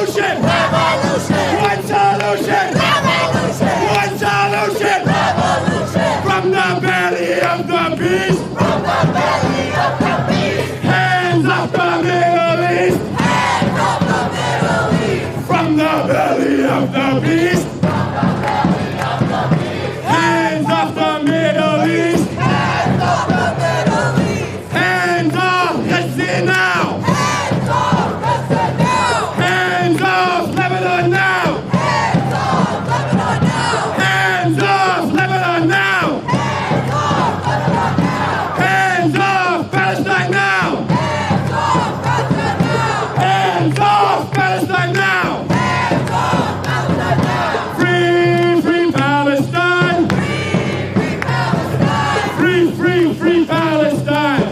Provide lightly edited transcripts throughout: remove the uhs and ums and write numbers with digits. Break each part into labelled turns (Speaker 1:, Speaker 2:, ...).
Speaker 1: Revolution! Revolution! One solution! Revolution! One solution! Revolution! From the belly of the beast! From the belly of the beast! Hands off the Middle East! Hands off the Middle East! From the belly of the beast! From the belly of the beast! Hands off the Middle East! Hands off the Middle East! Hands off! Let's see now! Hands off! Let's see now! Hands off! Lebanon now! Hands off! Lebanon now! Hands off! Lebanon now! Hands off! Lebanon now! Hands off! Palestine now! Hands off! Palestine now! Hands off! Palestine now! Hands off! Palestine now! Free, free Palestine! Free, free Palestine!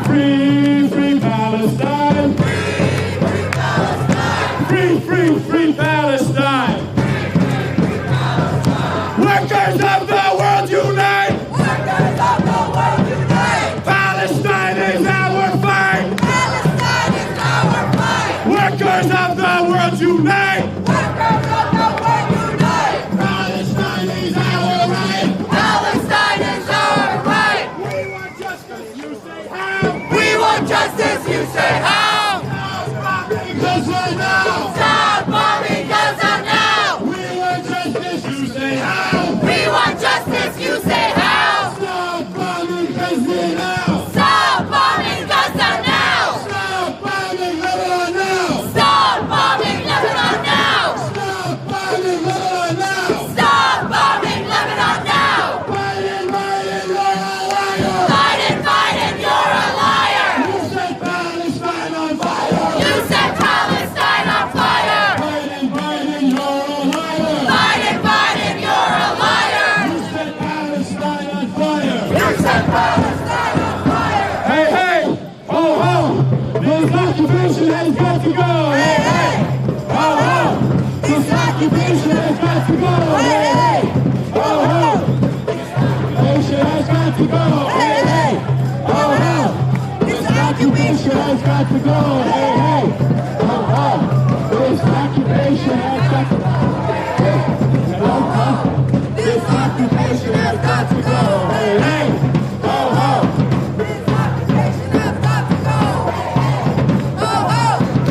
Speaker 1: Free, free, free Palestine! Free, free Palestine! Free, free, free Palestine! Workers of the world unite! Workers of the world unite! Palestine is our fight! Palestine is our fight! Workers of the world unite! Workers of the world unite! Palestine is our right! Palestine is our right! We want justice, you say how? We want justice, you say how? Stop bombing Gaza now! Stop bombing Gaza now! We want justice, you say how? We want justice, you say how? Stop bombing Gaza now! Stop bombing Gaza now! Stop bombing Lebanon now! Stop bombing Lebanon now! Stop bombing Lebanon now! Stop bombing Lebanon now! Biden, Biden, you're a liar! Biden, Biden, you're a liar! You set Palestine on fire! You set Palestine on fire! Biden, Biden, you're a liar! Biden, Biden, you're a liar! You set Palestine on fire! You set Palestine on fire! Hey, hey! Ho, ho! This occupation has got to go! Hey, hey! Ho, ho! This occupation has got to go! Hey, hey! Ho, ho! This occupation has got to go! Hey, hey! Ho, ho! This occupation has got to go! Hey, hey! Ho, ho! This occupation has got to go! Hey, ho, ho! This occupation has got to go! Hey, hey! Ho, ho! This occupation has got to go! Hey, hey! Ho, ho!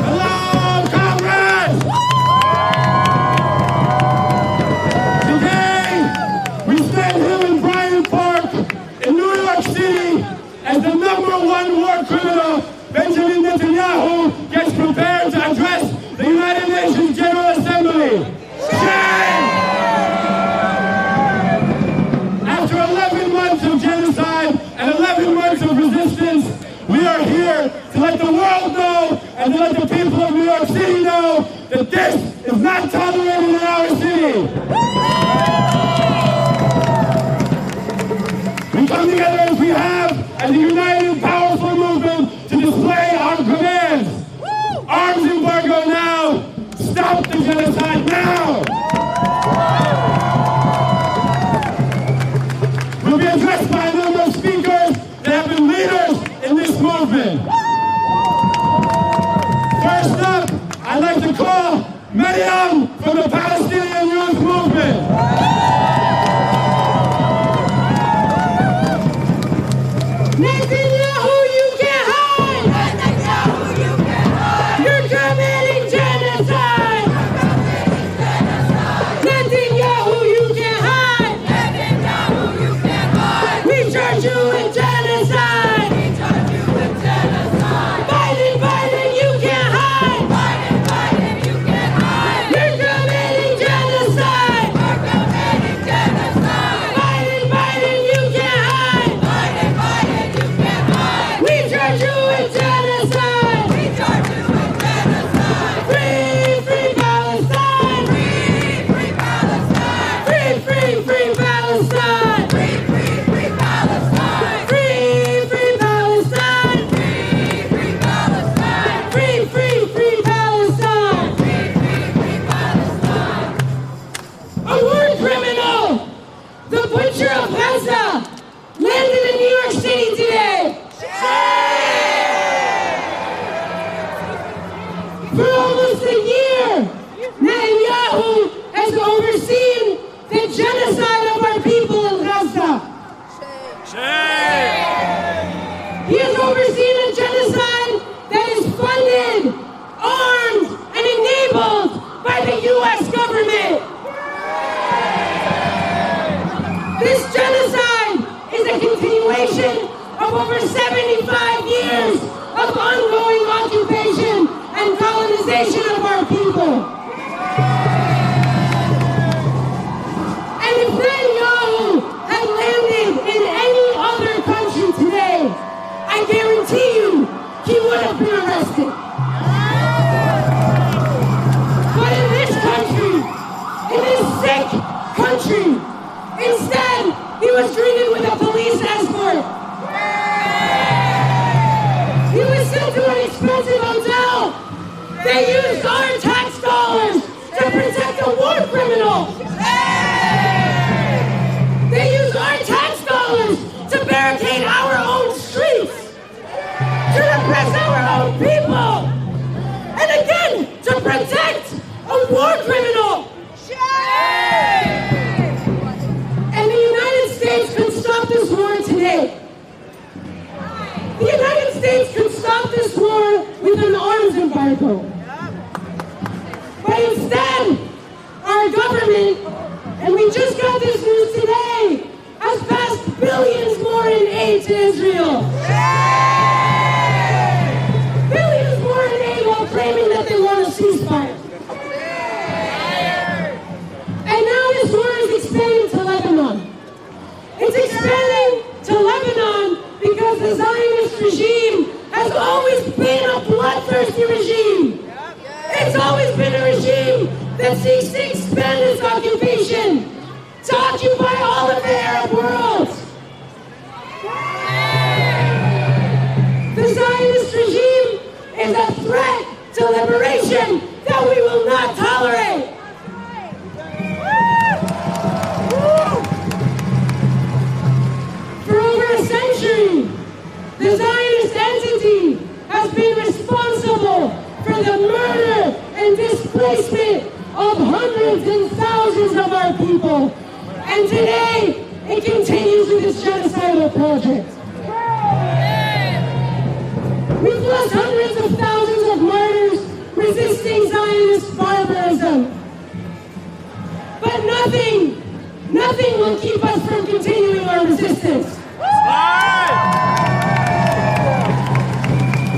Speaker 1: Hello, comrades! Today, we stand here in Bryant Park in New York City as the #1 war criminal, Benjamin Netanyahu, gets prepared to address the United Nations General Assembly. Chant! After 11 months of genocide and 11 months of resistance, we are here to let the world know and to let the people of New York City know that this is not tolerated in our city. We come together as we have as a united, powerful movement to display our commands. Arms embargo now! Stop the genocide now! We'll be addressed by a number of speakers that have been leaders in this movement. First up, I'd like to call Miriam from the Palestinian Youth Movement. Netanyahu, you can't hide! Netanyahu, you can't hide! You're committing genocide! You're
Speaker 2: For almost a year, Netanyahu has overseen the genocide of our people in Gaza. He has overseen a genocide that is funded, armed, and enabled by the U.S. government. This genocide is a continuation of over 75 years of ongoing occupation and colonization of our people. And if Netanyahu had landed in any other country today, I guarantee you he would have been arrested. But in this country, in this sick country, instead he was treated with a police escort. He was sent to an expensive hotel. They used our tax dollars to protect a war criminal. They used our tax dollars to barricade our own streets, to repress our own people, and again, to protect a war criminal. And the United States could stop this war today. The United States could stop this war with an arms embargo. But instead, our government, and we just got this news today, has passed billions more in aid to Israel. Billions more in aid while claiming that they want a ceasefire. And now this war is expanding to Lebanon. It's expanding to Lebanon because the Zionist regime has always been a bloodthirsty regime. It's always been a regime that seeks to expand its occupation to occupy all of the Arab world. The Zionist regime is a threat to liberation that we will not tolerate. For over a century, the Zionist entity has been responsible for the murder and displacement of hundreds and thousands of our people. And today, it continues with its genocidal project. We've lost hundreds of thousands of martyrs resisting Zionist barbarism. But nothing will keep us from continuing our resistance.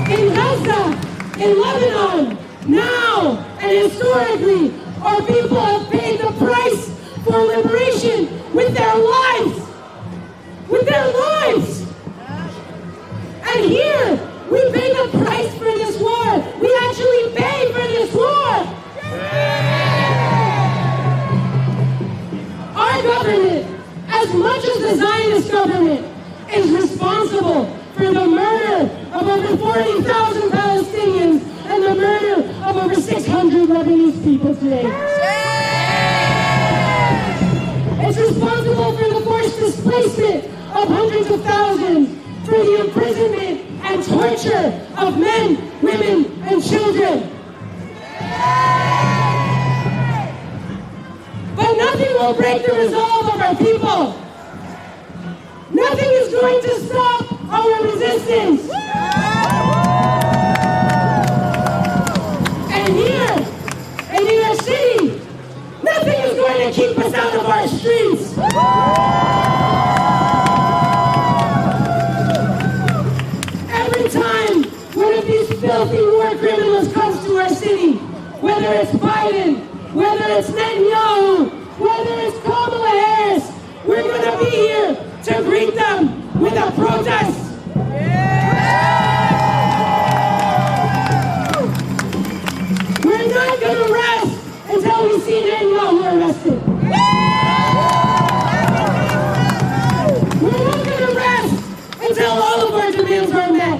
Speaker 2: In Gaza, in Lebanon, now and historically, our people have paid the price for liberation with their lives. With their lives. And here, we pay the price for this war. We actually pay for this war. Our government, as much as the Zionist government, is responsible for the murder of over 40,000 Palestinians and the murder of over 600 Lebanese people today. It's responsible for the forced displacement of hundreds of thousands, for the imprisonment and torture of men, women, and children. But nothing will break the resolve of our people. Nothing is going to stop our resistance. And here, in New York City, nothing is going to keep us out of our streets. Every time one of these filthy war criminals comes to our city, whether it's Biden, whether it's Netanyahu, whether it's Kamala Harris, we're going to be here to greet them with a protest. We're not going to rest until we see Netanyahu arrested. We're not going to rest until all of our demands are met.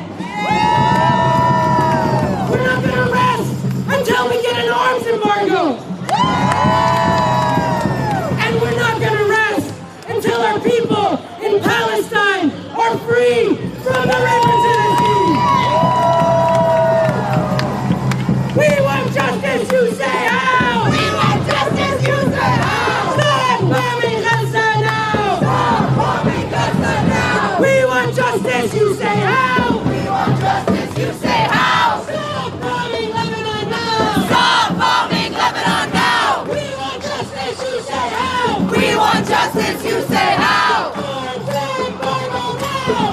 Speaker 2: We're not going to rest until we get an arms embargo. And we're not going to rest until our people in Palestine are free from the river to the sea. We We want justice, you say how? We want justice, you say how? Stop bombing Gaza now! Stop bombing Gaza now! We want justice, you say how? We want justice, you say how? Stop bombing Lebanon now! Stop bombing Lebanon now! We want justice, you say how? We want justice, you say how?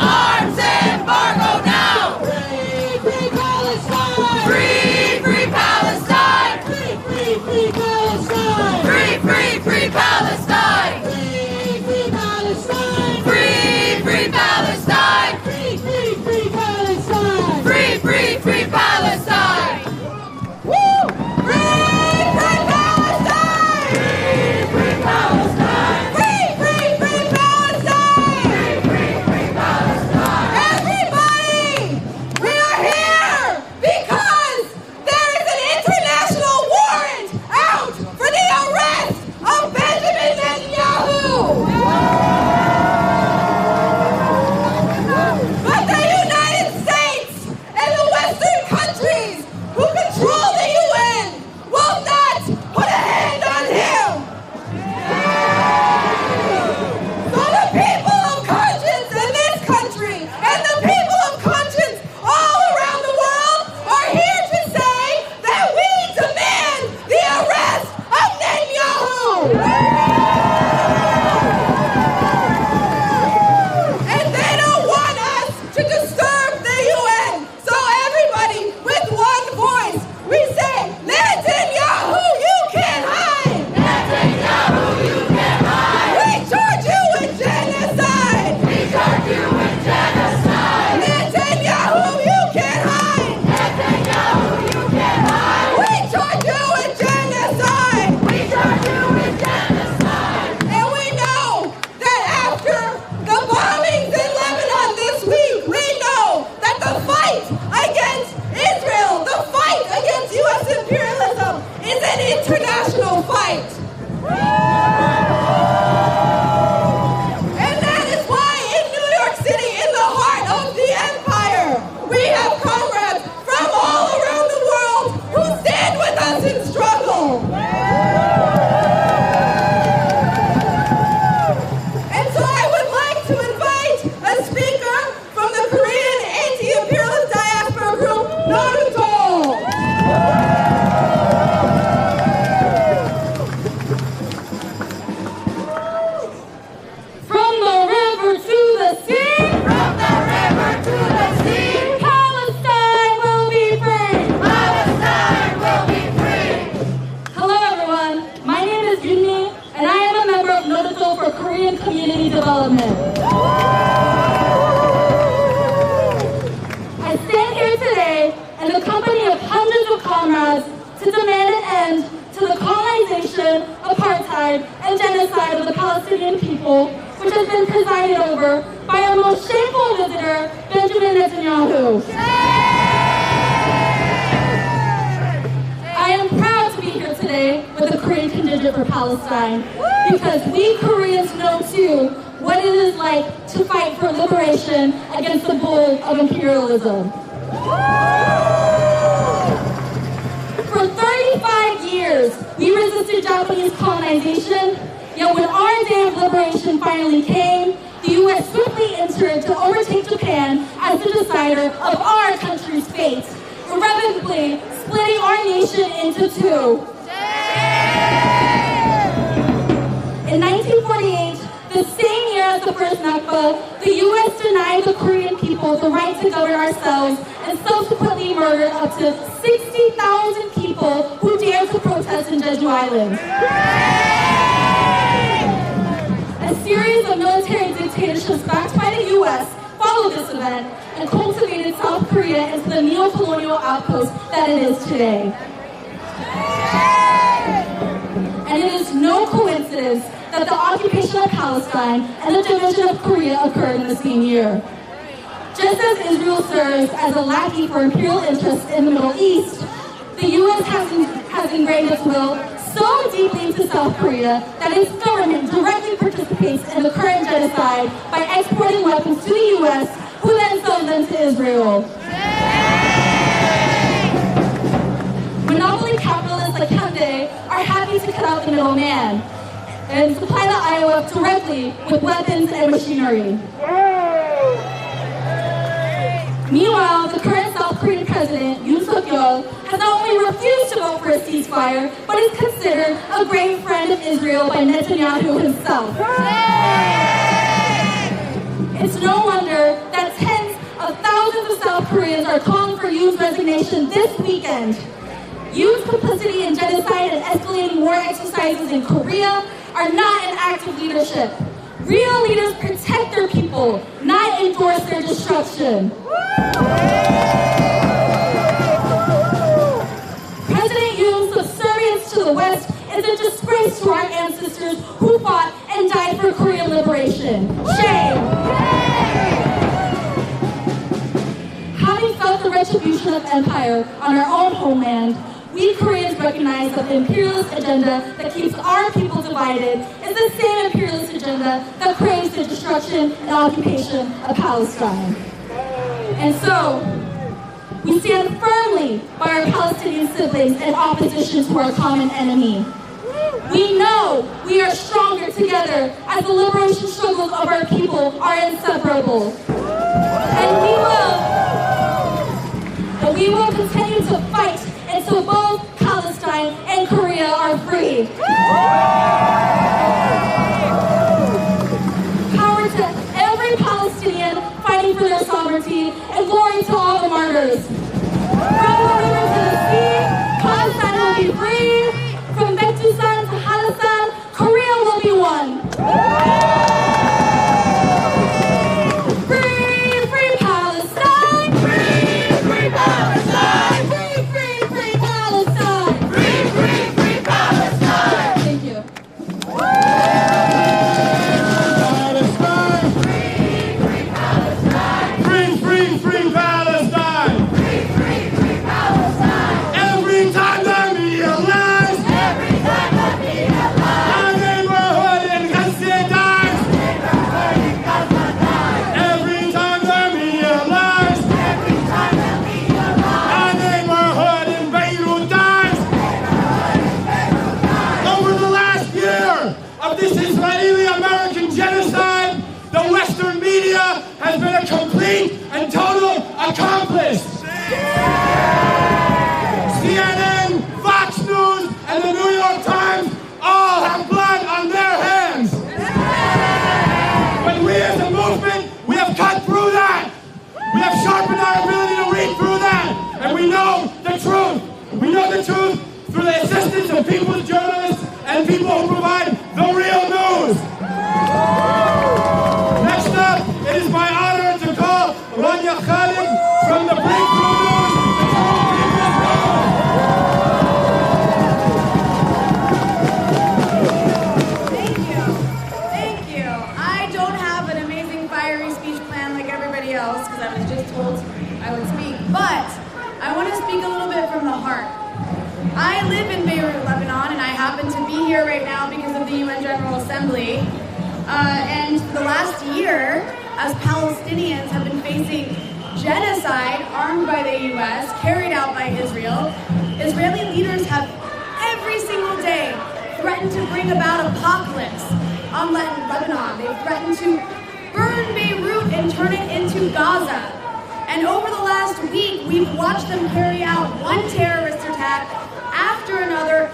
Speaker 2: Arms embargo now! Free, free Palestine! Free, free Palestine! Free, free, free Palestine! Free, free, free Palestine! Free, free Palestine! Free, free Palestine! Free, free, free Palestine! Free, free, free Palestine! Woo! Free, free Palestine! Free, free Palestine! Free, free, free Palestine! Free, free, free Palestine! Everybody, we are here because there is an international warrant out for the arrest of Benjamin Netanyahu. But the United States and the Western countries who control the UN will not put a hand on him. So the people of conscience in this country and the people of conscience all around the world are here to say that we demand the arrest of Netanyahu. And they don't want us to disturb the UN. So everybody, with one voice, we say, Netanyahu, you can't hide. Netanyahu, you can't hide. We charge you with genocide. We charge you with genocide. Netanyahu, you can't hide. Netanyahu, you can't hide. We charge you with genocide. We charge you with genocide. And we know that after the bombings in Lebanon this week, we know that the fight against Israel, the fight against U.S. imperialism is an international fight. And that is why in New York City, in the heart of the empire, we have comrades from all around the world who stand with us in struggle. And so I would like to invite a speaker from the Korean anti-imperialist diaspora group, Naruto. From the river to the sea, from the river to the sea, Palestine will be free. Palestine will be free. Hello everyone, my name is Junmi and I am a member of Naruto for Korean Community Development. I stand here today in the company of hundreds of comrades to demand an end to the colonization, apartheid, and genocide of the Palestinian people, which has been presided over by our most shameful visitor, Benjamin Netanyahu. I am proud to be here today with the Korean contingent for Palestine, because we Koreans know too what it is like to fight for liberation against the bull of imperialism. For 35 years, we resisted Japanese colonization, yet when our day of liberation finally came, the U.S. swiftly entered to overtake Japan as the decider of our country's fate, irrevocably splitting our nation into two. In 1948, the same year as the first Nakba, the U.S. denied the Korean people the right to govern ourselves and subsequently murdered up to 60,000 people who dared to protest in Jeju Island. A series of military dictatorships backed by the U.S. followed this event and cultivated South Korea into the neo-colonial outpost that it is today. And it is no coincidence that the occupation of Palestine and the division of Korea occurred in the same year. Just as Israel serves as a lackey for imperial interests in the Middle East, the U.S. has ingrained its will so deeply into South Korea that its government directly participates in the current genocide by exporting weapons to the U.S., who then sells them to Israel.
Speaker 3: heavily capitalists like Chanting are happy to cut out the middleman and supply the IOF directly with weapons and machinery. Meanwhile, the current South Korean president, Yoon Suk-yeol, has not only refused to vote for a ceasefire, but is considered a great friend of Israel by Netanyahu himself. It's no wonder that tens of thousands of South Koreans are calling for Yoon's resignation this weekend. Yoon's complicity in genocide and escalating war exercises in Korea are not an act of leadership. Real leaders protect their people, not endorse their destruction. President Yoon's subservience to the West is a disgrace to our ancestors who fought and died for Korean liberation. Shame! Having felt the retribution of empire on our own homeland, we Koreans recognize that the imperialist agenda that keeps our people divided is the same imperialist agenda that craves the destruction and occupation of Palestine. And so, we stand firmly by our Palestinian siblings in opposition to our common enemy. We know we are stronger together as the liberation struggles of our people are inseparable. And we will continue to fight until both Palestine and Korea are free. Power to every Palestinian fighting for their sovereignty, and glory to all the martyrs. From the river to the sea, Palestine will be free. From Betusan to Halasan, Korea will be one.
Speaker 1: This Israeli-American genocide, the Western media has been a complete and total accomplice. CNN, Fox News, and the New York Times all have blood on their hands. But we as a movement, we have cut through that. We have sharpened our ability to read through that. And we know the truth. We know the truth through the assistance of people's journalists and people who provide the real news. Next up, it is my honor to call Rania Khalid from the Breakthrough News.
Speaker 4: Thank you. I don't have an amazing fiery speech plan like everybody else because I was just told I would speak, but I want to speak a little bit from the heart. I live in Beirut, Lebanon, and I happen to be here right now because of the UN General Assembly. And for the last year, as Palestinians have been facing genocide armed by the US, carried out by Israel, Israeli leaders have every single day threatened to bring about apocalypse on Lebanon. They've threatened to burn Beirut and turn it into Gaza. And over the last week, we've watched them carry out one terrorist attack after another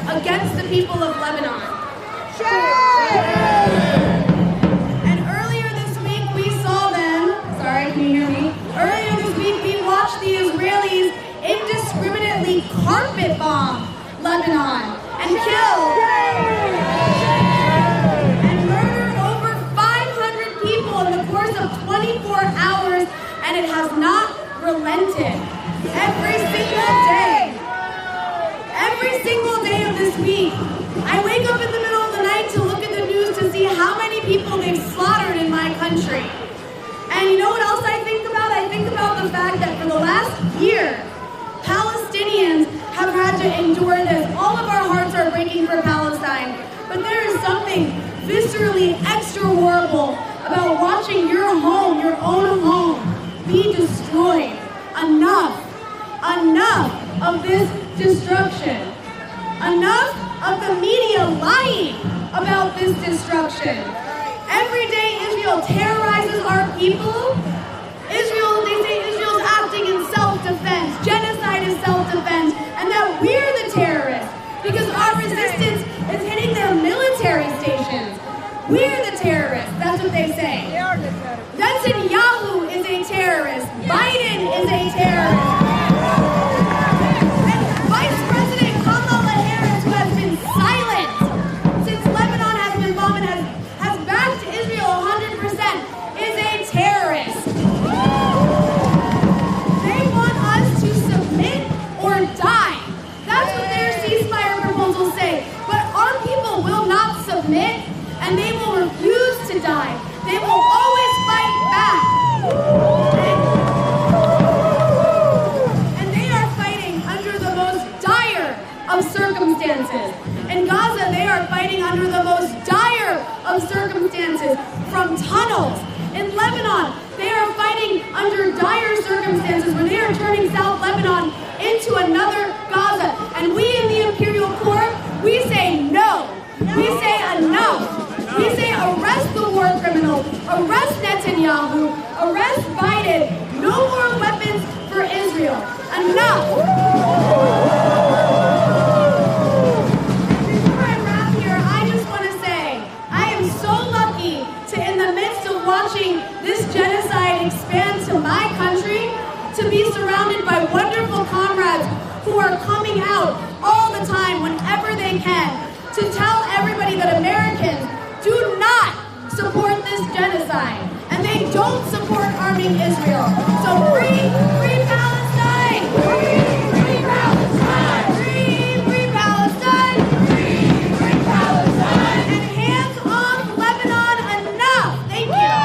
Speaker 4: against the people of Lebanon. And earlier this week we saw them, sorry, can you hear me? Earlier this week we watched the Israelis indiscriminately carpet bomb Lebanon and kill and murder over 500 people in the course of 24 hours, and it has not relented. Every single day of this week, I wake up in the middle of the night to look at the news to see how many people they've slaughtered in my country. And you know what else I think about? I think about the fact that for the last year, Palestinians have had to endure this. All of our hearts are breaking for Palestine, but there is something viscerally extra horrible about watching your home, your own home, be destroyed. Enough of this destruction. Enough of the media lying about this destruction. Every day Israel terrorizes our people. They say Israel's acting in self-defense. Genocide is self-defense, and that we're the terrorists because our resistance is hitting their military stations. We're the terrorists, that's what they say. Netanyahu is a terrorist. Biden is a terrorist. And Vice President Kamala Harris, who has been silent since Lebanon has been bombed and has backed Israel 100%, is a terrorist. They want us to submit or die. That's what their ceasefire proposals say. But our people will not submit, and they will refuse to die. They will always fight back. And they are fighting under the most dire of circumstances. In Gaza, they are fighting under the most dire of circumstances, from tunnels. In Lebanon, they are fighting under dire circumstances where they are turning South Lebanon into another Gaza. And we in the Imperial Court, we say no. We say enough. We say arrest the war criminals, arrest Netanyahu, arrest Biden, no more weapons for Israel. Enough! Before I wrap here, I just want to say, I am so lucky to, in the midst of watching this genocide expand to my country, to be surrounded by wonderful comrades who are coming out all the time whenever they can to tell everybody that Americans do not support this genocide, and they don't support arming Israel. So free Palestine! Free Palestine! Free Palestine! Free Palestine! And hands off Lebanon, enough! Thank you!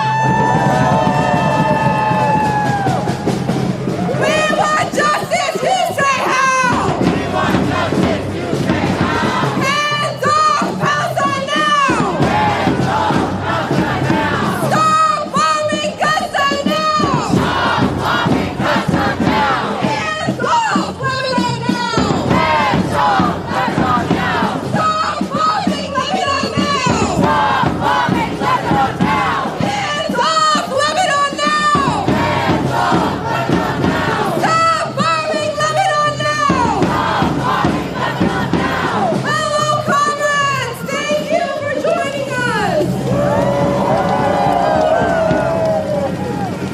Speaker 1: We want justice, you say how? We want justice, you say how? Hands off Palestine now! Hands off Palestine now! Stop bombing Gaza now! Stop bombing Gaza now! Hands off Lebanon now! Hands off Lebanon now! Stop bombing Lebanon now! Stop bombing Lebanon now! Hands off Lebanon now! Hands off Lebanon now! Stop bombing Lebanon now! Stop bombing Lebanon now! Hello, comrades! Thank you for joining us!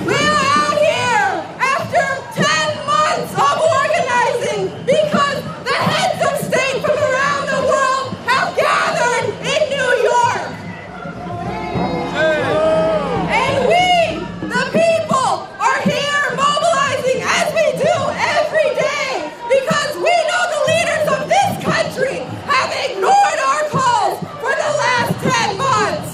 Speaker 1: We are out here after 10 months of organizing because the heads of state from around the world have gathered in New York. And we, the people, are here mobilizing as we do every day because we know the leaders of this country have ignored our calls for the last 10 months.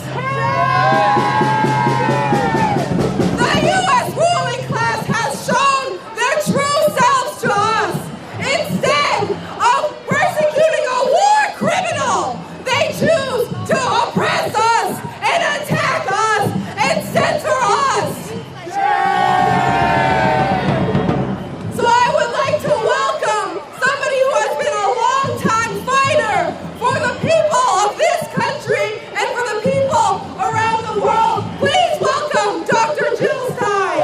Speaker 1: The U.S. ruling class has shown their true selves to us. Instead of persecuting a war criminal, they choose to oppress us and attack us and censor us. So I would like to welcome somebody who has been a long-time fighter for the people of this country and for the people around the world. Please welcome Dr. Jill Stein.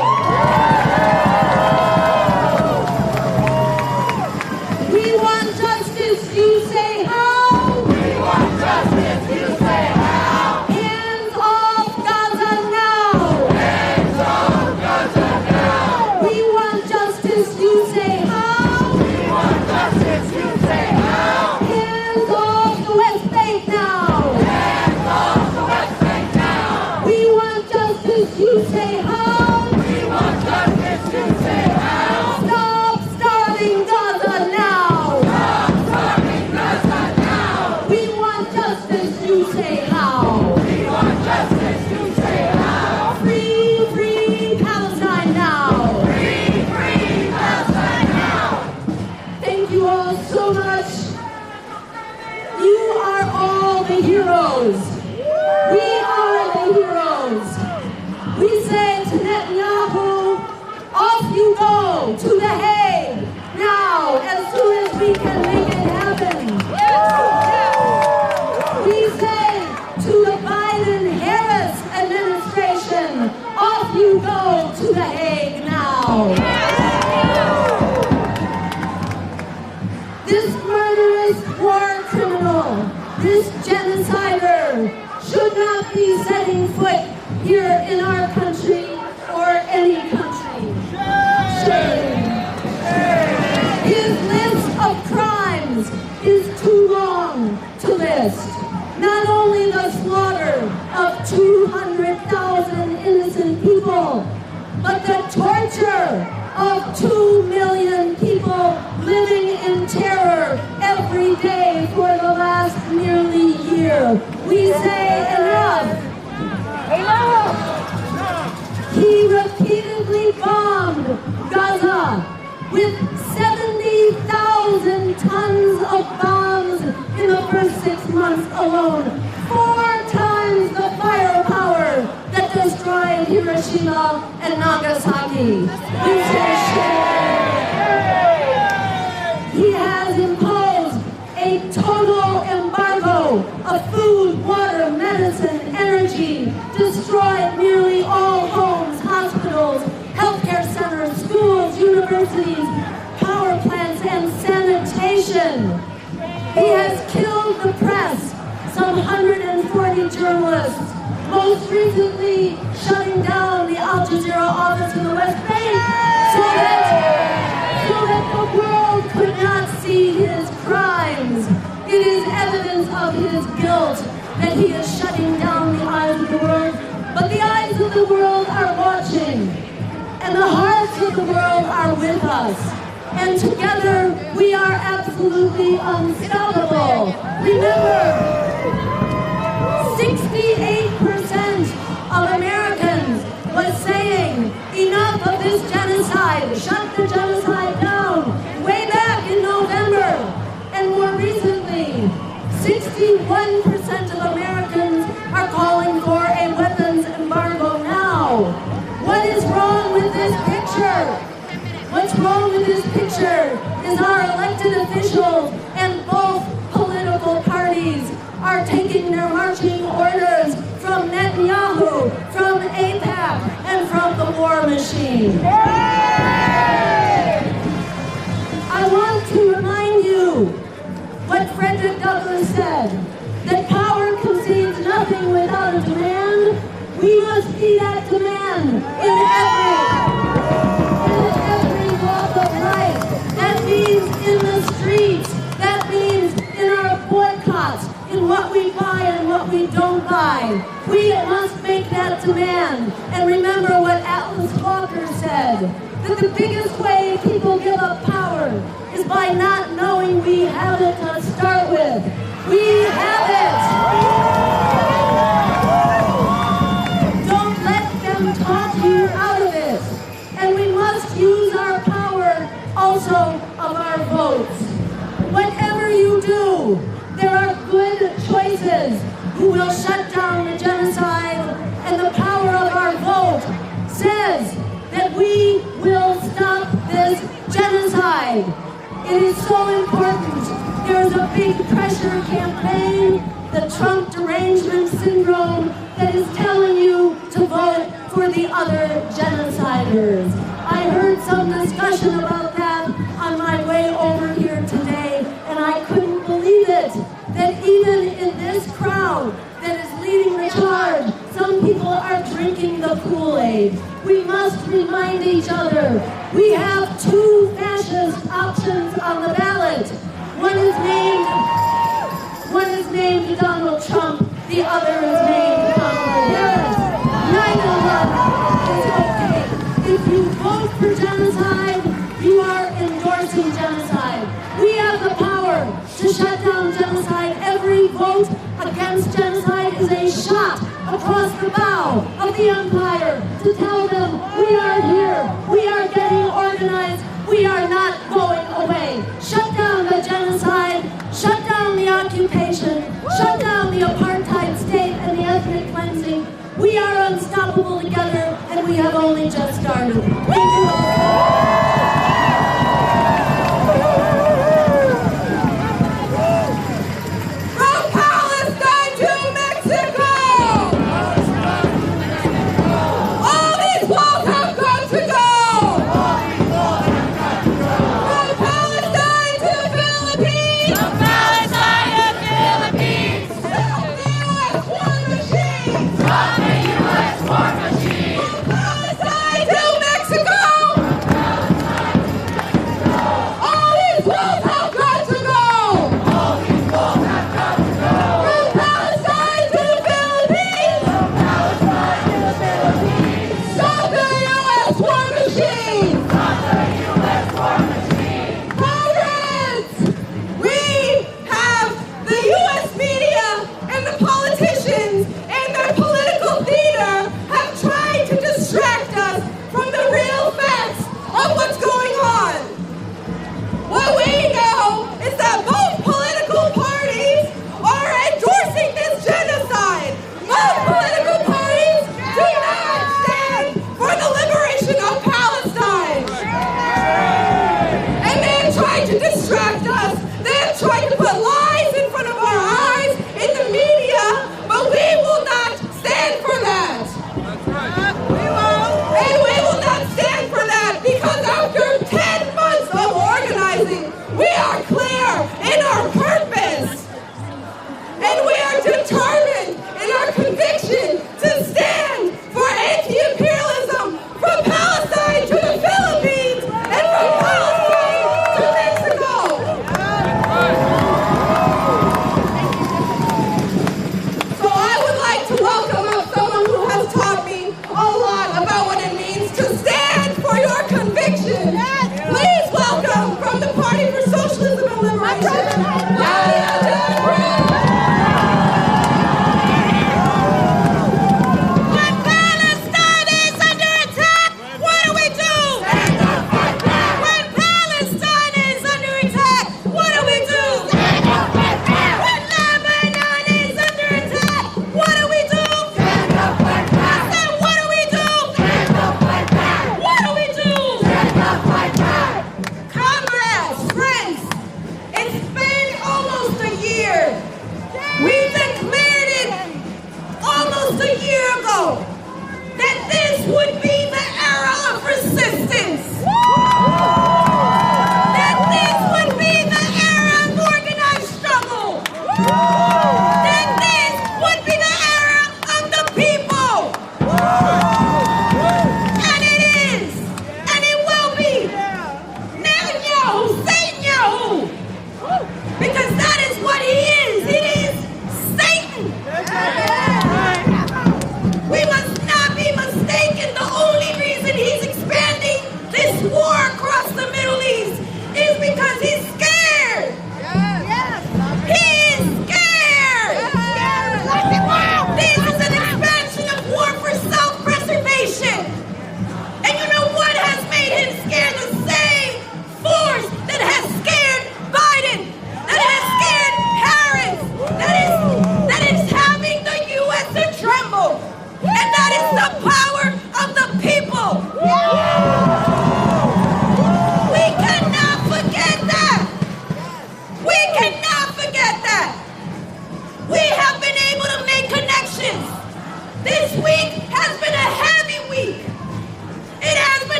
Speaker 2: We want justice, you say how?
Speaker 1: We want justice, you say how?
Speaker 2: Hands off Gaza now!
Speaker 1: Hands off Gaza now!
Speaker 2: We want justice, you say how?
Speaker 1: We want justice, you say how?
Speaker 2: Hands off the West Bank now!
Speaker 1: Hands off the West Bank now!
Speaker 2: We want justice, you say how?
Speaker 1: We want justice, you say how?
Speaker 2: Stop starving Gaza now!
Speaker 1: Stop starving Gaza now!
Speaker 2: We want justice, you say how?
Speaker 1: We want justice, you say how?
Speaker 2: Free Palestine now!
Speaker 1: Free Palestine now!
Speaker 2: Thank you all so much. You are all the heroes. We are the heroes. We say to Netanyahu, off you go to The Hague now, as soon we can make it happen. We say to the Biden-Harris administration, off you go to The Hague now. This murderous war criminal, this genocider, should not be setting foot here in our country or any country. Shame. His list of crimes is too long to list. Not only the slaughter of 200,000 innocent people, but the torture of 2 million people living in terror every day for the last nearly year. We say enough. Enough! He repeatedly bombed Gaza with 70,000 tons of bombs in the first 6 months alone. 4 times the firepower that destroyed Hiroshima and Nagasaki. We say shame. He has imposed a total embargo of food, water, medicine, energy, destroyed nearly all homes, hospitals, healthcare centers, schools, universities, power plants, and sanitation. He has killed the press, some 140 journalists, most recently shutting down the Al Jazeera office in the West Bank so that the world could not see his crimes. It is evidence of his guilt that he is shutting down the eyes of the world. But the eyes of the world are watching, and the hearts of the world are with us. And together, we are absolutely unstoppable. Remember, 68% of Americans was saying, enough of this genocide, shut the genocide down, way back in November. And more recently, 61% of Americans are calling for a weapons embargo now. What is wrong with this picture? What's wrong with this picture is our elected officials and both political parties are taking their marching orders from Netanyahu, from AIPAC, and from the war machine. I want to remind you what Frederick Douglass said, that power concedes nothing without a demand. We must be that demand in every walk of life. That means in the streets. That means in our boycotts, in what we buy and what we don't buy. We must make that demand. And remember what Atlas Walker said, that the biggest way people give up power is by not knowing we have it to start with. We have it. Don't let them talk you out of it. And we must use our power also of our votes. Whatever you do, there are good choices who will shut down the genocide, and the power of our vote says that we will stop this genocide. It is so important. There is a big pressure campaign, the Trump derangement syndrome, that is telling you to vote for the other genociders. I heard some discussion about that on my way over here today, and I couldn't believe it, that even in this crowd that is leading the charge, some people are drinking the Kool-Aid. We must remind each other, we have 2 fascist options on the ballot. One is named Donald Trump, the other is named Kamala Harris. Neither one is okay. If you vote for genocide, you are endorsing genocide. We have the power to shut down genocide. Every vote against genocide is a shot across the bow of the empire to tell them we are here, we are getting organized, we are not going away. Shut down the genocide, shut down the occupation, shut down the apartheid state and the ethnic cleansing. We are unstoppable together, and we have only just started. Thank you all.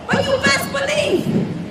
Speaker 2: But you best believe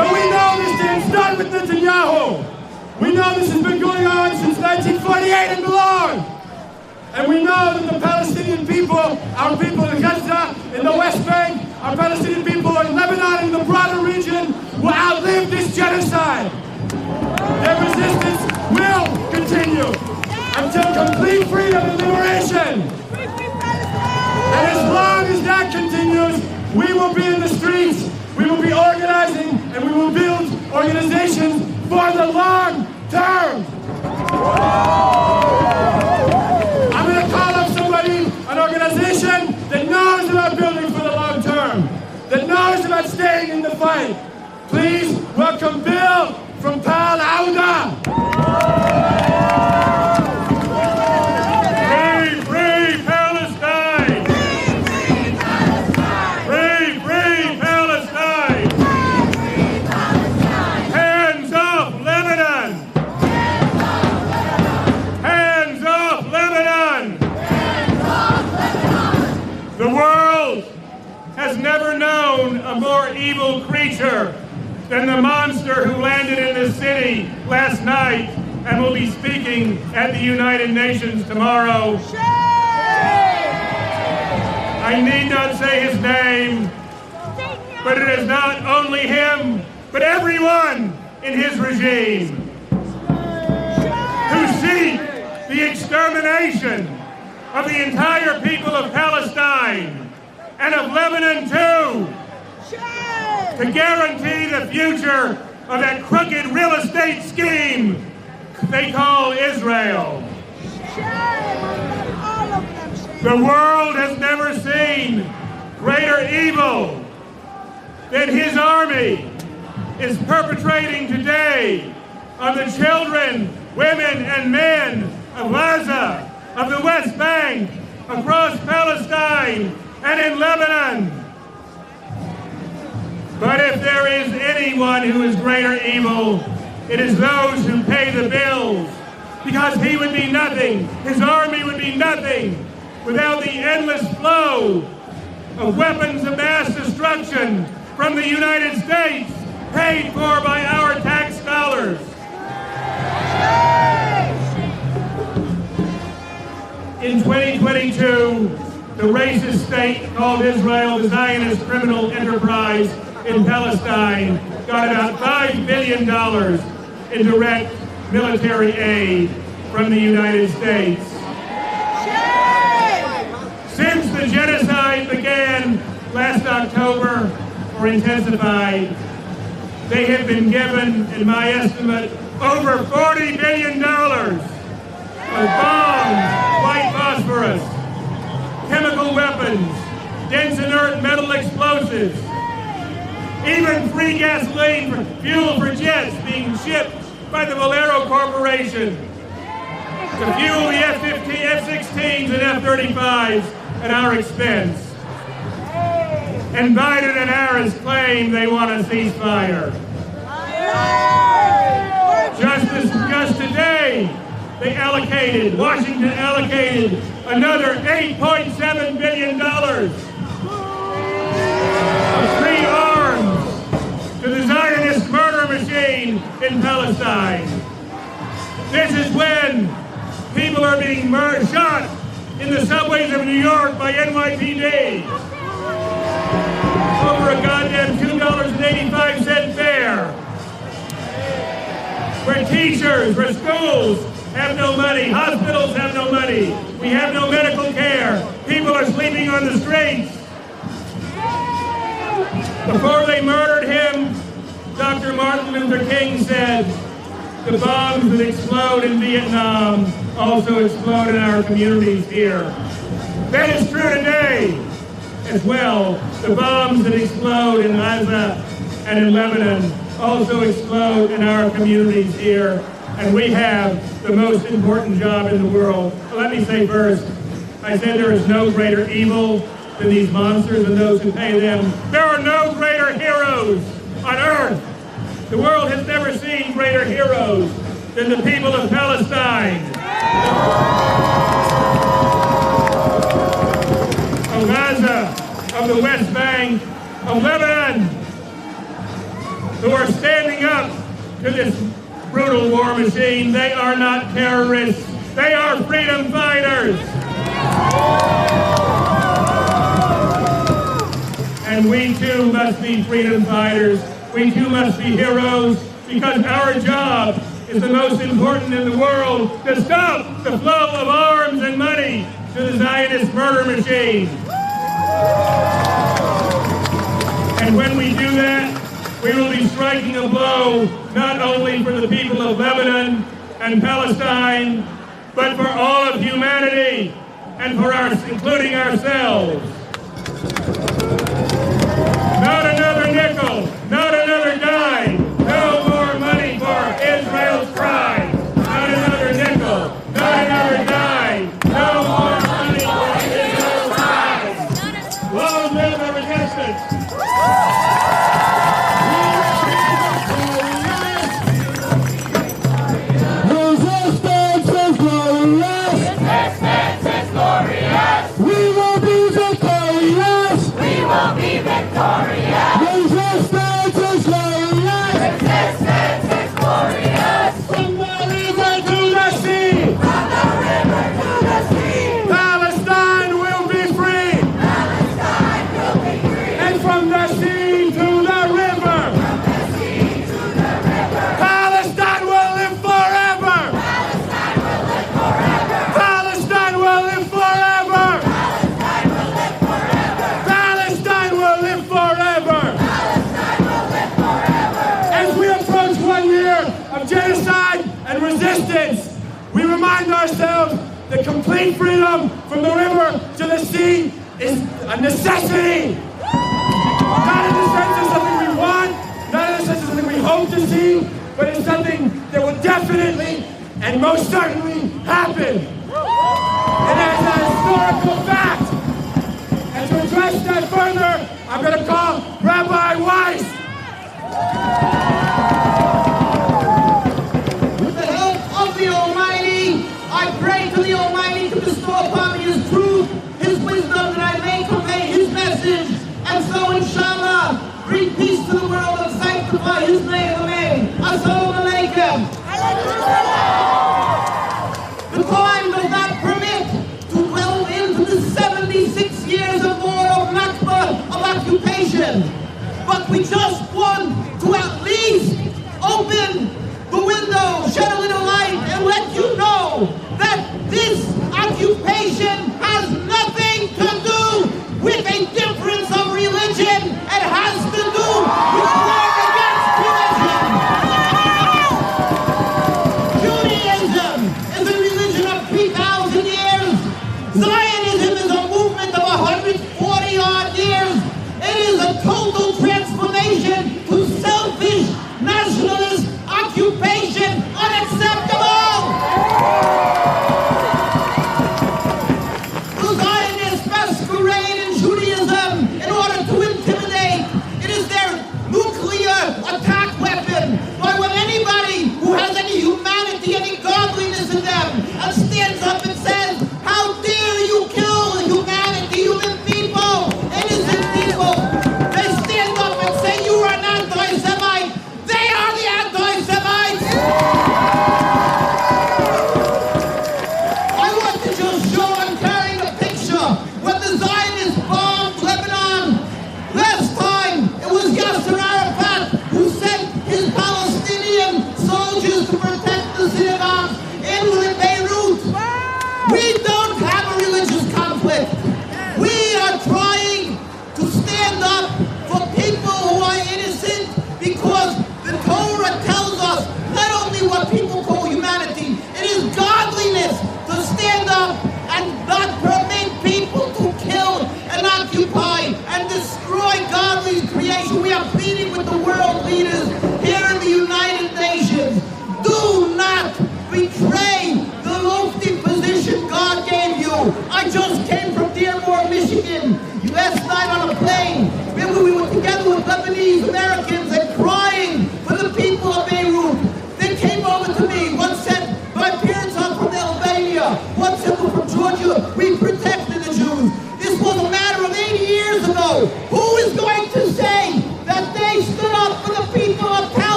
Speaker 1: But we know this didn't start with Netanyahu. We know this has been going on since 1948 and beyond. And we know that the Palestinian people, our people in Gaza, in the West Bank, our Palestinian people in Lebanon, and the broader region, will outlive this genocide. Their resistance will continue until complete freedom and liberation. And as long as that continues, we will be in the streets, we will be organizing, and we will build organizations for the long term. I'm going to call up somebody, an organization that knows about building for the long term, that knows about staying in the fight. Please welcome Bill from Pal Auda.
Speaker 5: Free, free Palestine!
Speaker 1: Free Palestine!
Speaker 5: Free, free Palestine!
Speaker 1: Free Palestine!
Speaker 5: Hands off Lebanon! Hands off Lebanon!
Speaker 1: Hands off Lebanon!
Speaker 5: The world has never known a more evil creature than the monster who landed in this city last night and will be speaking at the United Nations tomorrow. I need not say his name, but it is not only him, but everyone in his regime who seek the extermination of the entire people of Palestine and of Lebanon too, to guarantee the future of that crooked real estate scheme they call Israel. The world has never seen greater evil than his army is perpetrating today on the children, women, and men of Gaza, of the West Bank, across Palestine, and in Lebanon. But if there is anyone who is greater evil, it is those who pay the bills. Because he would be nothing, his army would be nothing, without the endless flow of weapons of mass destruction from the United States, paid for by our tax dollars. In 2022, the racist state called Israel the Zionist criminal enterprise in Palestine got about $5 billion in direct military aid from the United States. Since the genocide began last October, or intensified, they have been given, in my estimate, over $40 billion of bombs, white phosphorus, chemical weapons, dense inert metal explosives, even free gasoline for fuel for jets being shipped by the Valero Corporation to fuel the F-16s and F-35s at our expense. And Biden and Harris claim they want a ceasefire. Just today, Washington allocated another $8.7 billion of free arms to the Zionist murder machine in Palestine. This is when people are being shot in the subways of New York by NYPD over a goddamn $2.85 fare. Where teachers, where schools have no money, hospitals have no money, we have no medical care, people are sleeping on the streets. Before they murdered him, Dr. Martin Luther King said, the bombs that explode in Vietnam also explode in our communities here. That is true today as well. The bombs that explode in Gaza and in Lebanon also explode in our communities here. And we have the most important job in the world. Let me say first, I said there is no greater evil than these monsters and those who pay them. There are no greater heroes on earth. The world has never seen greater heroes than the people of Palestine, of Gaza, of the West Bank, of Lebanon. who are standing up to this brutal war machine. They are not terrorists. They are freedom fighters. And we too must be freedom fighters. We too must be heroes, because our job is the most important in the world, to stop the flow of arms and money to the Zionist murder machine. And when we do that, we will be striking a blow not only for the people of Lebanon and Palestine, but for all of humanity, and for including ourselves. Not another nickel, not another dime, no more money for Israel's pride. Not another nickel, not another dime, no more money for Israel's pride. Long live the resistance.
Speaker 1: Resistance is glorious.
Speaker 6: Resistance is glorious.
Speaker 1: We will be victorious.
Speaker 6: We will be victorious.
Speaker 1: Resistance is glorious.
Speaker 6: Resistance is glorious.
Speaker 1: From the river to the sea.
Speaker 6: From the river to the sea.
Speaker 1: Palestine will be free.
Speaker 6: Palestine will be free.
Speaker 1: And from the sea to the river.
Speaker 6: From the sea to the river.
Speaker 1: Palestine will live forever.
Speaker 6: Palestine will live forever.
Speaker 1: Palestine will live forever.
Speaker 6: Palestine will live forever.
Speaker 1: Palestine will live forever.
Speaker 6: Palestine will live forever.
Speaker 1: As we approach 1 year of genocide and resistance, we remind ourselves that complete freedom from the river to the sea is a necessity. Not in the sense of something we want, not in the sense of something we hope to see, but it's something that will definitely and most certainly happen. And as a historical fact, and to address that further, I'm going to call Rabbi Weiss.
Speaker 7: With the help of the Almighty, I pray to the Almighty to bestow upon me His truth, His wisdom, that I may convey His message, and so, inshallah, bring peace to the world and sanctify His name. Amen. Assalamu alaikum. The time does not permit to delve into the 76 years of war of Nakba, of occupation. But we just want to at least open the window, shed a little light, and let you know that this occupation has nothing to do with a difference of religion. It has to do with war against religion. Judaism is a religion of 3,000 years. Zionism is a movement of 140 odd years. It is a total transformation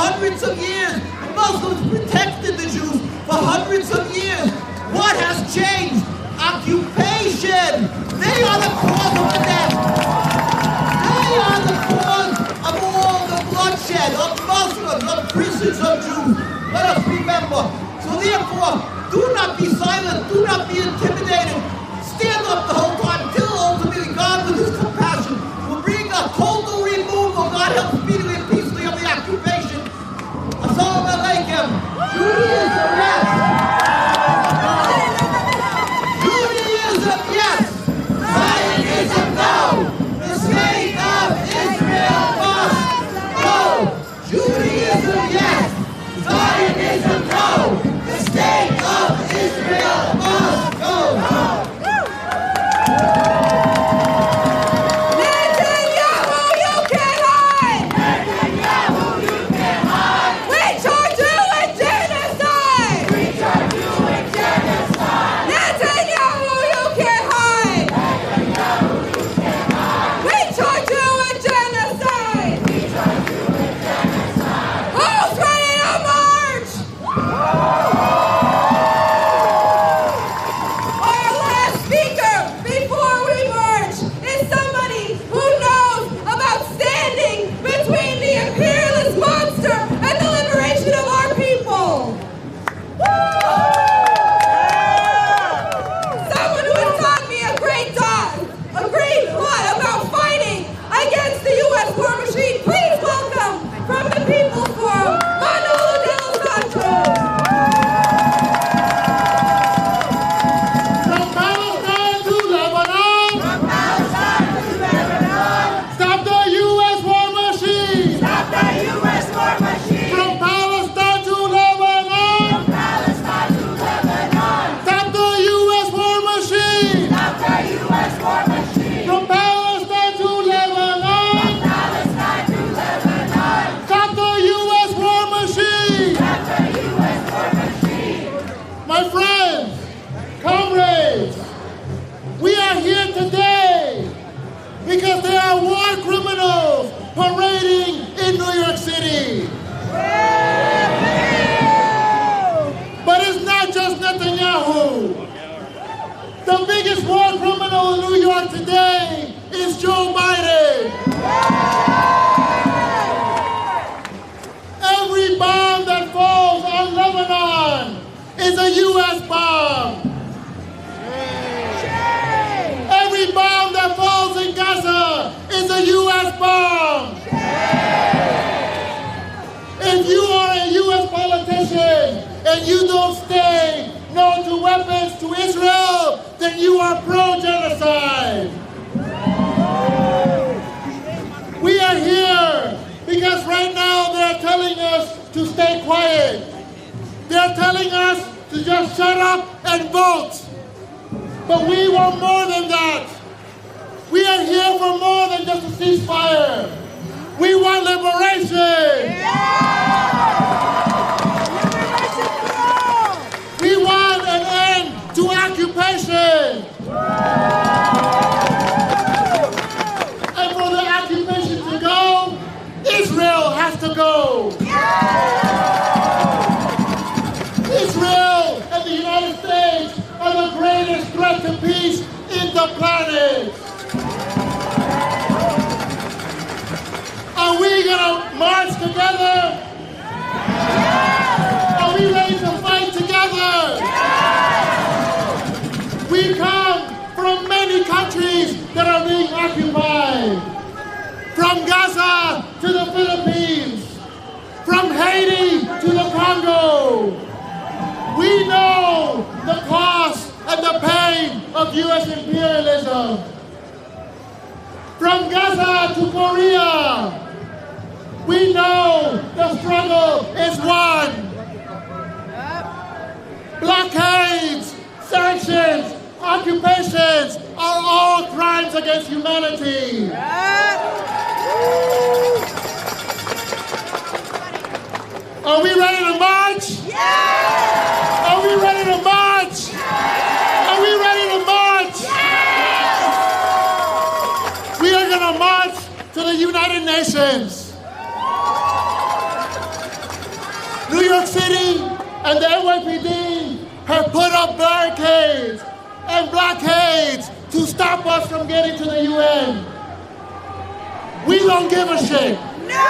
Speaker 7: hundreds of years. The Muslims protected the Jews for hundreds of years. What has changed? Occupation. They are the cause of the death. They are the cause of all the bloodshed, of Muslims, of Christians, of Jews. Let us remember. So therefore, do not be silent. Do not be intimidated. Stand up the whole time until ultimately God, with His compassion, will bring a total removal. God help speedily and peacefully of the occupation. Assalamu alaikum. Judaism, yes. Judaism, yes. Zionism, no. The state of Israel must go. Judaism, yes. Zionism, no. The state of Israel must go.
Speaker 1: Netanyahu, you can't hide!
Speaker 6: Netanyahu, you can't hide!
Speaker 1: We charge you with genocide!
Speaker 6: We charge you with genocide!
Speaker 1: Netanyahu, you can't hide!
Speaker 6: Netanyahu, you can't hide!
Speaker 1: We charge you with genocide!
Speaker 6: We charge you with genocide!
Speaker 1: Who's ready to march? Our last speaker before we march is somebody who knows about standing between the imperialist monster and the liberation of our people. Someone who has taught me a great lot about fighting against the U.S. war machine. Please welcome from the People's Forum, Manolo de los Santos.
Speaker 8: From Palestine to Lebanon,
Speaker 6: From Palestine to Lebanon!
Speaker 8: stop the U.S. war machine.
Speaker 6: Stop the U.S. war machine!
Speaker 8: From Palestine to Lebanon,
Speaker 6: From Palestine to Lebanon!
Speaker 8: stop the U.S. war machine.
Speaker 6: Stop the U.S. war machine!
Speaker 8: From Palestine to Lebanon,
Speaker 6: Palestine to Lebanon!
Speaker 8: stop the U.S. war machine.
Speaker 6: Stop the U.S. war machine!
Speaker 8: My friends, comrades, we are here today because there are war criminals parading in New York City. But it's not just Netanyahu. The biggest war criminal in New York today is Joe Biden. Every bomb that falls on Lebanon is a U.S. bomb. Every bomb that falls in Gaza is a U.S. bomb. If you are a U.S. politician and you don't stay no to weapons to Israel, then you are pro-genocide. We are here because right now they're telling us to stay quiet. They're telling us to just shut up and vote. But we want more than that. We are here for more than just a ceasefire. We want liberation. We want an end to occupation. And for the occupation to go, Israel has to go. Israel and the United States are the greatest threat to peace in the planet. Are we gonna march together? Are we ready to fight together? We come from many countries that are being occupied. From Gaza to the Philippines. From Haiti to the Congo. We know the cost and the pain of U.S. imperialism. From Gaza to Korea, we know the struggle is won. Blockades, sanctions, occupations are all crimes against humanity. Are we ready to march?
Speaker 1: Yeah!
Speaker 8: Are we ready to march?
Speaker 1: Yeah!
Speaker 8: Are we ready to march?
Speaker 1: Yes!
Speaker 8: We are going to march to the United Nations. New York City and the NYPD have put up barricades and blockades to stop us from getting to the UN. We don't give a shit.
Speaker 1: No,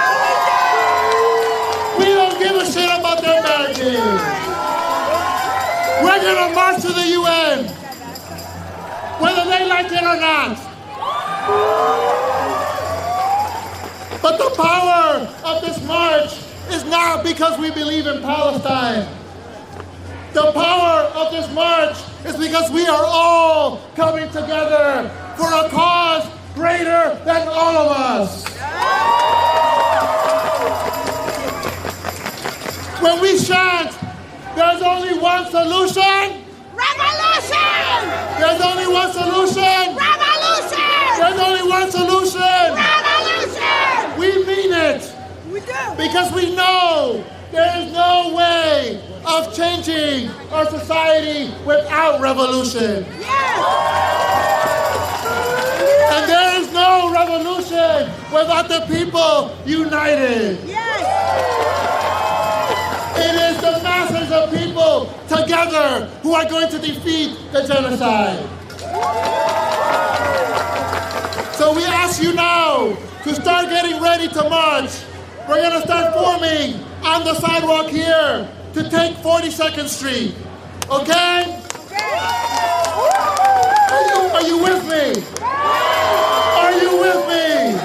Speaker 8: We don't give a shit about their barricades. We're gonna march to the UN, whether they like it or not. But the power of this march is not because we believe in Palestine. The power of this march is because we are all coming together for a cause greater than all of us. When we chant, there's only one solution.
Speaker 1: revolution!
Speaker 8: There's only one solution.
Speaker 1: Revolution!
Speaker 8: There's only one solution.
Speaker 1: Revolution!
Speaker 8: We mean it.
Speaker 1: We do.
Speaker 8: Because we know there is no way of changing our society without revolution.
Speaker 1: Yes!
Speaker 8: And there is no revolution without the people united.
Speaker 1: Yes!
Speaker 8: It is the masses of people together who are going to defeat the genocide. So we ask you now to start getting ready to march. We're going to start forming on the sidewalk here to take 42nd Street. Okay? Are you with me? Are you with me?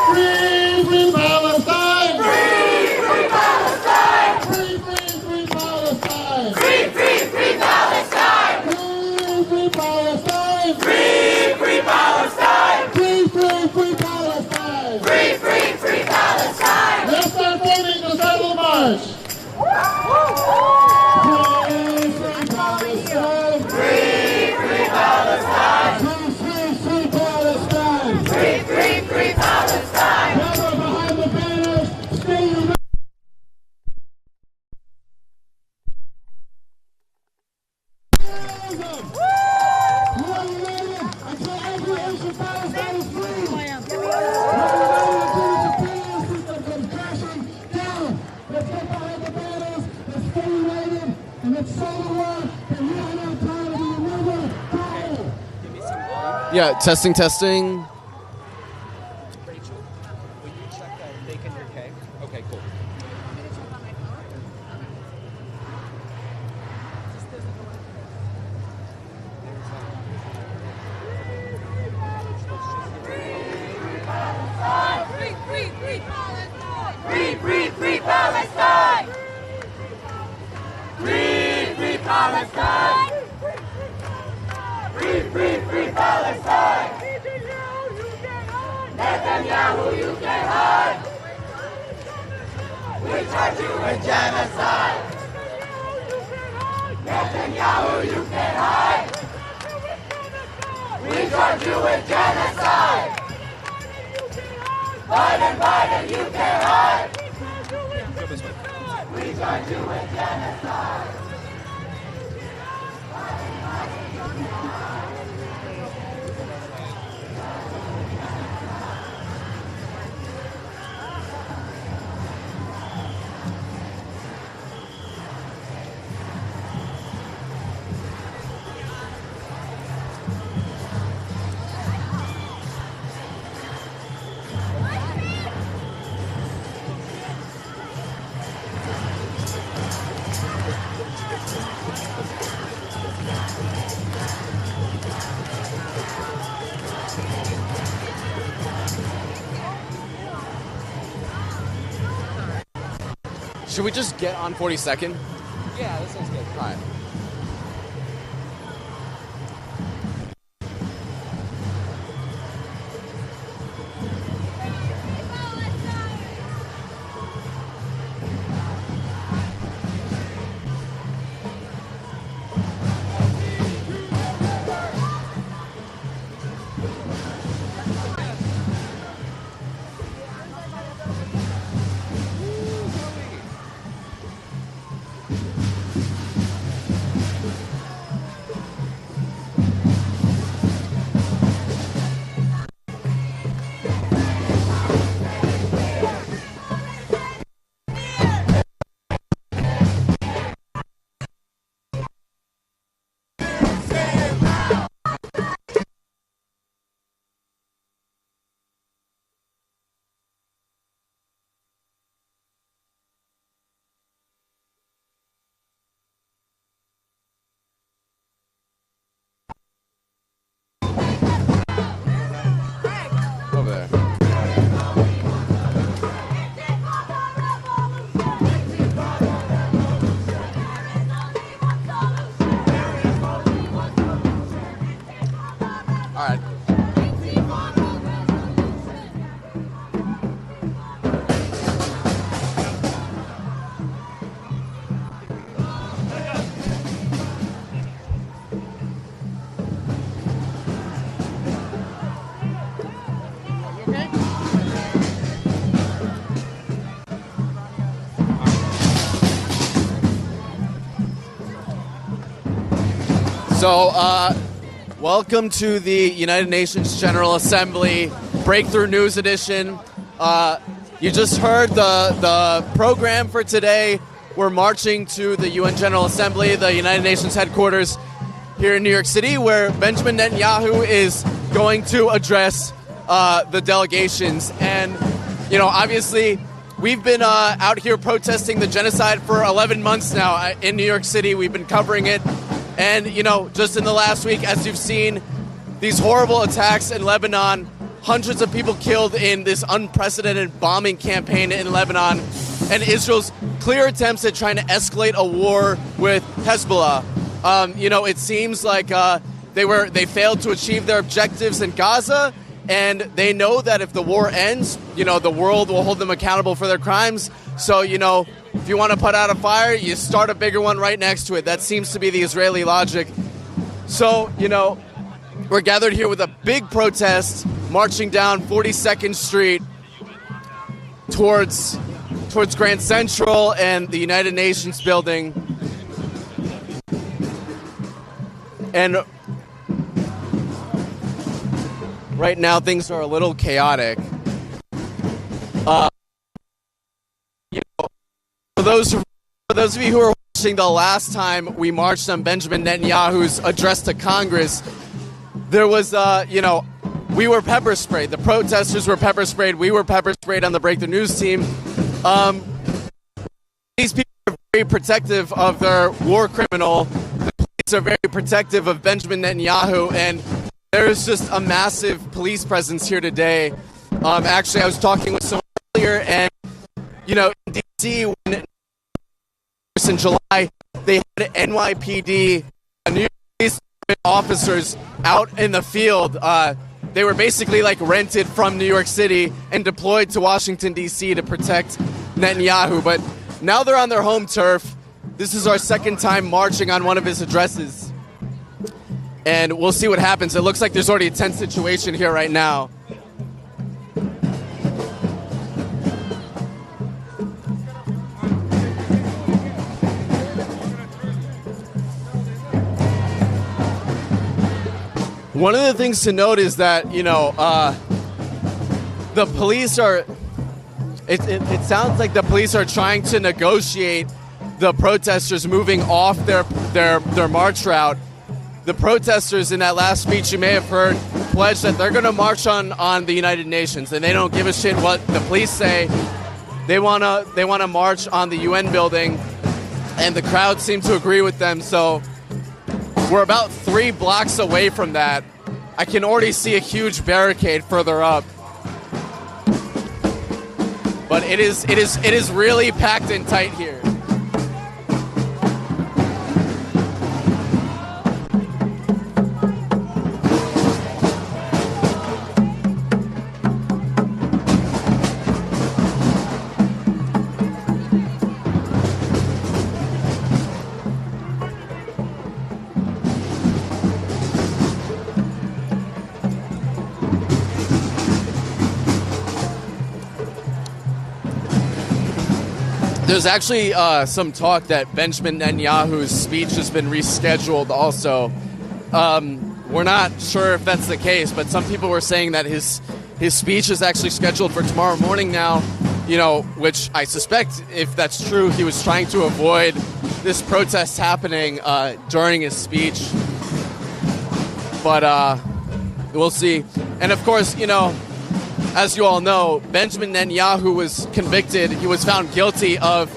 Speaker 8: Free, free Palestine!
Speaker 6: Free, free Palestine!
Speaker 8: Free, free, free Palestine!
Speaker 6: Free, free, free Palestine!
Speaker 8: Free, free Palestine!
Speaker 6: Free, free Palestine!
Speaker 8: Free, free, free Palestine!
Speaker 6: Free, free, free Palestine!
Speaker 8: Let's start forming the Settle March! Free, free Palestine!
Speaker 6: Free, free Palestine!
Speaker 8: Free, free, free Palestine!
Speaker 6: Free, free, free Palestine!
Speaker 8: Never behind the banners, stay united!
Speaker 9: Yeah, testing, testing.
Speaker 10: Rachel, will you check that bacon your cake? Okay, cool.
Speaker 6: Free, free, free Palestine! Free, free, free Palestine! Free, free Palestine! Free, free, free Palestine! Netanyahu, you can't hide! We charge you with genocide! Netanyahu, you can't hide! We charge you with genocide! Biden, Biden, you can't hide! We charge you with genocide!
Speaker 9: Should we just get on 42nd?
Speaker 10: Yeah, that sounds good.
Speaker 9: All right. All right. So, welcome to the United Nations General Assembly Breakthrough News Edition. You just heard the program for today. We're marching to the UN General Assembly, the United Nations headquarters here in New York City, where Benjamin Netanyahu is going to address the delegations. And, you know, obviously, we've been out here protesting the genocide for 11 months now in New York City. We've been covering it. And, you know, just in the last week, as you've seen, these horrible attacks in Lebanon, hundreds of people killed in this unprecedented bombing campaign in Lebanon, and Israel's clear attempts at trying to escalate a war with Hezbollah. You know, it seems like they failed to achieve their objectives in Gaza, and they know that if the war ends, you know, the world will hold them accountable for their crimes. So, you know, if you want to put out a fire, you start a bigger one right next to it. That seems to be the Israeli logic. So, you know, we're gathered here with a big protest, marching down 42nd Street towards Grand Central and the United Nations building. And right now, things are a little chaotic. You know, for those of you who are watching the last time we marched on Benjamin Netanyahu's address to Congress, there was, you know, we were pepper sprayed. The protesters were pepper sprayed. We were pepper sprayed on the Breakthrough News team. These people are very protective of their war criminal. The police are very protective of Benjamin Netanyahu, and there's just a massive police presence here today. Actually, I was talking with someone earlier, and, you know, in D.C., when in July, they had NYPD, New York Police officers out in the field. They were basically like rented from New York City and deployed to Washington, D.C. to protect Netanyahu. But now they're on their home turf. This is our second time marching on one of his addresses. And we'll see what happens. It looks like there's already a tense situation here right now. One of the things to note is that, you know, the police are, it sounds like the police are trying to negotiate the protesters moving off their march route. The protesters in that last speech you may have heard pledged that they're going to march on the United Nations, and they don't give a shit what the police say. They want to march on the UN building, and the crowd seemed to agree with them. So we're about 3 blocks away from that. I can already see a huge barricade further up. But it is really packed and tight here. There's actually some talk that Benjamin Netanyahu's speech has been rescheduled also. We're not sure if that's the case, but some people were saying that his speech is actually scheduled for tomorrow morning now, you know, which I suspect, if that's true, he was trying to avoid this protest happening during his speech. But we'll see. And of course, you know, as you all know, Benjamin Netanyahu was convicted. He was found guilty of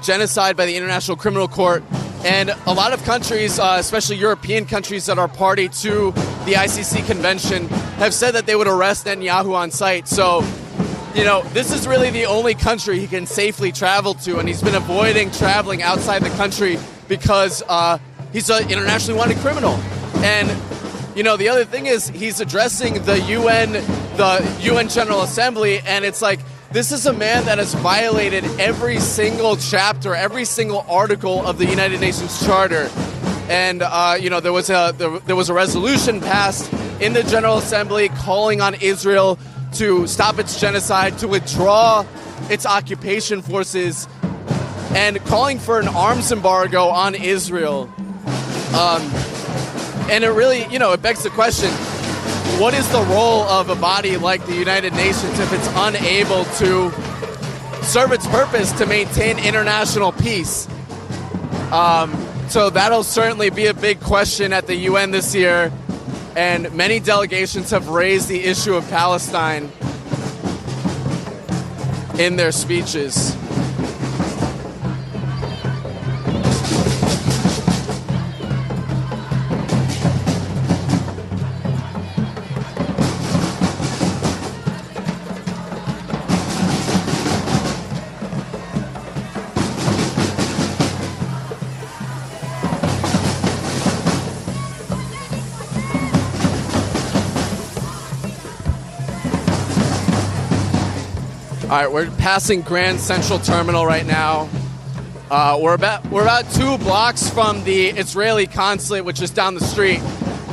Speaker 9: genocide by the International Criminal Court. And a lot of countries, especially European countries that are party to the ICC convention, have said that they would arrest Netanyahu on sight. So, you know, this is really the only country he can safely travel to. And he's been avoiding traveling outside the country because he's an internationally wanted criminal. And the other thing is he's addressing the UN General Assembly, and it's like, this is a man that has violated every single chapter, every single article of the United Nations Charter. And there was a resolution passed in the General Assembly calling on Israel to stop its genocide, to withdraw its occupation forces, and calling for an arms embargo on Israel. And it really, it begs the question, what is the role of a body like the United Nations if it's unable to serve its purpose to maintain international peace? So that'll certainly be a big question at the UN this year, and many delegations have raised the issue of Palestine in their speeches. All right, we're passing Grand Central Terminal right now. We're about 2 blocks from the Israeli consulate, which is down the street.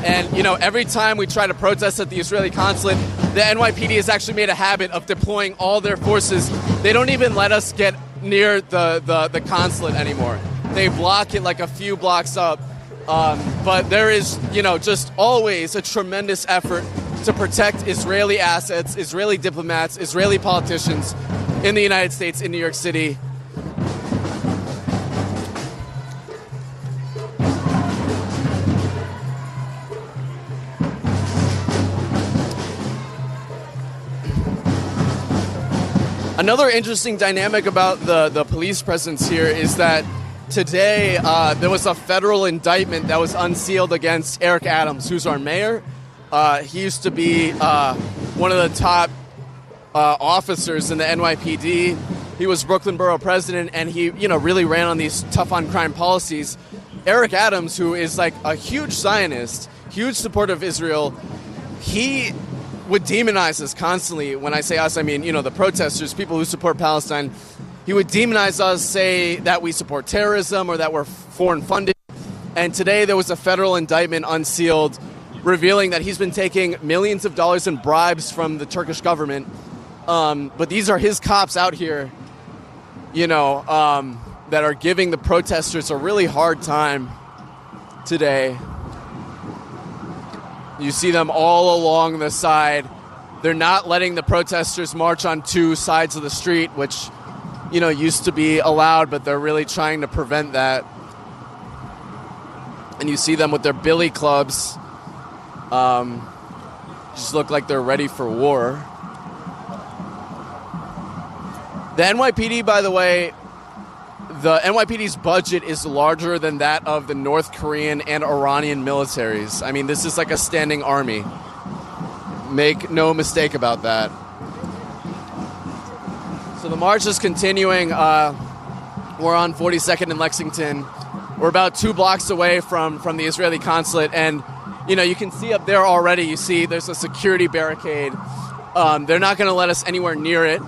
Speaker 9: And every time we try to protest at the Israeli consulate, the NYPD has actually made a habit of deploying all their forces. They don't even let us get near the consulate anymore. They block it like a few blocks up. But there is, just always a tremendous effort to protect Israeli assets, Israeli diplomats, Israeli politicians in the United States, in New York City. Another interesting dynamic about the police presence here is that today there was a federal indictment that was unsealed against Eric Adams, who's our mayor. He used to be one of the top officers in the NYPD. He was Brooklyn Borough president, and he, really ran on these tough-on-crime policies. Eric Adams, who is like a huge Zionist, huge supporter of Israel, he would demonize us constantly. When I say us, I mean, the protesters, people who support Palestine. He would demonize us, say that we support terrorism or that we're foreign funded. And today there was a federal indictment unsealed revealing that he's been taking millions of dollars in bribes from the Turkish government. But these are his cops out here, that are giving the protesters a really hard time today. You see them all along the side. They're not letting the protesters march on 2 sides of the street, which, used to be allowed, but they're really trying to prevent that. And you see them with their billy clubs. Just look like they're ready for war. The NYPD, by the way, the NYPD's budget is larger than that of the North Korean and Iranian militaries. I mean, this is like a standing army. Make no mistake about that. So the march is continuing. We're on 42nd and Lexington. We're about 2 blocks away from the Israeli consulate, and you can see up there already, you see there's a security barricade. They're not going to let us anywhere near it.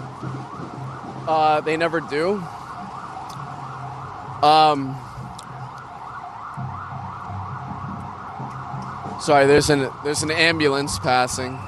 Speaker 9: They never do. Sorry, there's an ambulance passing.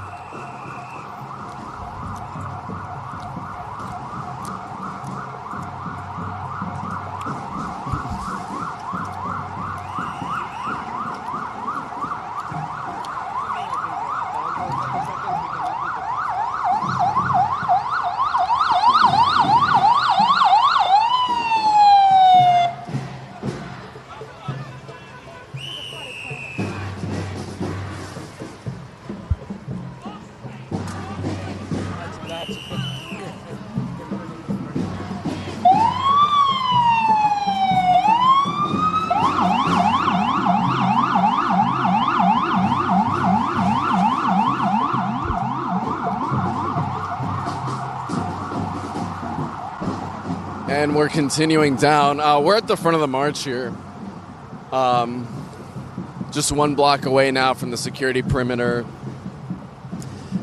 Speaker 9: And we're continuing down. We're at the front of the march here. just 1 block away now from the security perimeter.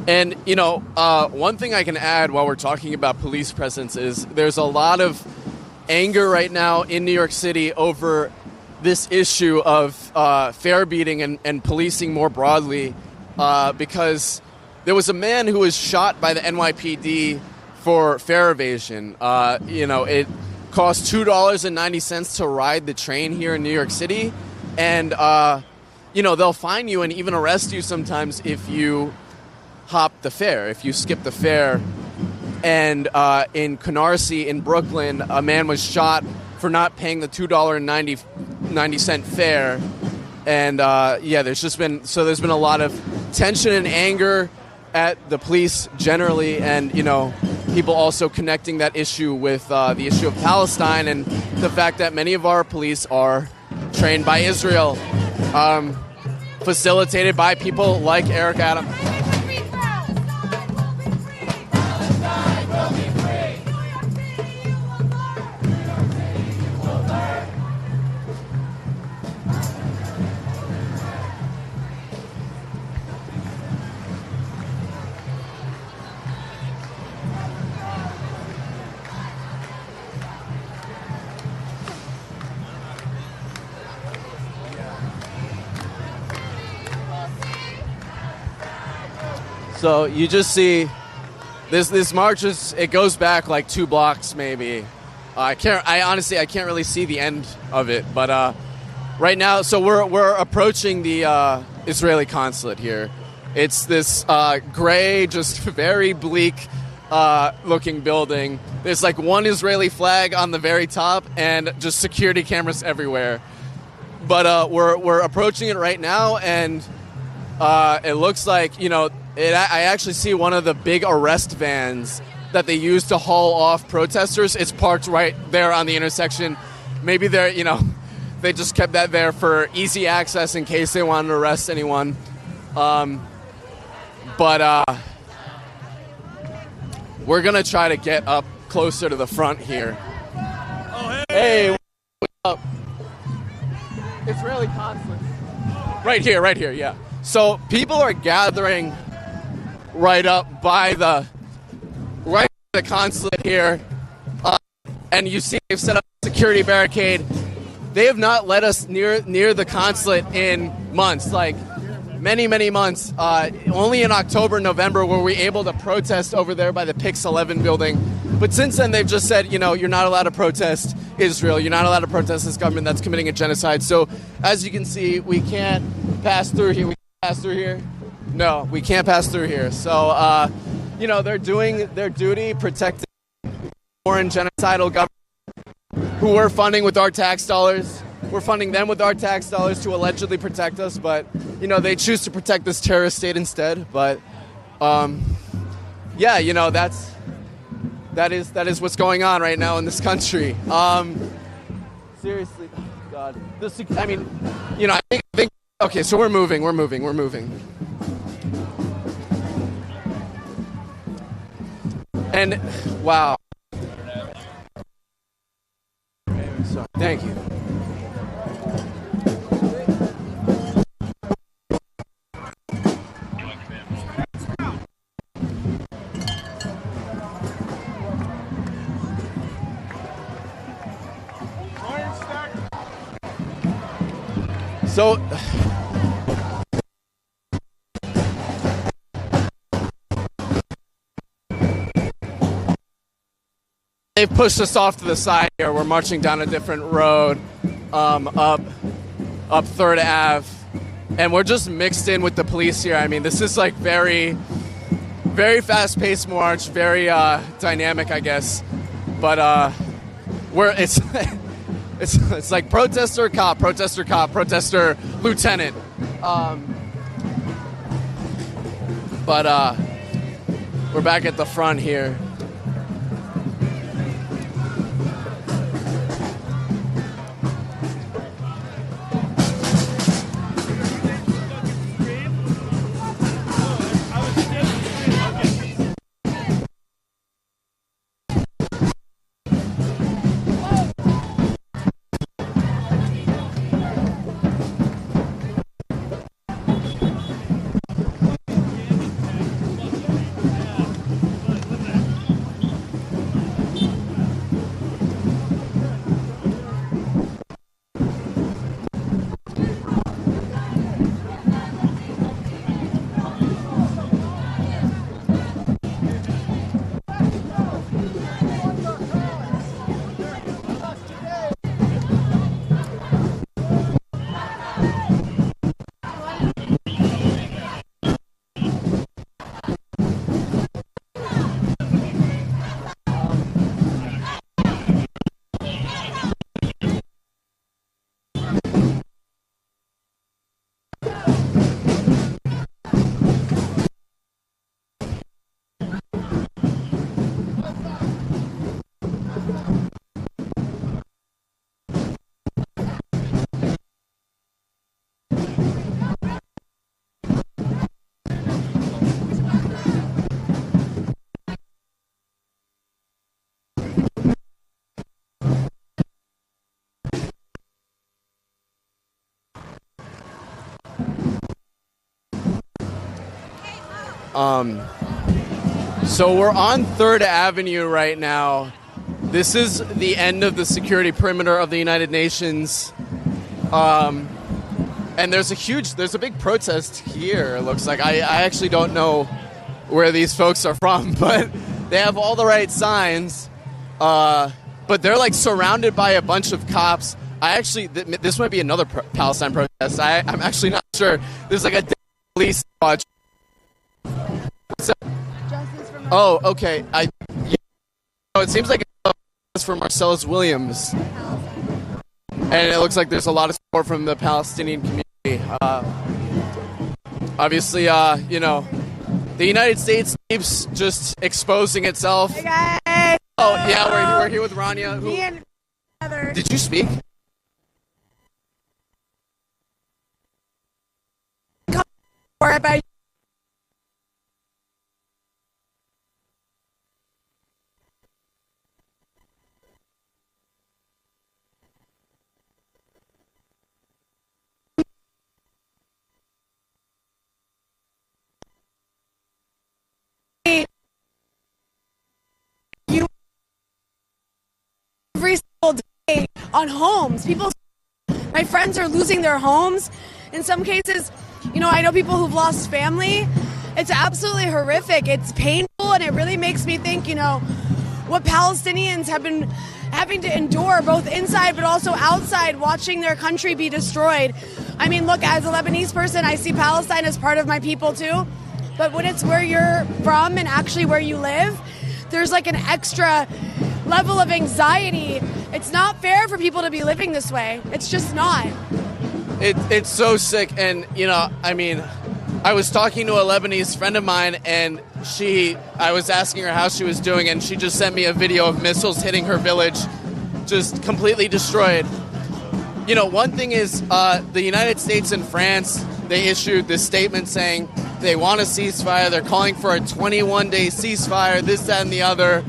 Speaker 9: And, one thing I can add while we're talking about police presence is there's a lot of anger right now in New York City over this issue of fare beating and policing more broadly, because there was a man who was shot by the NYPD for fare evasion. It costs $2.90 to ride the train here in New York City, and they'll fine you and even arrest you sometimes if you hop the fare, if you skip the fare. And in Canarsie in Brooklyn, a man was shot for not paying the $2.90 fare. And there's been a lot of tension and anger at the police generally, and people also connecting that issue with the issue of Palestine and the fact that many of our police are trained by Israel, facilitated by people like Eric Adams. So you just see this march it goes back like 2 blocks maybe. I honestly can't really see the end of it, but right now, so we're approaching the Israeli consulate here. It's this gray, just very bleak looking building. There's like 1 Israeli flag on the very top and just security cameras everywhere. But we're approaching it right now, and it looks like I actually see one of the big arrest vans that they use to haul off protesters. It's parked right there on the intersection. Maybe they just kept that there for easy access in case they wanted to arrest anyone. But we're going to try to get up closer to the front here. Oh, hey, what's up? Israeli consulate. Right here, yeah. So people are gathering right up by the consulate here, and you see they've set up a security barricade. They have not let us near the consulate in months, like many months. Only in October, November were we able to protest over there by the Pix 11 building. But since then, they've just said, you're not allowed to protest Israel. You're not allowed to protest this government that's committing a genocide. So as you can see, we can't pass through here. No, we can't pass through here. So, they're doing their duty, protecting foreign genocidal government who we're funding with our tax dollars. We're funding them with our tax dollars to allegedly protect us, but, they choose to protect this terrorist state instead. But, that is what's going on right now in this country. Seriously, God. I think, okay, so we're moving. And, wow. So, thank you. So, they've pushed us off to the side here. We're marching down a different road, up 3rd Ave, and we're just mixed in with the police here. I mean, this is like very, very fast-paced march, very dynamic, I guess. But it's like protester, cop, protester, lieutenant. But we're back at the front here. So we're on 3rd Avenue right now. This is the end of the security perimeter of the United Nations. And there's a big protest here, it looks like. I actually don't know where these folks are from, but they have all the right signs. But they're like surrounded by a bunch of cops. This might be another Palestine protest. I'm actually not sure. There's like a police watch. Oh, okay. It seems like it's for Marcellus Williams. And it looks like there's a lot of support from the Palestinian community. Obviously, the United States keeps just exposing itself.
Speaker 4: Hey guys!
Speaker 9: Oh, yeah, we're here with Rania.
Speaker 4: Me and Heather.
Speaker 9: Did you speak?
Speaker 4: Or about every single day on homes. My friends are losing their homes. In some cases, I know people who've lost family. It's absolutely horrific. It's painful, and it really makes me think, what Palestinians have been having to endure, both inside but also outside, watching their country be destroyed. I mean, look, as a Lebanese person, I see Palestine as part of my people too. But when it's where you're from and actually where you live, there's like an extra level of anxiety. It's not fair for people to be living this way. It's just not.
Speaker 9: It's so sick. And, I was talking to a Lebanese friend of mine, and I was asking her how she was doing, and she just sent me a video of missiles hitting her village, just completely destroyed. One thing is the United States and France, they issued this statement saying they want a ceasefire. They're calling for a 21-day ceasefire, this, that, and the other.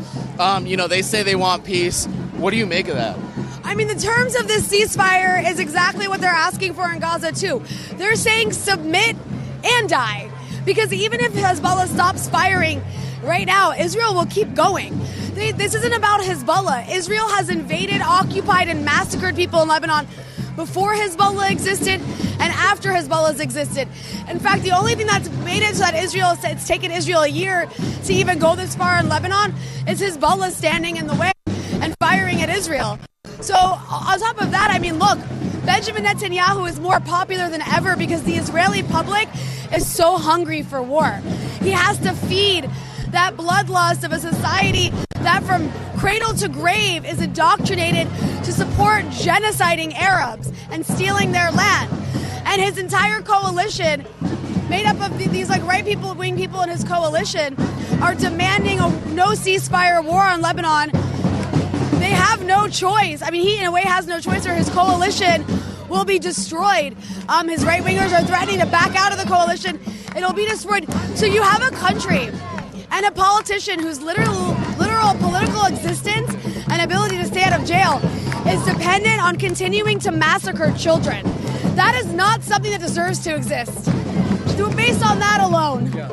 Speaker 9: They say they want peace. What do you make of that?
Speaker 4: I mean, the terms of this ceasefire is exactly what they're asking for in Gaza, too. They're saying submit and die. Because even if Hezbollah stops firing right now, Israel will keep going. This isn't about Hezbollah. Israel has invaded, occupied, and massacred people in Lebanon before Hezbollah existed and after Hezbollah's existed. In fact, the only thing that's made it so that it's taken Israel a year to even go this far in Lebanon is Hezbollah standing in the way and firing at Israel. So on top of that, look, Benjamin Netanyahu is more popular than ever because the Israeli public is so hungry for war. He has to feed that bloodlust of a society that from cradle to grave is indoctrinated to support genociding Arabs and stealing their land. And his entire coalition, made up of these right-wing people in his coalition, are demanding a no ceasefire war on Lebanon. They have no choice. He in a way has no choice, or his coalition will be destroyed. His right-wingers are threatening to back out of the coalition. It'll be destroyed. So you have a country and a politician whose literal political existence and ability to stay out of jail is dependent on continuing to massacre children. That is not something that deserves to exist. Based on that alone.
Speaker 9: Yeah.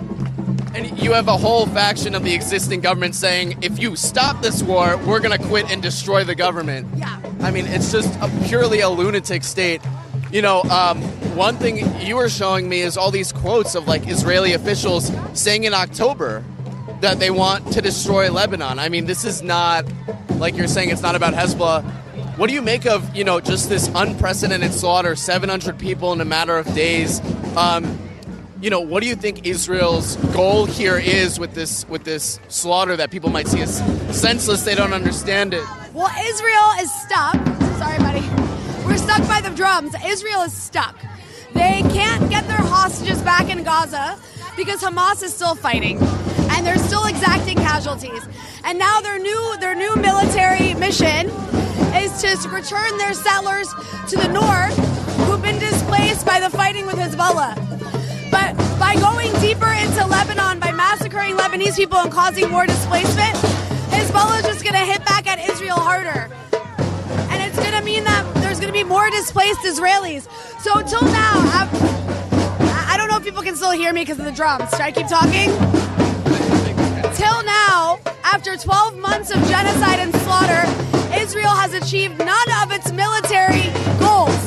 Speaker 9: And you have a whole faction of the existing government saying, if you stop this war, we're going to quit and destroy the government.
Speaker 4: Yeah.
Speaker 9: It's just purely a lunatic state. One thing you were showing me is all these quotes of Israeli officials saying in October that they want to destroy Lebanon. This is not, like you're saying, it's not about Hezbollah. What do you make of, just this unprecedented slaughter, 700 people in a matter of days? What do you think Israel's goal here is with this slaughter that people might see as senseless? They don't understand it.
Speaker 4: Well, Israel is stuck. Sorry, buddy. We're stuck by the drums. Israel is stuck. They can't get their hostages back in Gaza because Hamas is still fighting, and they're still exacting casualties. And now their new military mission is to return their settlers to the north who've been displaced by the fighting with Hezbollah. But by going deeper into Lebanon, by massacring Lebanese people and causing more displacement, Hezbollah is just going to hit back at Israel harder. And it's going to mean that there's going to be more displaced Israelis. So until now, I don't know if people can still hear me because of the drums. Should I keep talking? Till now, after 12 months of genocide and slaughter, Israel has achieved none of its military goals.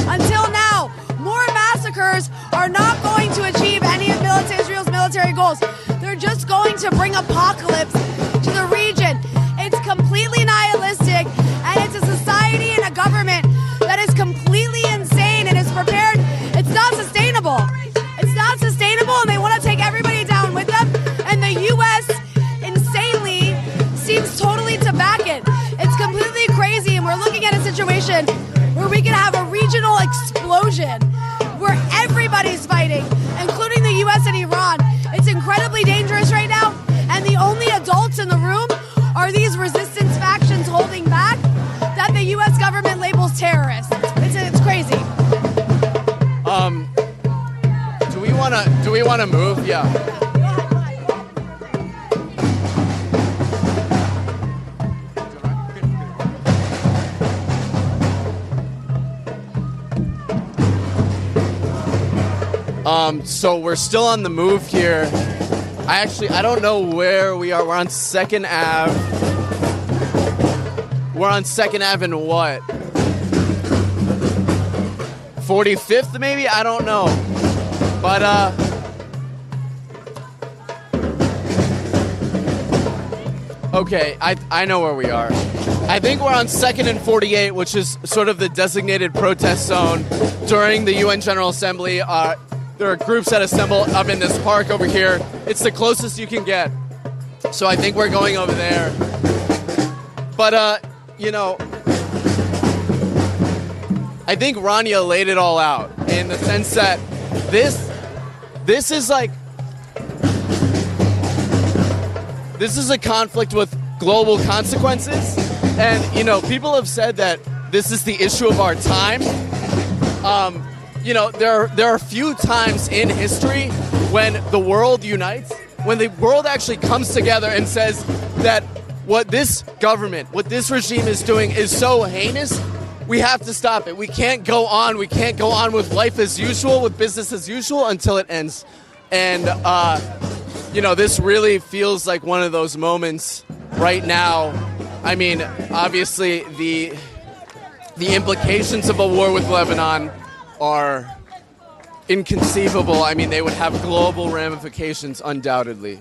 Speaker 4: Until now, more massacres are not going to achieve any of Israel's military goals. They're just going to bring apocalypse to the region. It's completely nihilistic, and it's a society and a government that is completely insane and is prepared. It's not sustainable. It's not sustainable, and they want to take everybody down with them, and the U.S. insanely seems totally to back it. It's completely crazy, and we're looking at a situation where we can have a regional explosion where everybody's fighting, including the U.S. and Iran. It's incredibly dangerous right now, and the only adults in the room are these resistance factions holding back that the U.S. government labels terrorists. It's crazy.
Speaker 9: Do we wanna move? Yeah. So we're still on the move here. I don't know where we are. We're on 2nd Ave. We're on 2nd Ave and what? 45th maybe? I don't know. But, okay, I know where we are. I think we're on 2nd and 48, which is sort of the designated protest zone during the UN General Assembly. There are groups that assemble up in this park over here. It's the closest you can get. So I think we're going over there. But, I think Rania laid it all out in the sense that this is a conflict with global consequences. And, people have said that this is the issue of our time. There are few times in history when the world unites, when the world actually comes together and says that what this government, what this regime is doing is so heinous, we have to stop it. We can't go on. We can't go on with life as usual, with business as usual until it ends. And, this really feels like one of those moments right now. I mean, obviously the implications of a war with Lebanon are inconceivable. I mean, they would have global ramifications, undoubtedly.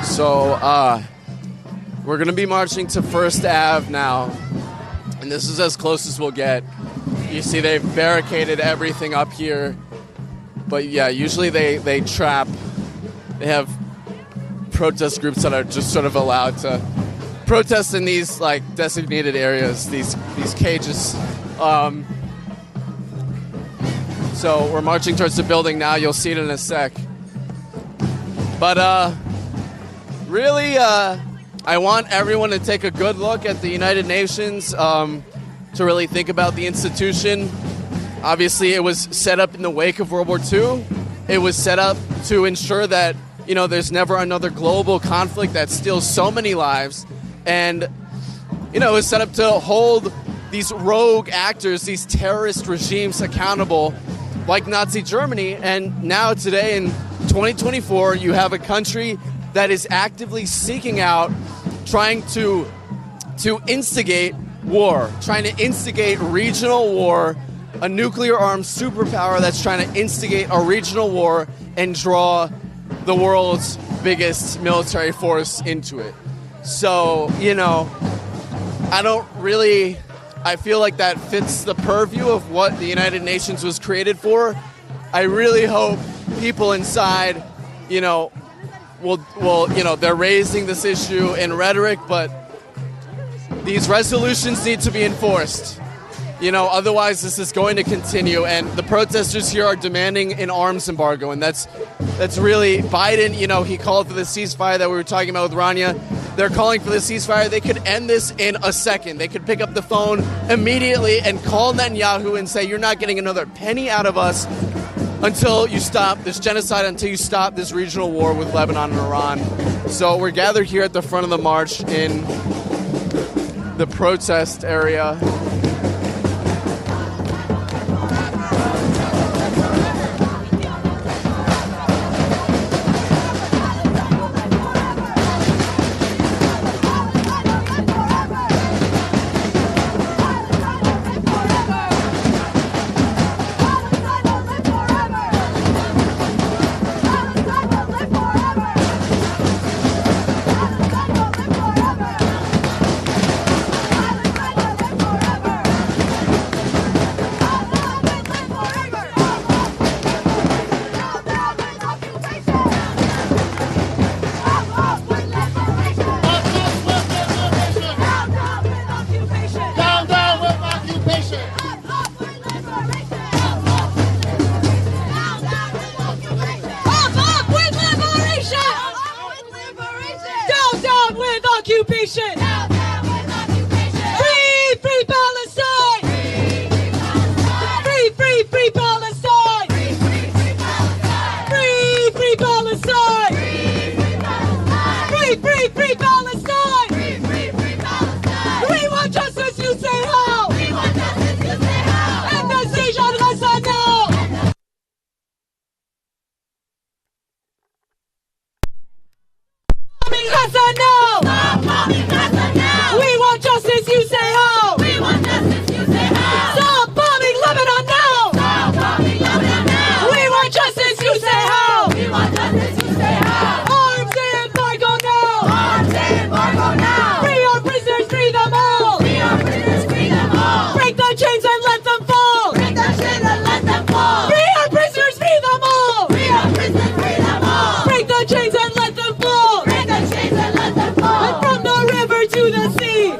Speaker 9: So, we're going to be marching to 1st Ave now, and this is as close as we'll get. You see they've barricaded everything up here, but yeah, usually they trap. They have protest groups that are just sort of allowed to protest in these designated areas, these cages. So we're marching towards the building now. You'll see it in a sec. But really, I want everyone to take a good look at the United Nations, to really think about the institution. Obviously, it was set up in the wake of World War II. It was set up to ensure that, there's never another global conflict that steals so many lives. And, it was set up to hold these rogue actors, these terrorist regimes accountable, like Nazi Germany. And now, today, in 2024, you have a country that is actively seeking out, trying to instigate war, trying to instigate regional war, a nuclear-armed superpower that's trying to instigate a regional war and draw the world's biggest military force into it. So, I feel like that fits the purview of what the United Nations was created for. I really hope people inside, they're raising this issue in rhetoric, but these resolutions need to be enforced. Otherwise this is going to continue, and the protesters here are demanding an arms embargo, and that's really Biden. He called for the ceasefire that we were talking about with Rania. they're calling for the ceasefire. They could end this in a second. They could pick up the phone immediately and call Netanyahu and say, you're not getting another penny out of us until you stop this genocide, until you stop this regional war with Lebanon and Iran. So we're gathered here at the front of the march in the protest area.
Speaker 6: Occupation! Free, free Palestine! Free, free, free Palestine! Free, free Palestine! Free, free, free Palestine! We want justice, you say how? And the siege on Gaza now! Gaza now! We want justice, you say how? Stop bombing Lebanon now! We want justice, you say how? Arms embargo now! Free our prisoners, free them all! Break the chains and let them fall! Free our prisoners, free them all! Break the chains and let them fall! And from the river to the sea!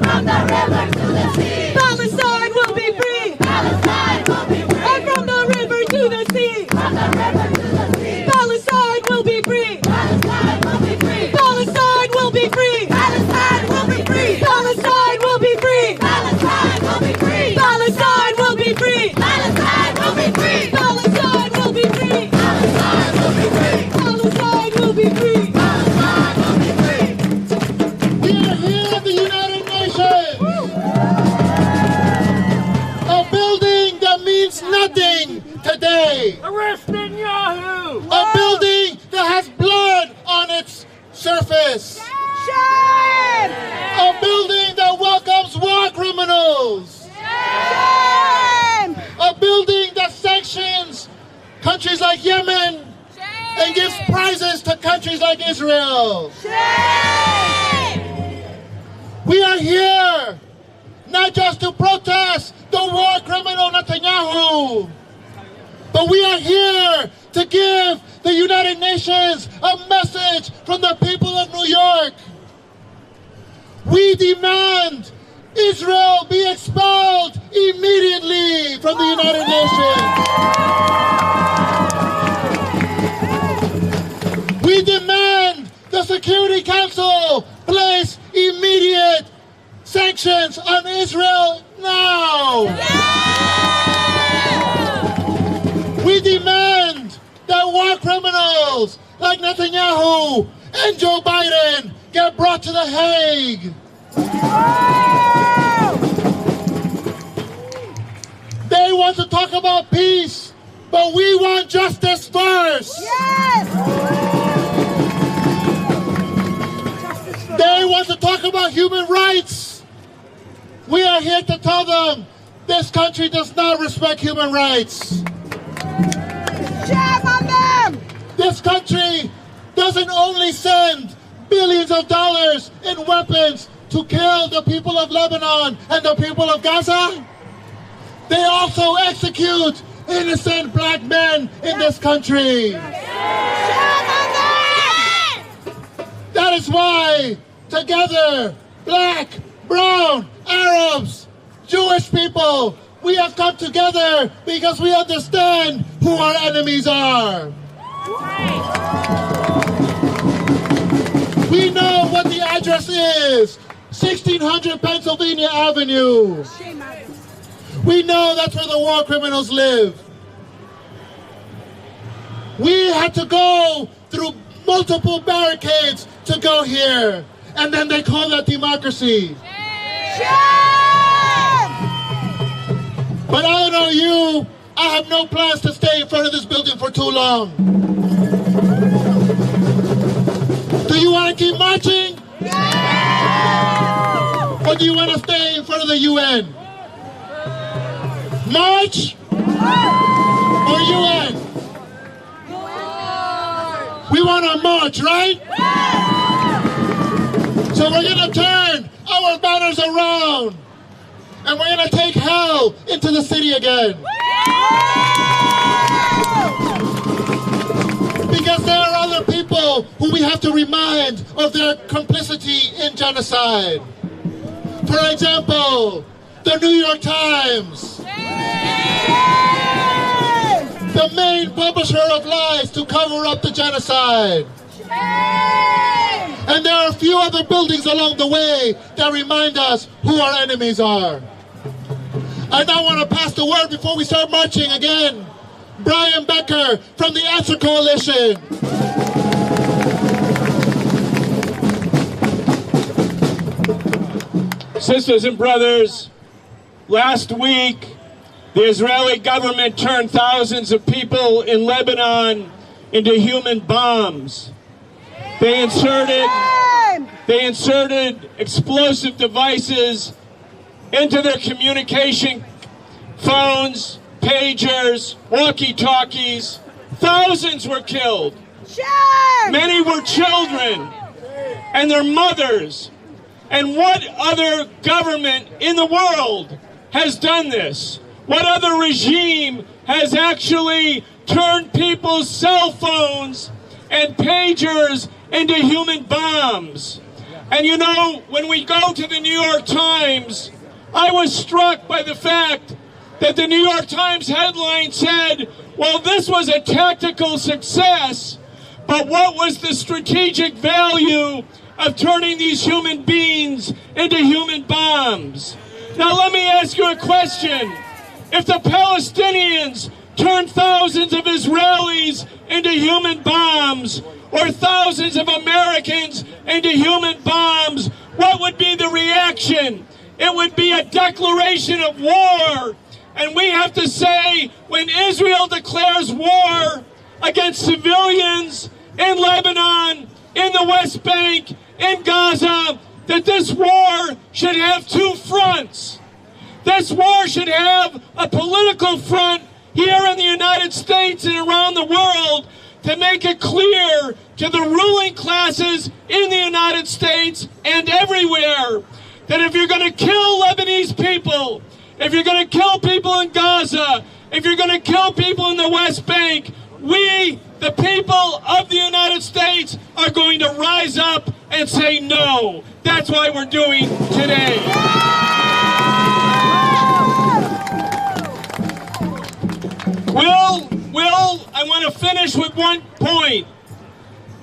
Speaker 6: Palestine will be free! And from the river to the sea! Palestine will be free! Palestine will be free! Palestine will be free! Palestine will be free! Palestine will be free! Palestine will be free! Palestine will be free! Palestine will be free! Palestine will be free! Palestine will be free! Palestine will be free!
Speaker 8: We are here at the United Nations. A building that means nothing today.
Speaker 5: Arrest Netanyahu!
Speaker 8: A building that has blood on its surface. A building that welcomes war criminals. A building that sanctions countries like Yemen and gives prizes to countries like Israel. We are here not just to protest the war criminal Netanyahu, but we are here to give the United Nations a message from the people of New York. We demand Israel be expelled immediately from the United Nations. We demand the Security Council place immediate sanctions on Israel now. We demand that war criminals like Netanyahu and Joe Biden get brought to The Hague. They want to talk about peace, but we want justice first. They want to talk about human rights. We are here to tell them this country does not respect human rights. This country doesn't only send billions of dollars in weapons to kill the people of Lebanon and the people of Gaza. They also execute innocent black men in this country. That is why, together, black, brown, Arabs, Jewish people, we have come together because we understand who our enemies are. We know what the address is. 1600 Pennsylvania Avenue. We know that's where the war criminals live. We had to go through multiple barricades to go here. And then they call that democracy. But I don't know you, I have no plans to stay in front of this building for too long. Do you want to keep marching? Or do you want to stay in front of the UN? March or UN? We want to march, right? So we're going to turn our banners around and we're going to take hell into the city again. Because there are other people who we have to remind of their complicity in genocide. For example, the New York Times, the main publisher of lies to cover up the genocide. And there are a few other buildings along the way that remind us who our enemies are. I now want to pass the word before we start marching again. Brian Becker from the Answer Coalition.
Speaker 5: Sisters and brothers, last week, the Israeli government turned thousands of people in Lebanon into human bombs. They inserted explosive devices into their communication phones, pagers, walkie-talkies. Thousands were killed. Many were children and their mothers. And what other government in the world has done this? What other regime has actually turned people's cell phones and pagers into human bombs? And you know, when we go to the New York Times, I was struck by the fact that the New York Times headline said, well, this was a tactical success, but what was the strategic value of turning these human beings into human bombs? Now let me ask you a question. If the Palestinians turned thousands of Israelis into human bombs, or thousands of Americans into human bombs, what would be the reaction? It would be a declaration of war. And we have to say, when Israel declares war against civilians in Lebanon, in the West Bank, in Gaza, that this war should have two fronts. This war should have a political front here in the United States and around the world to make it clear to the ruling classes in the United States and everywhere that if you're going to kill Lebanese people, if you're going to kill people in Gaza, if you're going to kill people in the West Bank, we, the people of the United States, are going to rise up and say no. That's why we're doing today. Will, I want to finish with one point.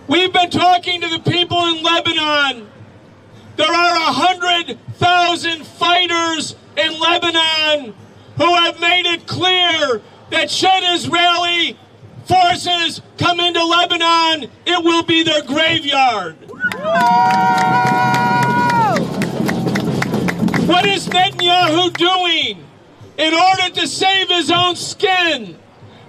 Speaker 5: We've been talking to the people in Lebanon. There are 100,000 fighters in Lebanon who have made it clear that should Israeli forces come into Lebanon, it will be their graveyard. What is Netanyahu doing? In order to save his own skin,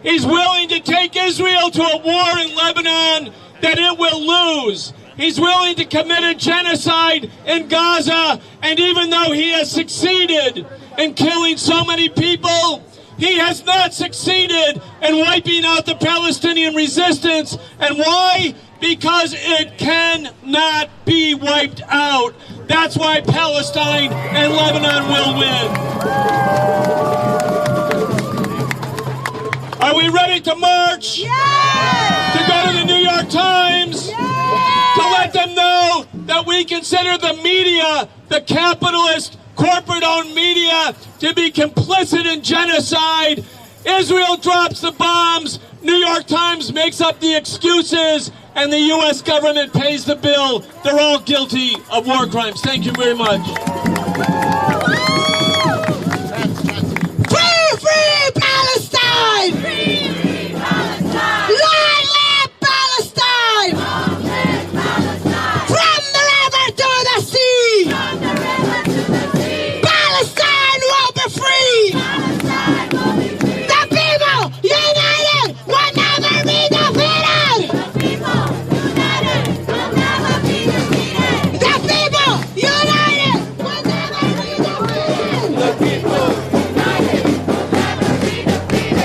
Speaker 5: he's willing to take Israel to a war in Lebanon that it will lose. He's willing to commit a genocide in Gaza, and even though he has succeeded in killing so many people, he has not succeeded in wiping out the Palestinian resistance. And why? Because it cannot be wiped out. That's why Palestine and Lebanon will win. Are we ready to march?
Speaker 6: Yes!
Speaker 5: To go to the New York Times?
Speaker 6: Yes!
Speaker 5: To let them know that we consider the media, the capitalist, corporate-owned media, to be complicit in genocide. Israel drops the bombs. New York Times makes up the excuses.
Speaker 11: and the U.S. government pays the bill. They're all guilty of war crimes. Thank you very much.
Speaker 6: Free Palestine! Free Palestine! Long live Palestine! Long live Palestine! From the river to the sea! From the river to the sea! Palestine will be free! Palestine will be free! The people united will never be defeated! The people united will never be defeated! The people united will never be defeated! The people united will never be defeated!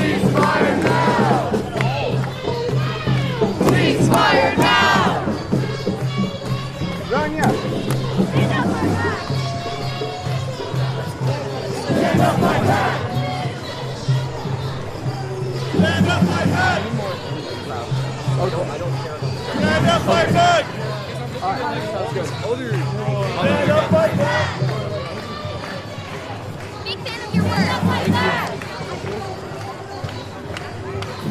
Speaker 6: Ceasefire now! Ceasefire now!
Speaker 10: Rania!
Speaker 1: Stand up, my back! Stand up, my back! Stand up, my back! Stand up, my back!
Speaker 12: Big fan of your work. Stand up, my back.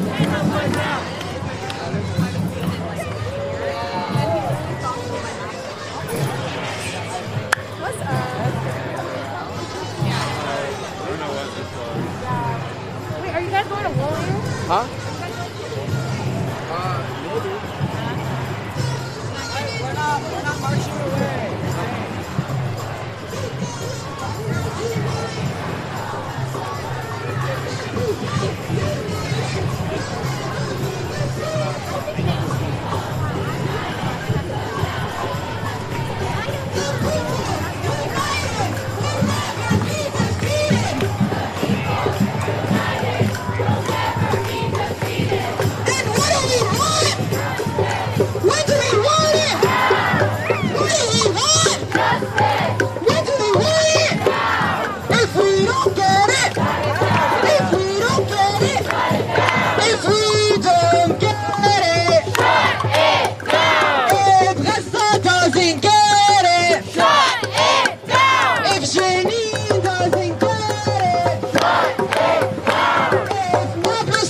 Speaker 1: Stand up, my back!
Speaker 12: What's up? Wait, are you guys going to Warrior?
Speaker 10: Huh? We're not marching away.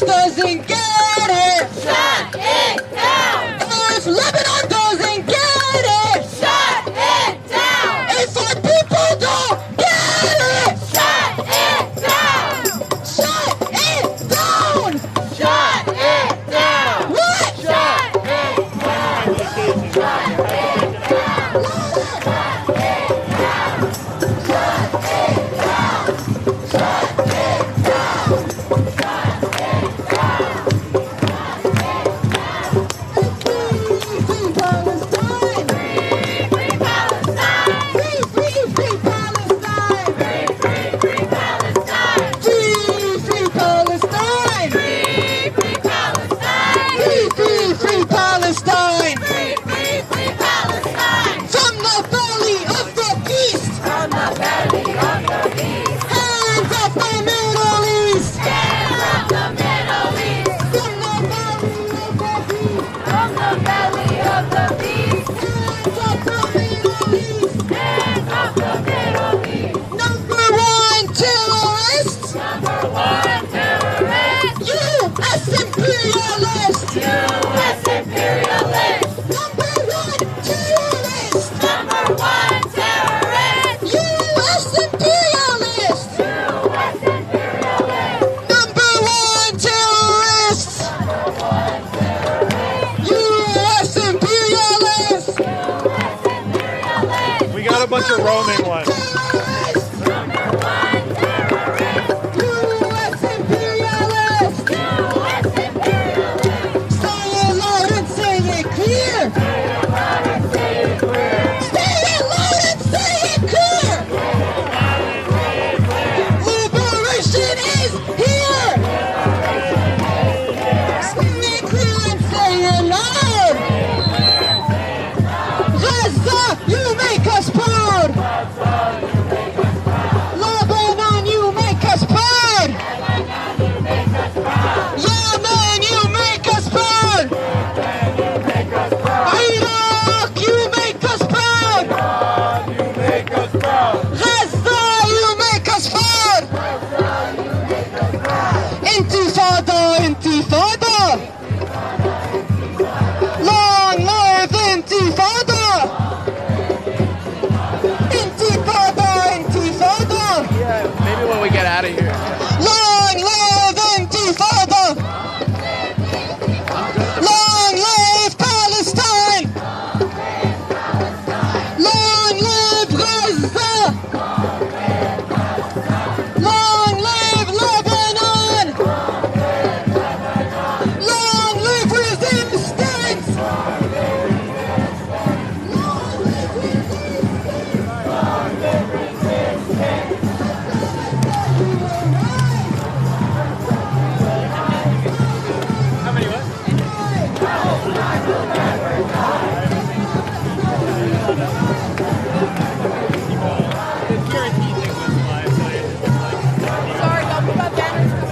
Speaker 6: Doesn't get it, shut it down. If Lebanon doesn't get it, shut it down. If our people don't get it, shut it down. Shut it down. Shut it down. What? Shut it down. Shut it down. Shut it down. Shut it down. Shut it down.
Speaker 10: A bunch of roaming ones.
Speaker 6: You make us proud!
Speaker 12: Sorry, y'all, we got banners for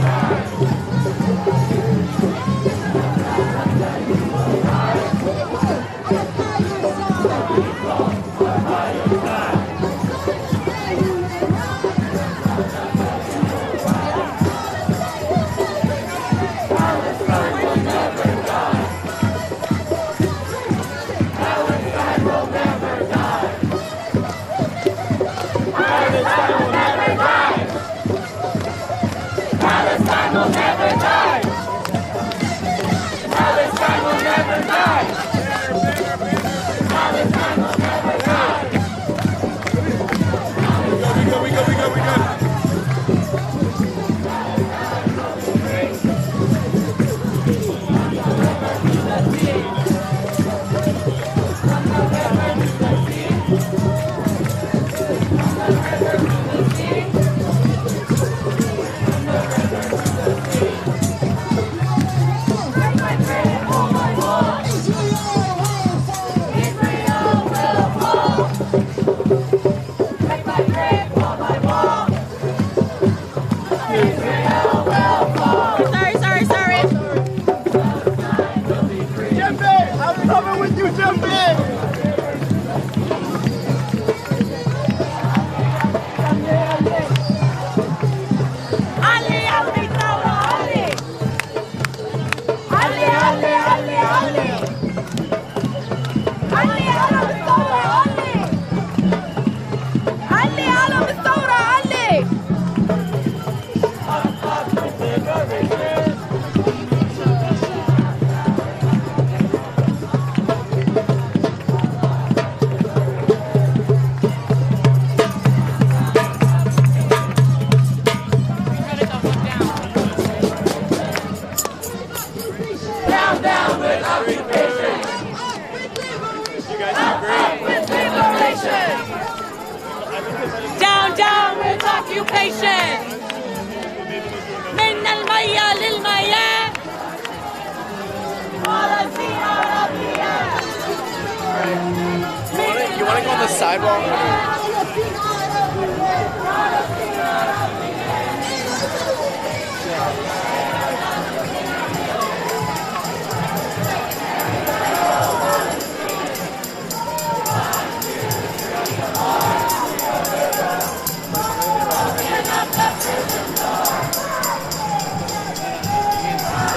Speaker 9: You want to go on the sidewalk?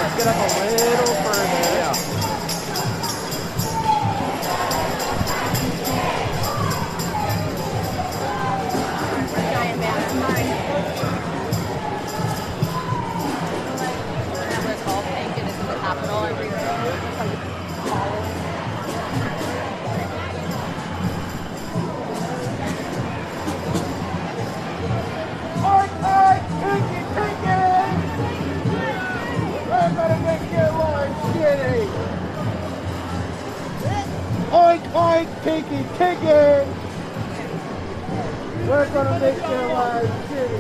Speaker 10: Let's get up a little further. Yeah.
Speaker 8: Oink, oink, pinky, kicking. We're gonna make their lives shitty.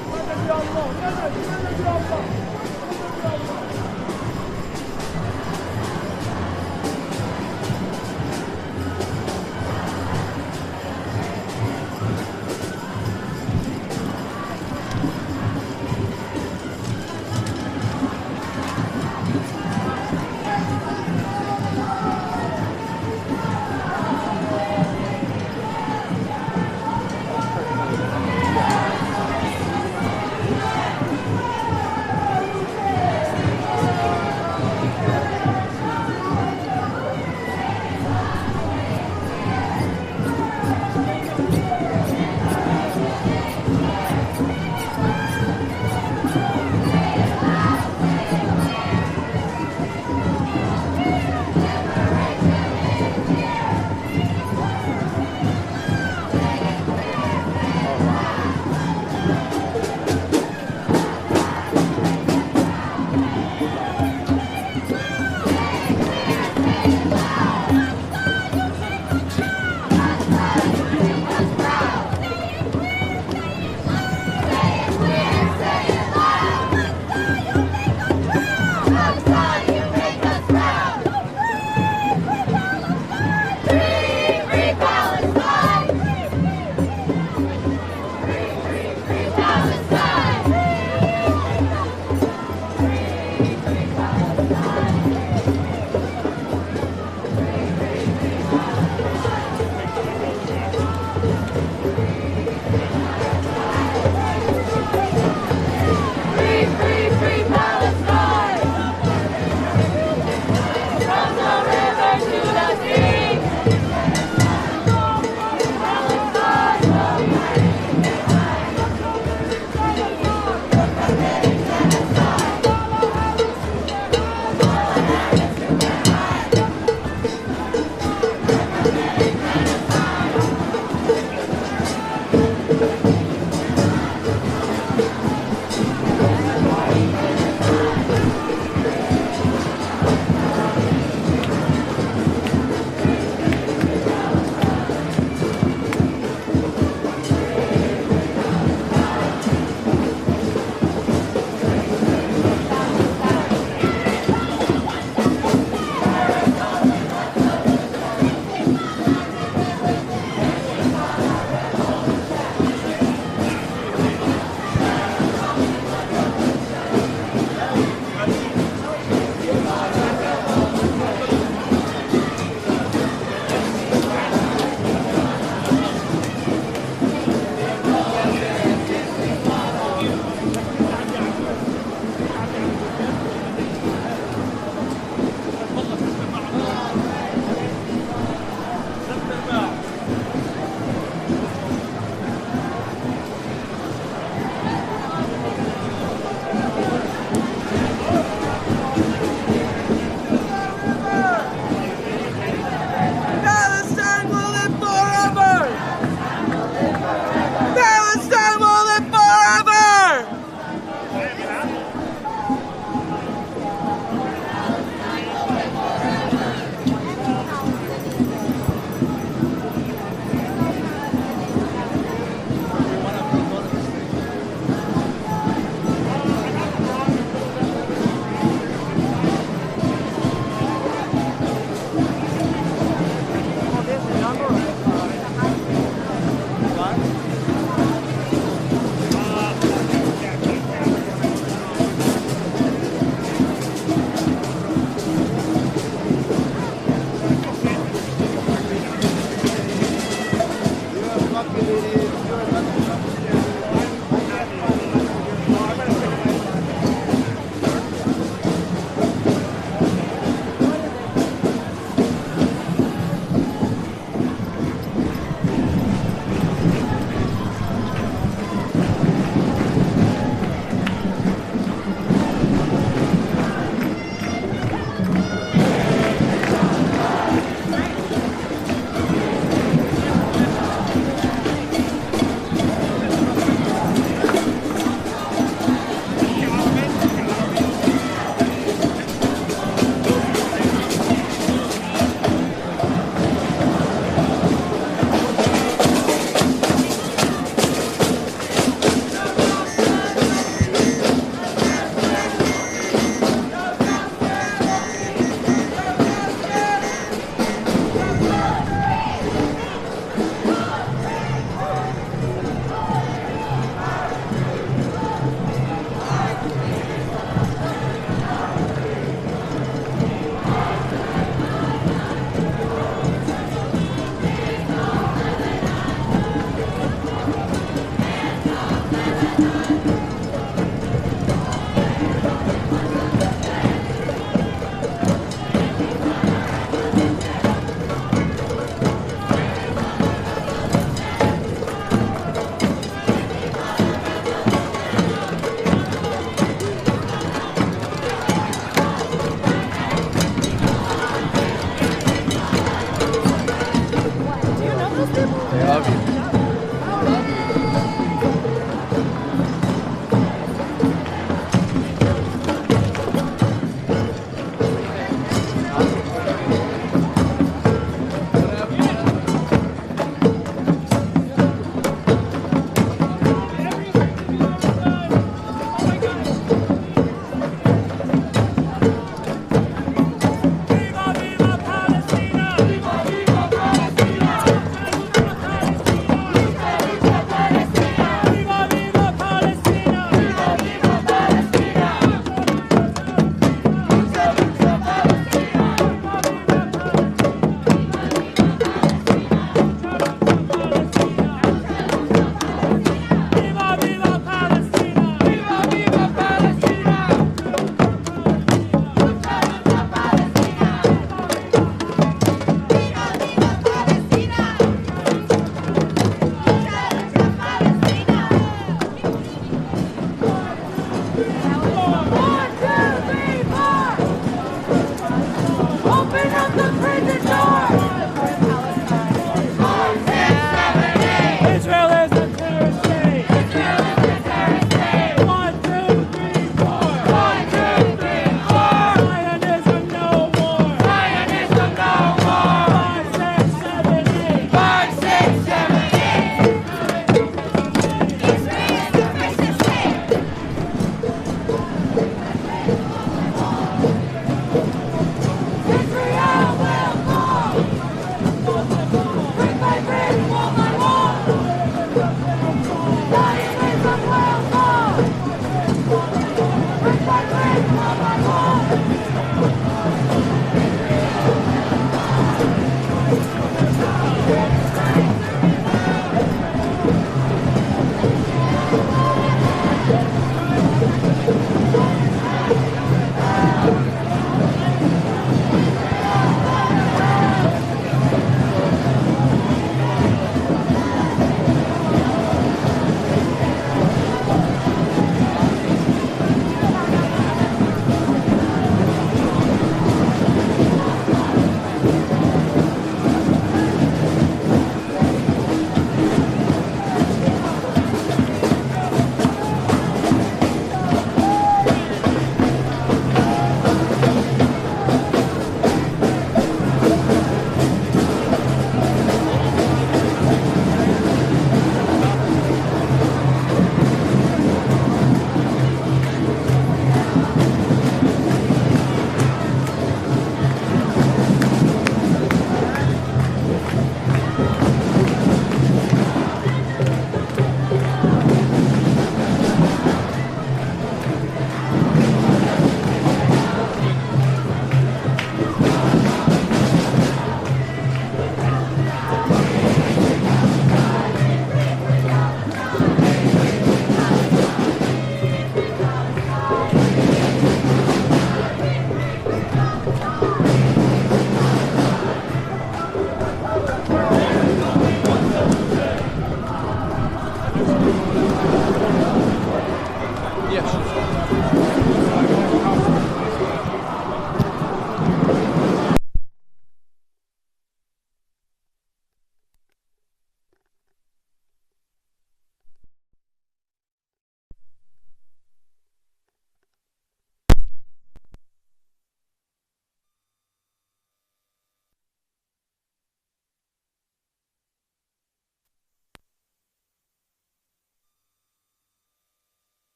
Speaker 9: Love you.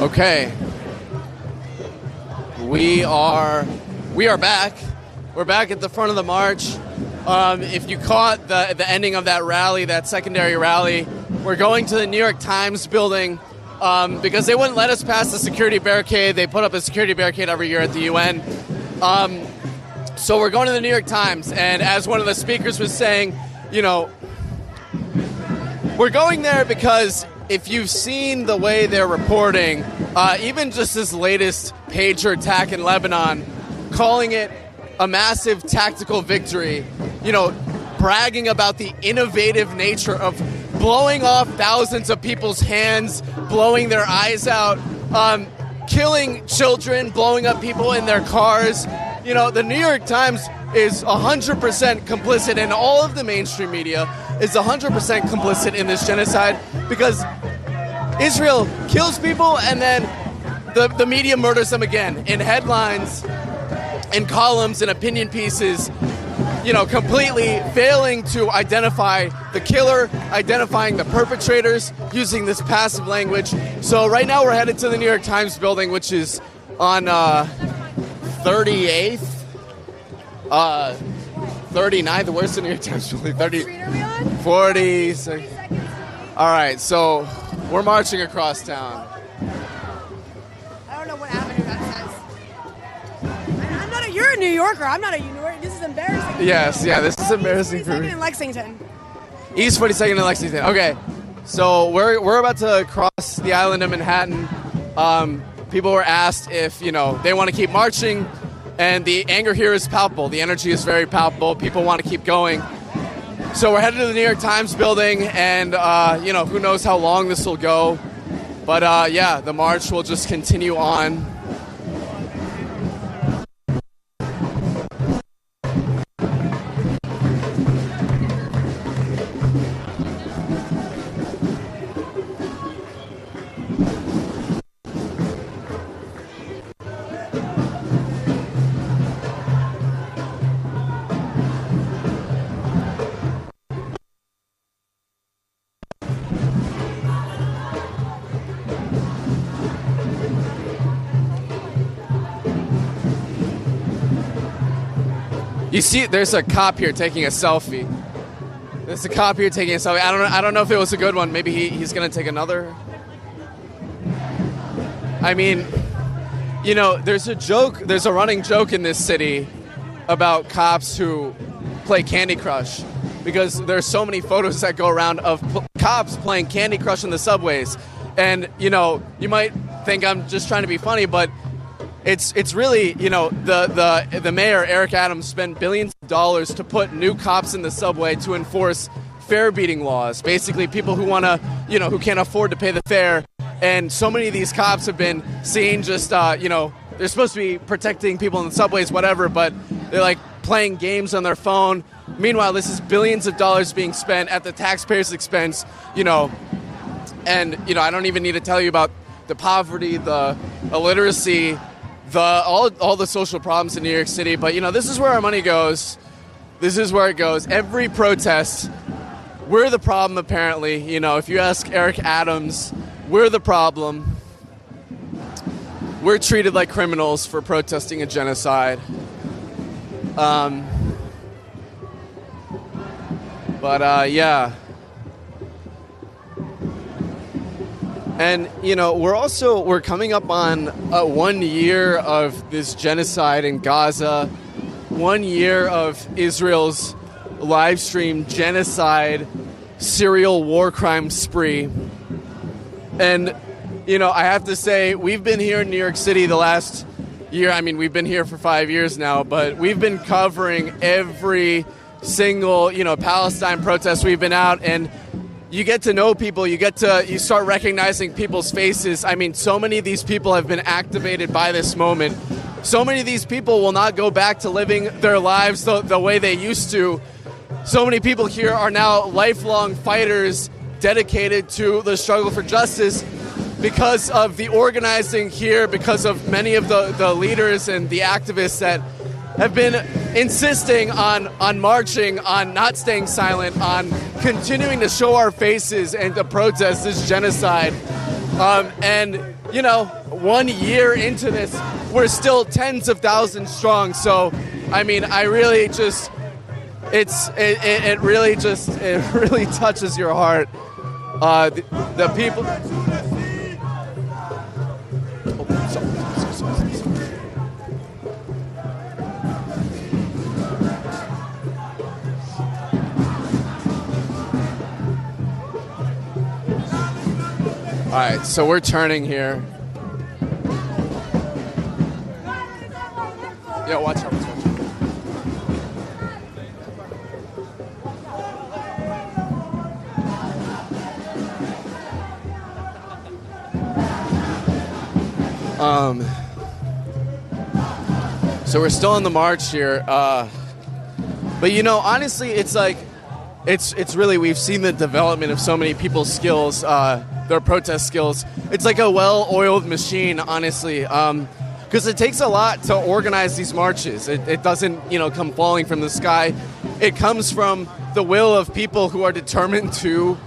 Speaker 9: Okay, we are back. We're back at the front of the march. If you caught the ending of that rally, that secondary rally, we're going to the New York Times building because they wouldn't let us pass the security barricade. They put up a security barricade every year at the UN. So we're going to the New York Times, and as one of the speakers was saying, you know, we're going there because if you've seen the way they're reporting, even just this latest pager attack in Lebanon, calling it a massive tactical victory, you know, bragging about the innovative nature of blowing off thousands of people's hands, blowing their eyes out, killing children, blowing up people in their cars, you know, the New York Times is 100% complicit, and all of the mainstream media is 100% complicit in this genocide because Israel kills people and then the media murders them again in headlines, in columns, in opinion pieces, you know, completely failing to identify the killer, identifying the perpetrators, using this passive language. So right now we're headed to the New York Times building, which is on 38th, 39th. Where's the New York Times building? 40. All right, so we're marching across town.
Speaker 4: I don't know what avenue that says. You're a New Yorker. I'm not a New Yorker. This is embarrassing.
Speaker 9: Yes, yeah, this is embarrassing for me.
Speaker 4: East 42nd in Lexington.
Speaker 9: East 42nd in Lexington. Okay, so we're about to cross the island of Manhattan. People were asked if, you know, they want to keep marching, and the anger here is palpable. The energy is very palpable. People want to keep going. So we're headed to the New York Times building, and, you know, who knows how long this will go. But, yeah, the march will just continue on. You see, there's a cop here taking a selfie. There's a cop here taking a selfie. I don't know if it was a good one. Maybe he's going to take another. I mean, you know, there's a running joke in this city about cops who play Candy Crush because there's so many photos that go around of cops playing Candy Crush in the subways. And, you know, you might think I'm just trying to be funny, but it's really, you know, the mayor, Eric Adams, spent billions of dollars to put new cops in the subway to enforce fare beating laws. Basically, people who want to, you know, who can't afford to pay the fare. And so many of these cops have been seen just, you know, they're supposed to be protecting people in the subways, whatever, but they're like playing games on their phone. Meanwhile, this is billions of dollars being spent at the taxpayers' expense, you know, and, you know, I don't even need to tell you about the poverty, the illiteracy, all the social problems in New York City. But, you know, this is where our money goes. This is where it goes. Every protest, we're the problem, apparently. You know, if you ask Eric Adams, we're the problem. We're treated like criminals for protesting a genocide. Yeah. And, you know, we're coming up on 1 year of this genocide in Gaza, 1 year of Israel's live stream genocide, serial war crime spree. And, you know, I have to say, we've been here in New York City the last year. I mean, we've been here for 5 years now, but we've been covering every single, you know, Palestine protest. We've been out, and you get to know people, you start recognizing people's faces. I mean, so many of these people have been activated by this moment. So many of these people will not go back to living their lives the way they used to. So many people here are now lifelong fighters dedicated to the struggle for justice because of the organizing here, because of many of the leaders and the activists that have been insisting on marching, on not staying silent, on continuing to show our faces and to protest this genocide. And, you know, 1 year into this, we're still tens of thousands strong. So, I mean, I really just, it really touches your heart. The people. All right, so we're turning here. Yeah, watch out. So we're still on the march here. But, you know, honestly, it's like, it's really, we've seen the development of so many people's skills, their protest skills. It's like a well-oiled machine, honestly, because it takes a lot to organize these marches. It doesn't, you know, come falling from the sky. It comes from the will of people who are determined to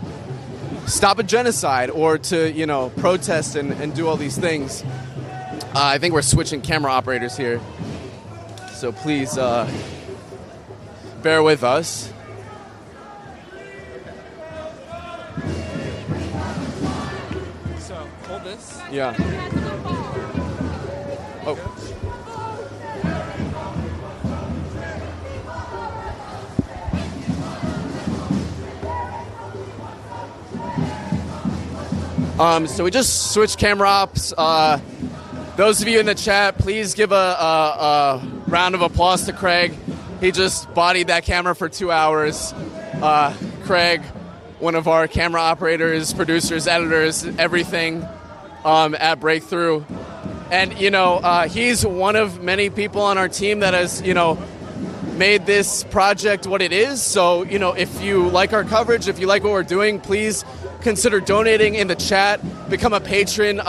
Speaker 9: stop a genocide or to, you know, protest and do all these things. I think we're switching camera operators here, so please bear with us.
Speaker 10: So, hold this.
Speaker 9: Yeah. Oh. So we just switched camera ops. Those of you in the chat, please give a round of applause to Craig. He just bodied that camera for 2 hours. Craig, one of our camera operators, producers, editors, everything at Breakthrough. And, you know, he's one of many people on our team that has, you know, made this project what it is. So, you know, if you like our coverage, if you like what we're doing, please consider donating in the chat, become a patron.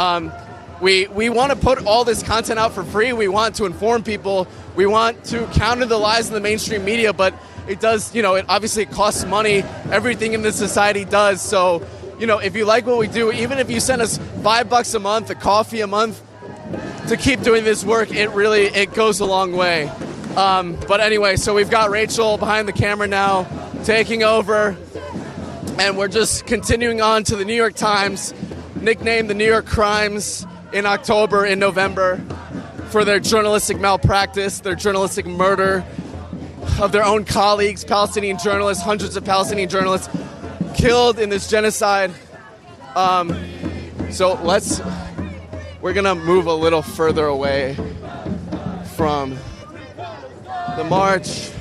Speaker 9: We want to put all this content out for free. We want to inform people. We want to counter the lies in the mainstream media, but it does, you know, it obviously costs money. Everything in this society does. So, you know, if you like what we do, even if you send us $5 a month, a coffee a month to keep doing this work, it goes a long way. But anyway, so we've got Rachel behind the camera now, taking over, and we're just continuing on to the New York Times, nicknamed the New York Crimes, in October, in November, for their journalistic malpractice, their journalistic murder of their own colleagues, Palestinian journalists, hundreds of Palestinian journalists killed in this genocide. So we're gonna move a little further away from the march.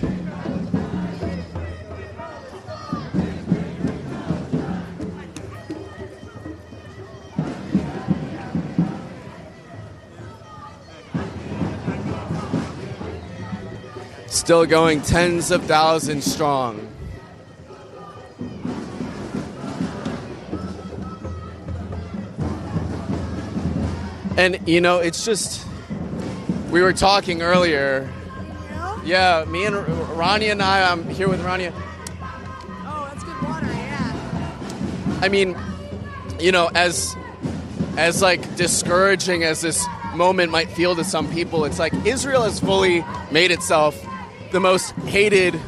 Speaker 9: Still going tens of thousands strong. And, you know, it's just, we were talking earlier. Yeah, me and Rania and I'm here with Rania.
Speaker 4: Oh, that's good water, yeah.
Speaker 9: I mean, you know, as like discouraging as this moment might feel to some people, it's like Israel has fully made itself the most hated,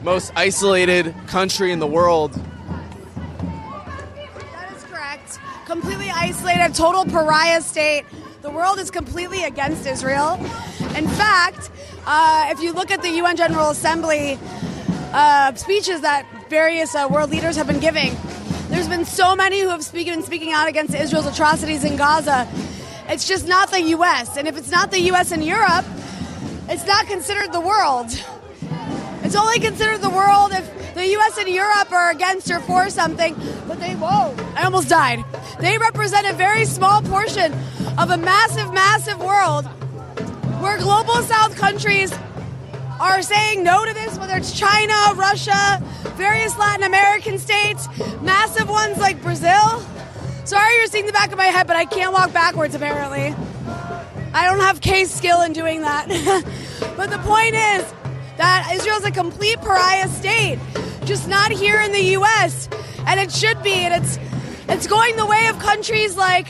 Speaker 9: most isolated country in the world.
Speaker 4: That is correct. Completely isolated, total pariah state. The world is completely against Israel. In fact, if you look at the UN General Assembly speeches that various world leaders have been giving, there's been so many who have been speaking out against Israel's atrocities in Gaza. It's just not the U.S. And if it's not the U.S. and Europe, it's not considered the world. It's only considered the world if the U.S. and Europe are against or for something. But I almost died. They represent a very small portion of a massive, massive world where global South countries are saying no to this, whether it's China, Russia, various Latin American states, massive ones like Brazil. Sorry you're seeing the back of my head, but I can't walk backwards, apparently. I don't have case skill in doing that. But the point is that Israel's a complete pariah state, just not here in the U.S., and it should be, and it's going the way of countries like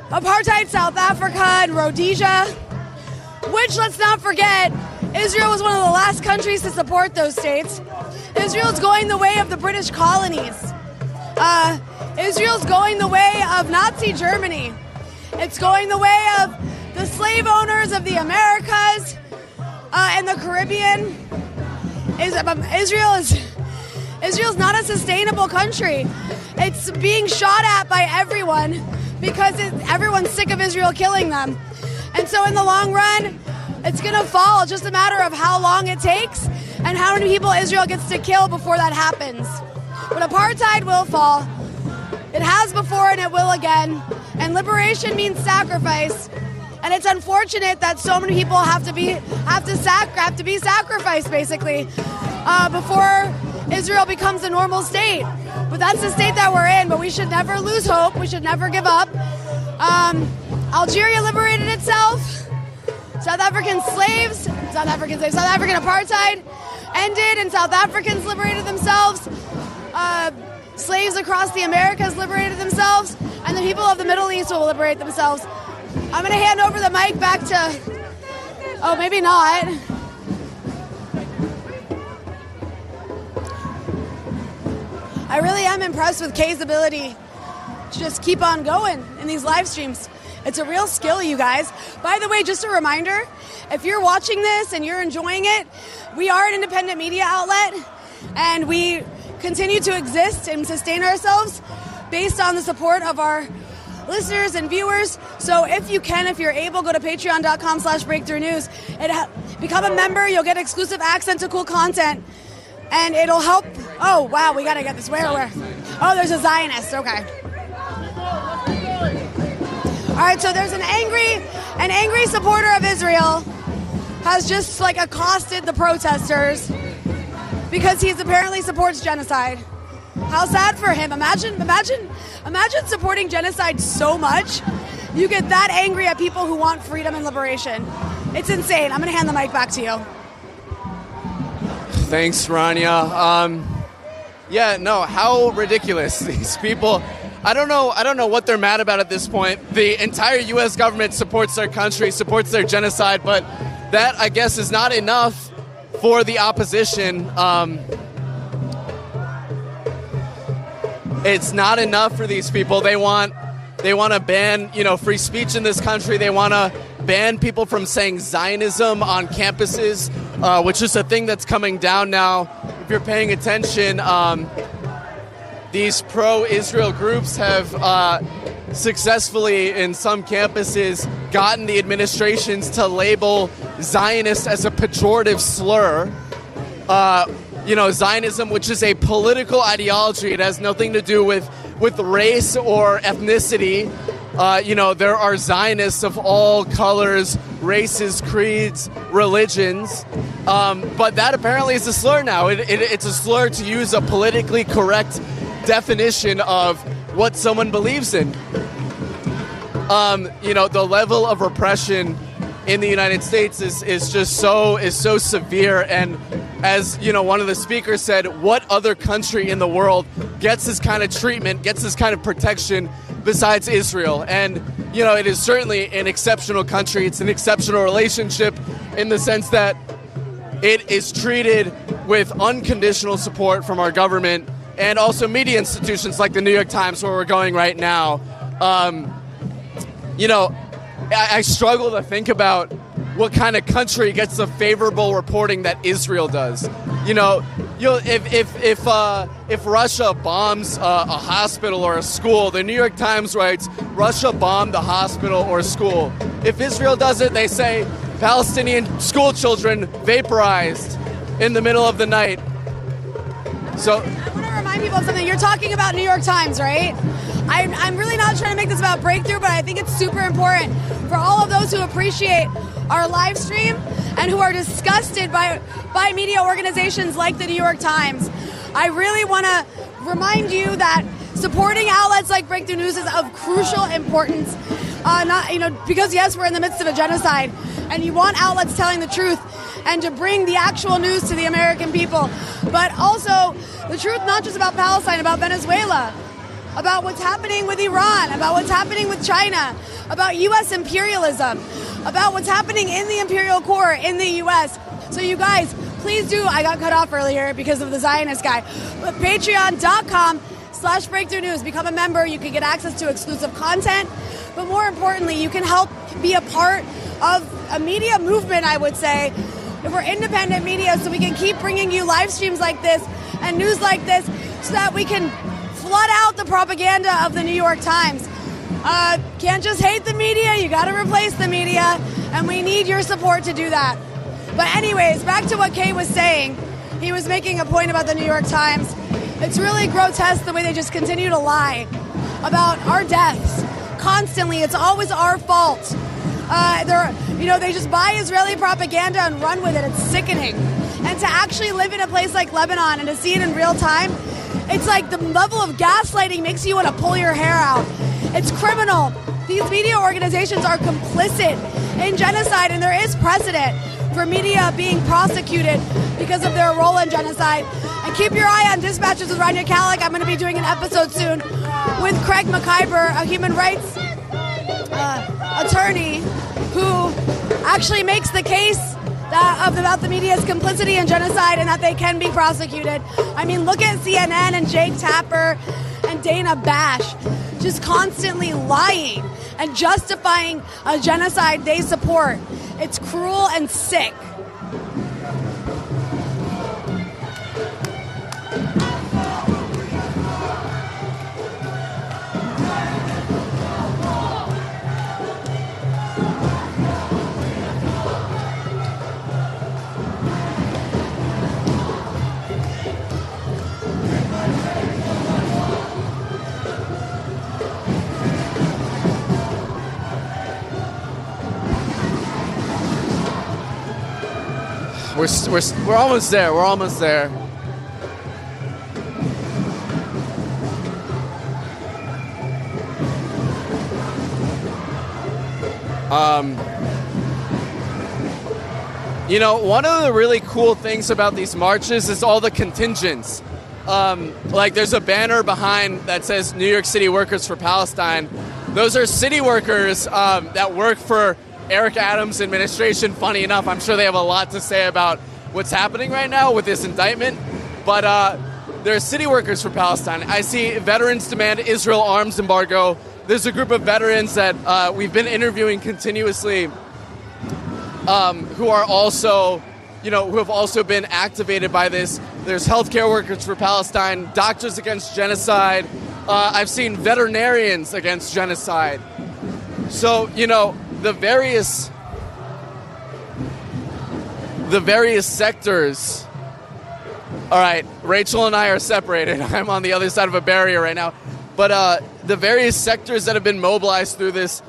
Speaker 4: apartheid South Africa and Rhodesia, which, let's not forget, Israel was one of the last countries to support those states. Israel's going the way of the British colonies. Israel's going the way of Nazi Germany. It's going the way of the slave owners of the Americas and the Caribbean. Israel's not a sustainable country. It's being shot at by everyone because everyone's sick of Israel killing them. And so in the long run, it's going to fall. It's just a matter of how long it takes and how many people Israel gets to kill before that happens. But apartheid will fall. It has before and it will again. And liberation means sacrifice. And it's unfortunate that so many people have to be sacrificed, basically, before Israel becomes a normal state. But that's the state that we're in. But we should never lose hope. We should never give up. Algeria liberated itself. South African apartheid ended, and South Africans liberated themselves. Slaves across the Americas liberated themselves, and the people of the Middle East will liberate themselves. I'm going to hand over the mic back to... Oh, maybe not. I really am impressed with Kay's ability to just keep on going in these live streams. It's a real skill, you guys. By the way, just a reminder, if you're watching this and you're enjoying it, we are an independent media outlet, and we continue to exist and sustain ourselves based on the support of our listeners and viewers. So if you're able, go to patreon.com/breakthroughnews. Become a member. You'll get exclusive access to cool content, and it'll help. Oh, wow, we got to get this. Where? Oh, there's a Zionist. Okay. All right, so there's an angry supporter of Israel has just accosted the protesters because he apparently supports genocide. How sad for him. Imagine supporting genocide so much. You get that angry at people who want freedom and liberation. It's insane. I'm going to hand the mic back to you.
Speaker 9: Thanks, Rania. How ridiculous these people. I don't know what they're mad about at this point. The entire U.S. government supports their country, supports their genocide, but that, I guess, is not enough for the opposition. It's not enough for these people. They want to ban, free speech in this country. They want to ban people from saying Zionism on campuses, which is a thing that's coming down now. If you're paying attention, these pro-Israel groups have successfully, in some campuses, gotten the administrations to label Zionist as a pejorative slur. Zionism, which is a political ideology. It has nothing to do with race or ethnicity. There are Zionists of all colors, races, creeds, religions. But that apparently is a slur now. It's a slur to use a politically correct definition of what someone believes in. The level of repression in the United States is so severe, and as one of the speakers said, what other country in the world gets this kind of treatment, gets this kind of protection besides Israel? And it is certainly an exceptional country. It's an exceptional relationship in the sense that it is treated with unconditional support from our government and also media institutions like the New York Times, where we're going right now. I struggle to think about what kind of country gets the favorable reporting that Israel does. If Russia bombs a hospital or a school, the New York Times writes, Russia bombed the hospital or school. If Israel does it, they say Palestinian school children vaporized in the middle of the night. So
Speaker 4: I want to remind people of something. You're talking about New York Times, right? I'm really not trying to make this about Breakthrough, but I think it's super important for all of those who appreciate our live stream and who are disgusted by media organizations like the New York Times. I really want to remind you that supporting outlets like Breakthrough News is of crucial importance. Because yes, we're in the midst of a genocide, and you want outlets telling the truth and to bring the actual news to the American people, but also the truth not just about Palestine, about Venezuela, about what's happening with Iran, about what's happening with China, about U.S. imperialism, about what's happening in the imperial core in the U.S. So you guys, please do. I got cut off earlier because of the Zionist guy. But patreon.com/breakthrough news. Become a member. You can get access to exclusive content. But more importantly, you can help be a part of a media movement, I would say. We're independent media, so we can keep bringing you live streams like this and news like this so that we can flood out the propaganda of the New York Times. Can't just hate the media, you got to replace the media, and we need your support to do that. But anyways, back to what Kay was saying. He was making a point about the New York Times. It's really grotesque the way they just continue to lie about our deaths. Constantly, it's always our fault. They just buy Israeli propaganda and run with it. It's sickening. And to actually live in a place like Lebanon and to see it in real time, it's like the level of gaslighting makes you want to pull your hair out. It's criminal. These media organizations are complicit in genocide, and there is precedent for media being prosecuted because of their role in genocide. And keep your eye on Dispatches with Rania Kalik. I'm going to be doing an episode soon with Craig McIver, a human rights attorney who actually makes the case about the media's complicity in genocide and that they can be prosecuted. I mean, look at CNN and Jake Tapper and Dana Bash just constantly lying and justifying a genocide they support. It's cruel and sick.
Speaker 9: We're almost there. We're almost there. One of the really cool things about these marches is all the contingents. Like there's a banner behind that says New York City Workers for Palestine. Those are city workers that work for Eric Adams' administration. Funny enough, I'm sure they have a lot to say about what's happening right now with this indictment. But they're city workers for Palestine. I see veterans demand Israel arms embargo. There's a group of veterans that we've been interviewing continuously who are also, who have also been activated by this. There's healthcare workers for Palestine, doctors against genocide. I've seen veterinarians against genocide. So, the various sectors. All right, Rachel and I are separated. I'm on the other side of a barrier right now. But the various sectors that have been mobilized through this,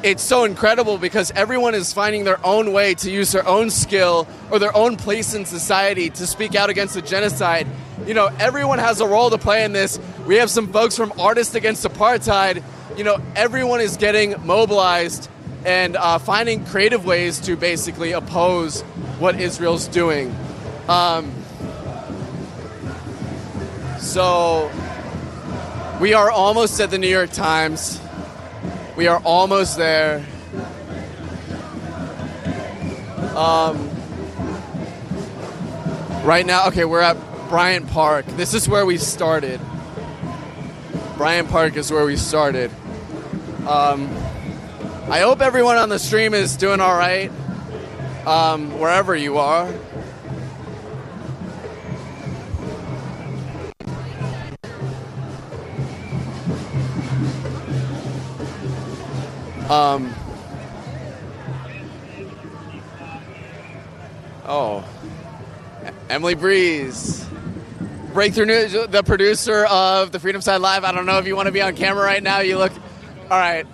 Speaker 9: it's so incredible because everyone is finding their own way to use their own skill or their own place in society to speak out against the genocide. Everyone has a role to play in this. We have some folks from Artists Against Apartheid. Everyone is getting mobilized and finding creative ways to basically oppose what Israel's doing. So we are almost at the New York Times. We are almost there. Right now, okay, we're at Bryant Park. This is where we started. Bryant Park is where we started. I hope everyone on the stream is doing all right, wherever you are. Emily Breeze, Breakthrough News, the producer of the Freedom Side Live. I don't know if you want to be on camera right now. You look... All right.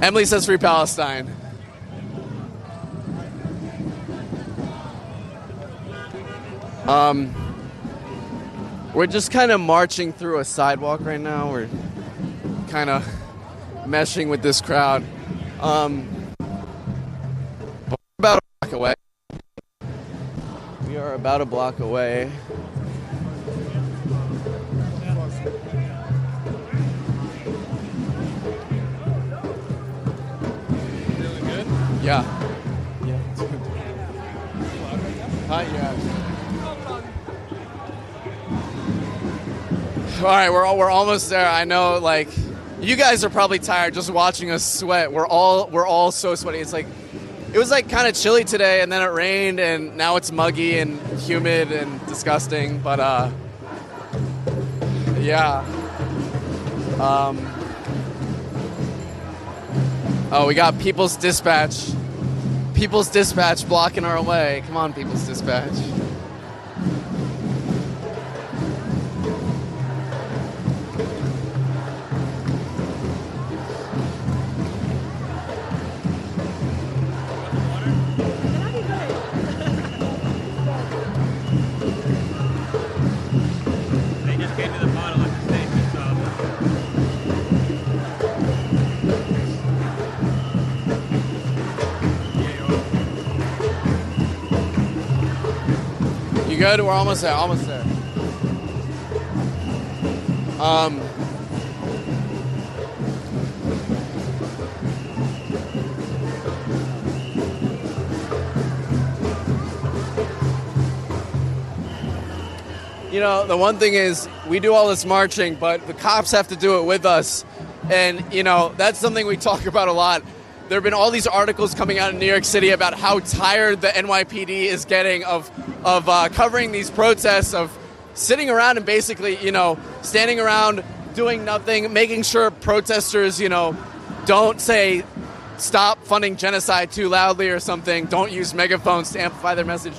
Speaker 9: Emily says Free Palestine. We're just kind of marching through a sidewalk right now. We're kind of meshing with this crowd. But we're about a block away. We are about a block away.
Speaker 10: Really good?
Speaker 9: Yeah. Hi, yeah. All right, we're almost there. I know, like, you guys are probably tired just watching us sweat. We're all so sweaty. It was like kind of chilly today, and then it rained, and now it's muggy and humid and disgusting. But yeah. Oh, we got People's Dispatch. People's Dispatch blocking our way. Come on, People's Dispatch. good? We're almost there. Almost there. You know, the one thing is we do all this marching, but the cops have to do it with us. And, you know, that's something we talk about a lot. There have been all these articles coming out in New York City about how tired the NYPD is getting of covering these protests, of sitting around and basically, you know, standing around doing nothing, making sure protesters, you know, don't say stop funding genocide too loudly or something, don't use megaphones to amplify their message.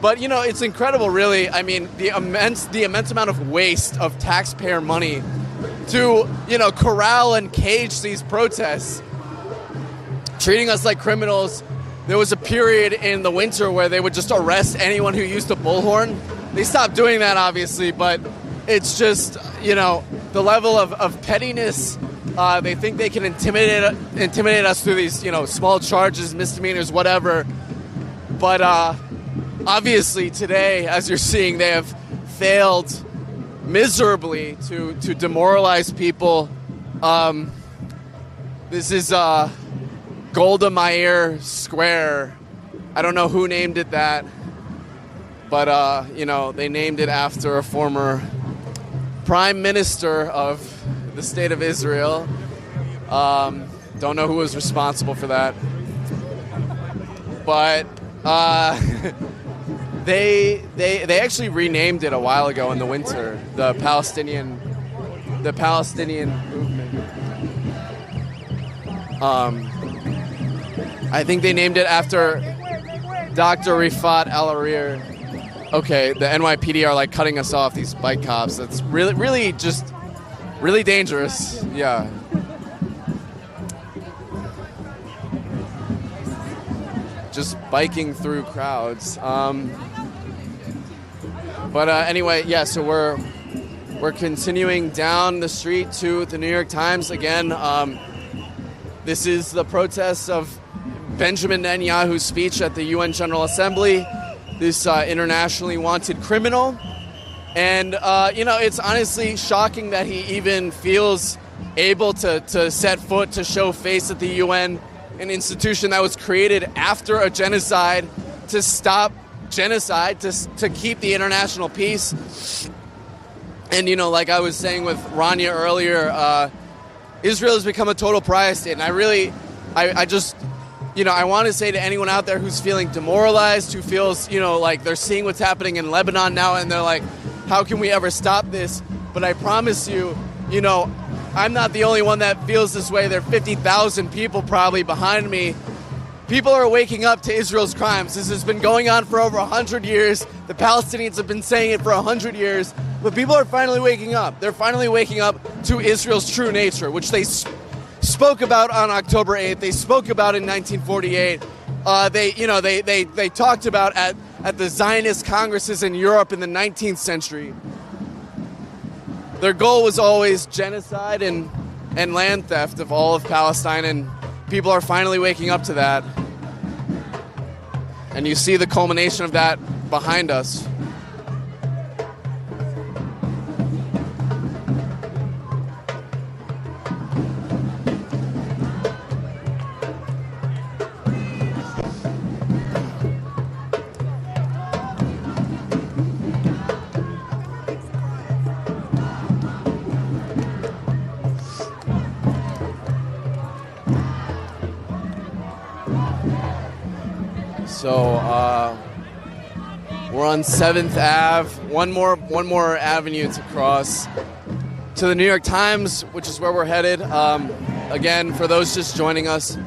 Speaker 9: But, you know, it's incredible, really. I mean, the immense amount of waste of taxpayer money to, you know, corral and cage these protests, treating us like criminals. There was a period in the winter where they would just arrest anyone who used a bullhorn. They stopped doing that, obviously, but it's just, you know, the level of pettiness. They think they can intimidate us through these, you know, small charges, misdemeanors, whatever. But obviously today, as you're seeing, they have failed miserably to demoralize people. This is Golda Meir Square. I don't know who named it that, but you know, they named it after a former prime minister of the state of Israel. Don't know who was responsible for that, but they actually renamed it a while ago in the winter. The Palestinian movement. I think they named it after Dr. Rifat Al-Arir. Okay, the NYPD are like cutting us off, these bike cops. That's really just really dangerous. Yeah. Just biking through crowds. But anyway, yeah, so we're continuing down the street to the New York Times again. This is the protest of Benjamin Netanyahu's speech at the UN General Assembly, this internationally wanted criminal. And, you know, it's honestly shocking that he even feels able to set foot, to show face at the UN, an institution that was created after a genocide to stop genocide, to keep the international peace. And, you know, like I was saying with Rania earlier, Israel has become a total pariah state. And I just, you know, I want to say to anyone out there who's feeling demoralized, who feels, you know, like they're seeing what's happening in Lebanon now and they're like, how can we ever stop this? But I promise you, you know, I'm not the only one that feels this way. There are 50,000 people probably behind me. People are waking up to Israel's crimes. This has been going on for over 100 years. The Palestinians have been saying it for 100 years. But people are finally waking up. They're finally waking up to Israel's true nature, which they spoke about on October 8th. They spoke about in 1948. They talked about at the Zionist congresses in Europe in the 19th century. Their goal was always genocide and land theft of all of Palestine, and people are finally waking up to that. And you see the culmination of that behind us. So we're on 7th Ave, one more avenue to cross to the New York Times, which is where we're headed. Again, for those just joining us.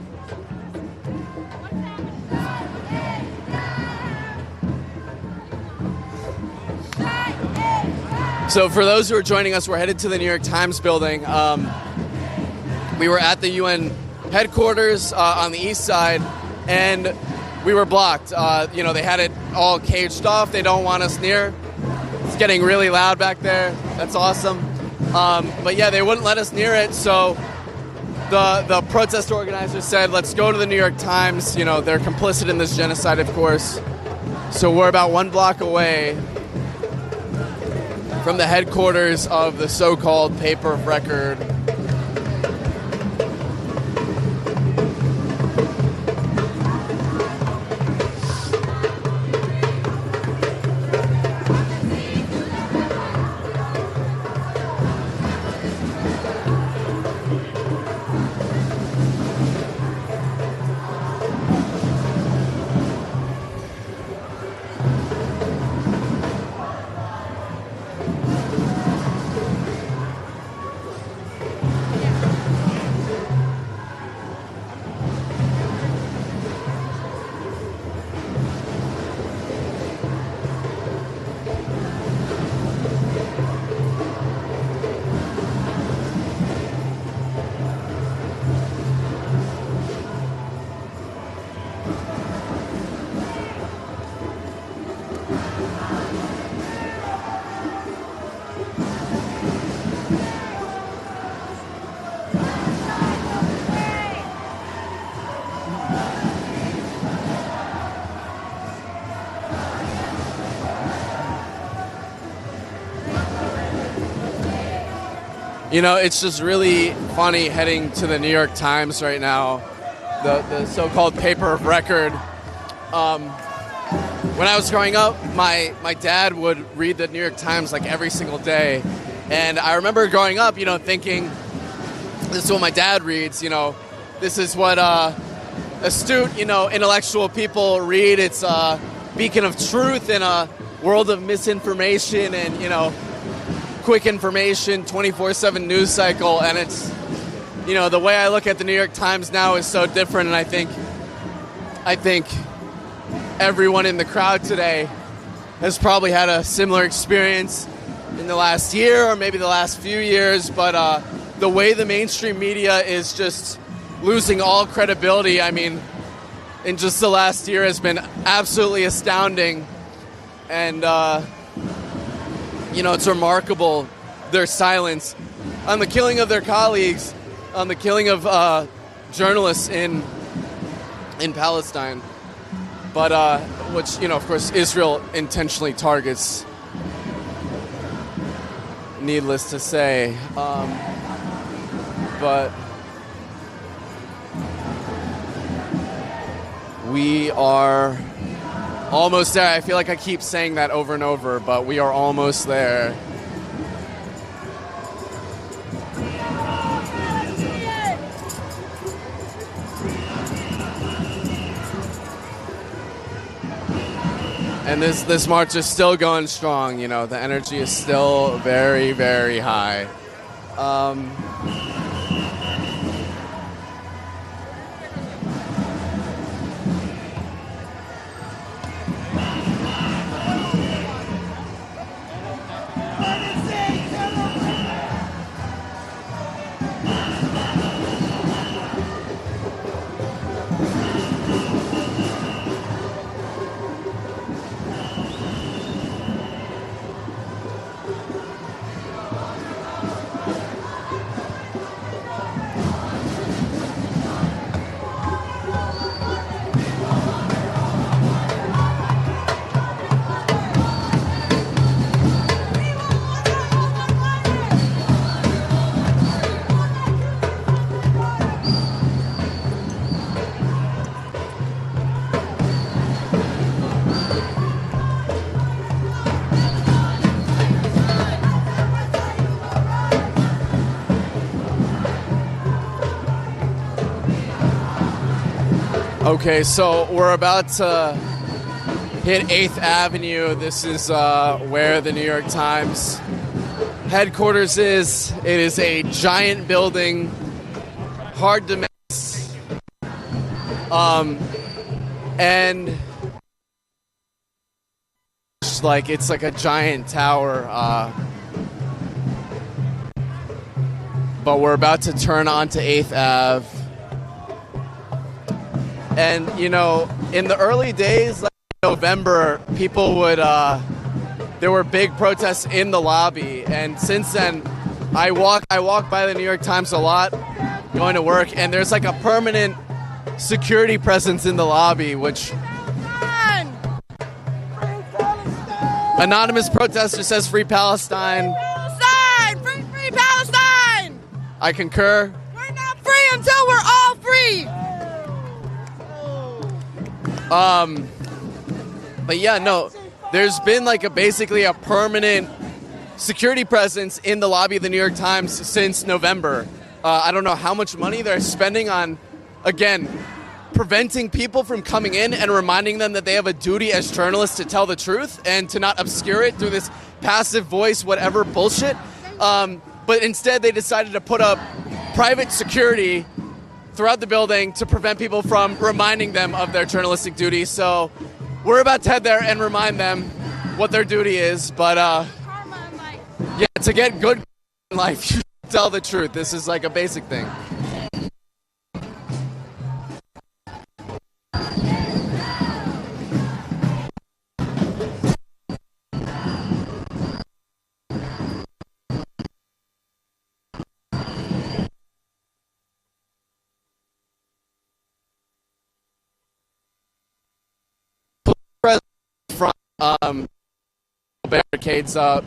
Speaker 9: So for those who are joining us, we're headed to the New York Times building. We were at the UN headquarters on the east side, and we were blocked. You know, they had it all caged off. They don't want us near. It's getting really loud back there. That's awesome. But yeah, they wouldn't let us near it. So the protest organizers said, let's go to the New York Times. You know, they're complicit in this genocide, of course. So we're about 1 block away from the headquarters of the so-called paper of record. You know, it's just really funny heading to the New York Times right now, the so-called paper of record. When I was growing up, my dad would read the New York Times like every single day. And I remember growing up, you know, thinking, this is what my dad reads, you know, this is what astute, you know, intellectual people read. It's a beacon of truth in a world of misinformation and, you know, quick information, 24/7 news cycle. And it's, you know, the way I look at the New York Times now is so different. And I think everyone in the crowd today has probably had a similar experience in the last year or maybe the last few years. But the way the mainstream media is just losing all credibility, I mean, in just the last year has been absolutely astounding. And, you know, it's remarkable, their silence on the killing of their colleagues, on the killing of journalists in Palestine. But, which, you know, of course, Israel intentionally targets, needless to say. But we are almost there. I feel like I keep saying that over and over, but we are almost there. And this march is still going strong, you know, the energy is still very, very high. Okay, so we're about to hit 8th Avenue. This is where the New York Times headquarters is. It is a giant building, hard to miss. And it's like a giant tower. But we're about to turn onto 8th Ave. And, you know, in the early days, like November, people would, there were big protests in the lobby. And since then, I walk by the New York Times a lot, going to work, and there's like a permanent security presence in the lobby, which Anonymous protester says free Palestine.
Speaker 12: Palestine! Free, free Palestine!
Speaker 9: I concur.
Speaker 12: We're not free until we're all free!
Speaker 9: But yeah, no, there's been like basically a permanent security presence in the lobby of the New York Times since November. I don't know how much money they're spending on, again, preventing people from coming in and reminding them that they have a duty as journalists to tell the truth and to not obscure it through this passive voice, whatever bullshit. But instead they decided to put up private security throughout the building to prevent people from reminding them of their journalistic duty. So we're about to head there and remind them what their duty is. But yeah, to get good in life, you tell the truth. This is like a basic thing. From barricades up.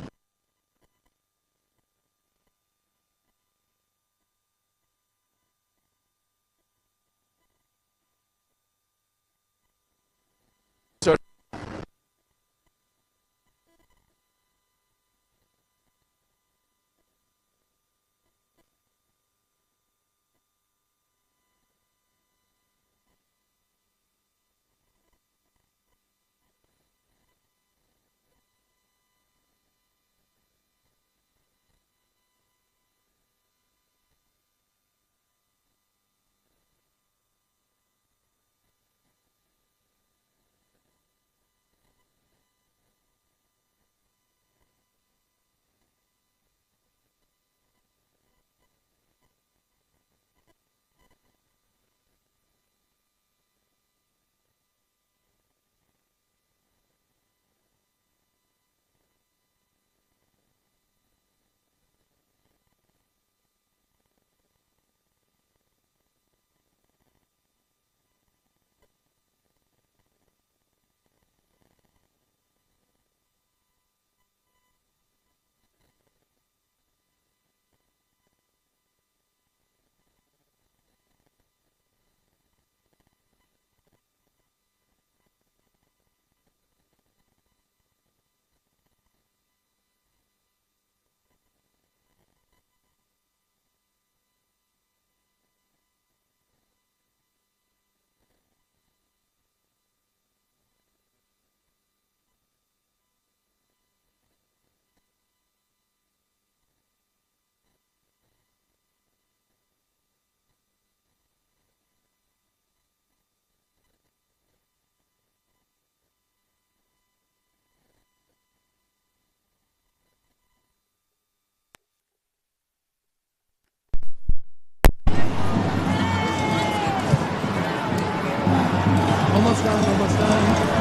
Speaker 13: Almost done, almost done.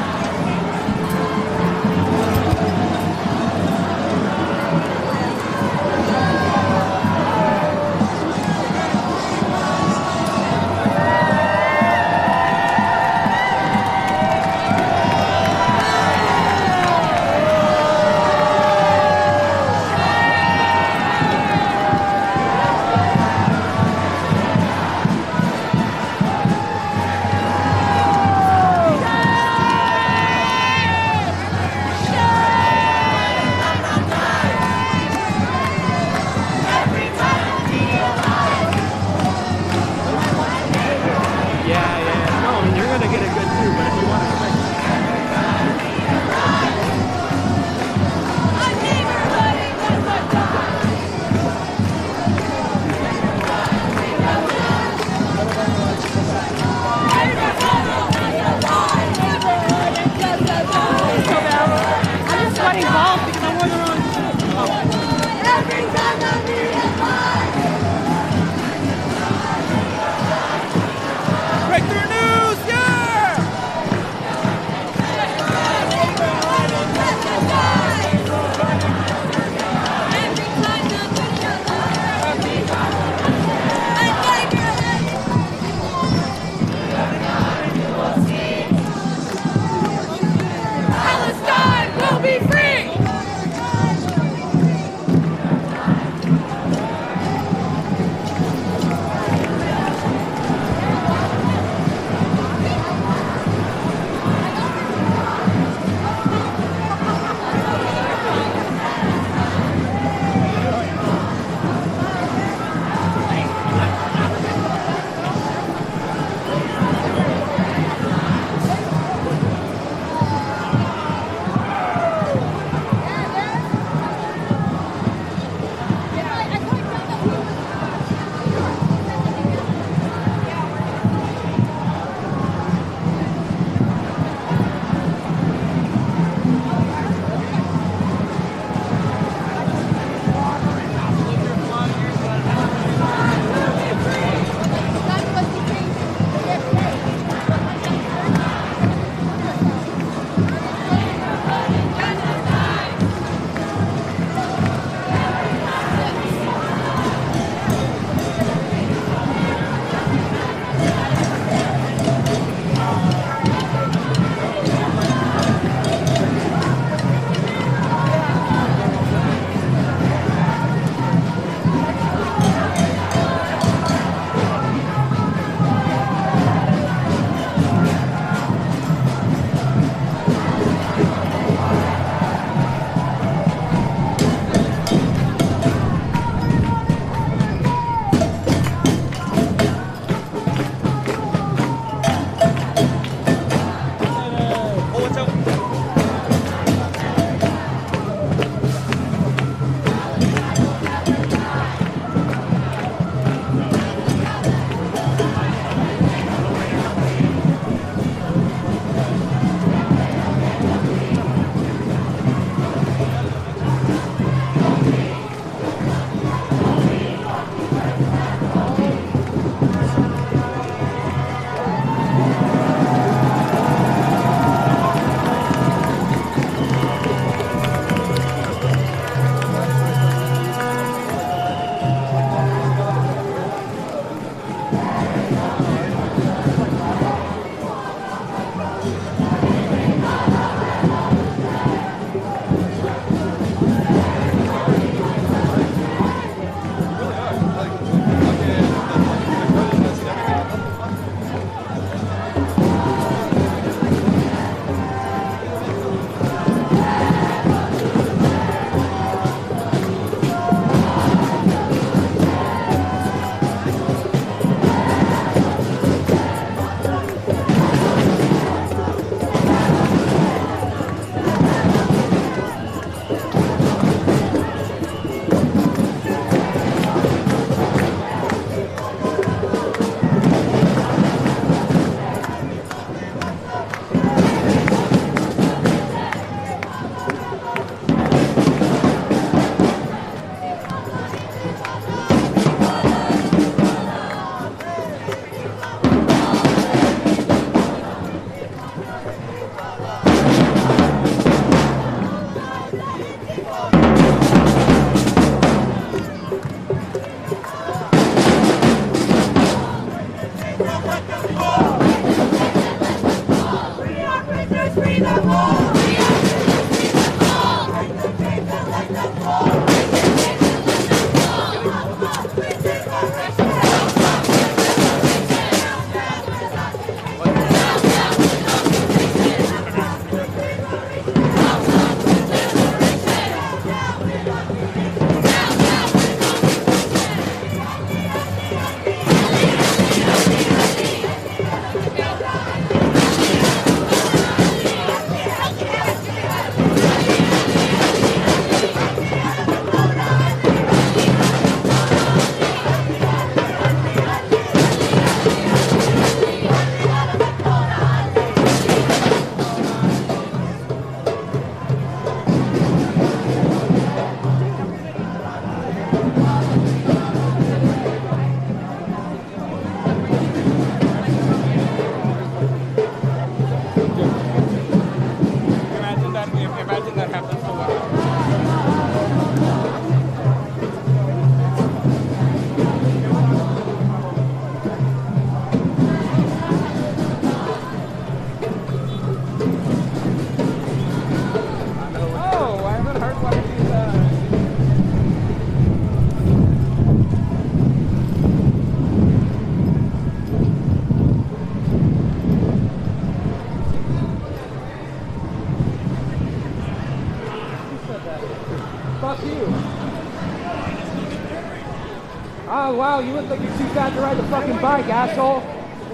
Speaker 14: wow, you look like you're too fat to ride the fucking bike, asshole.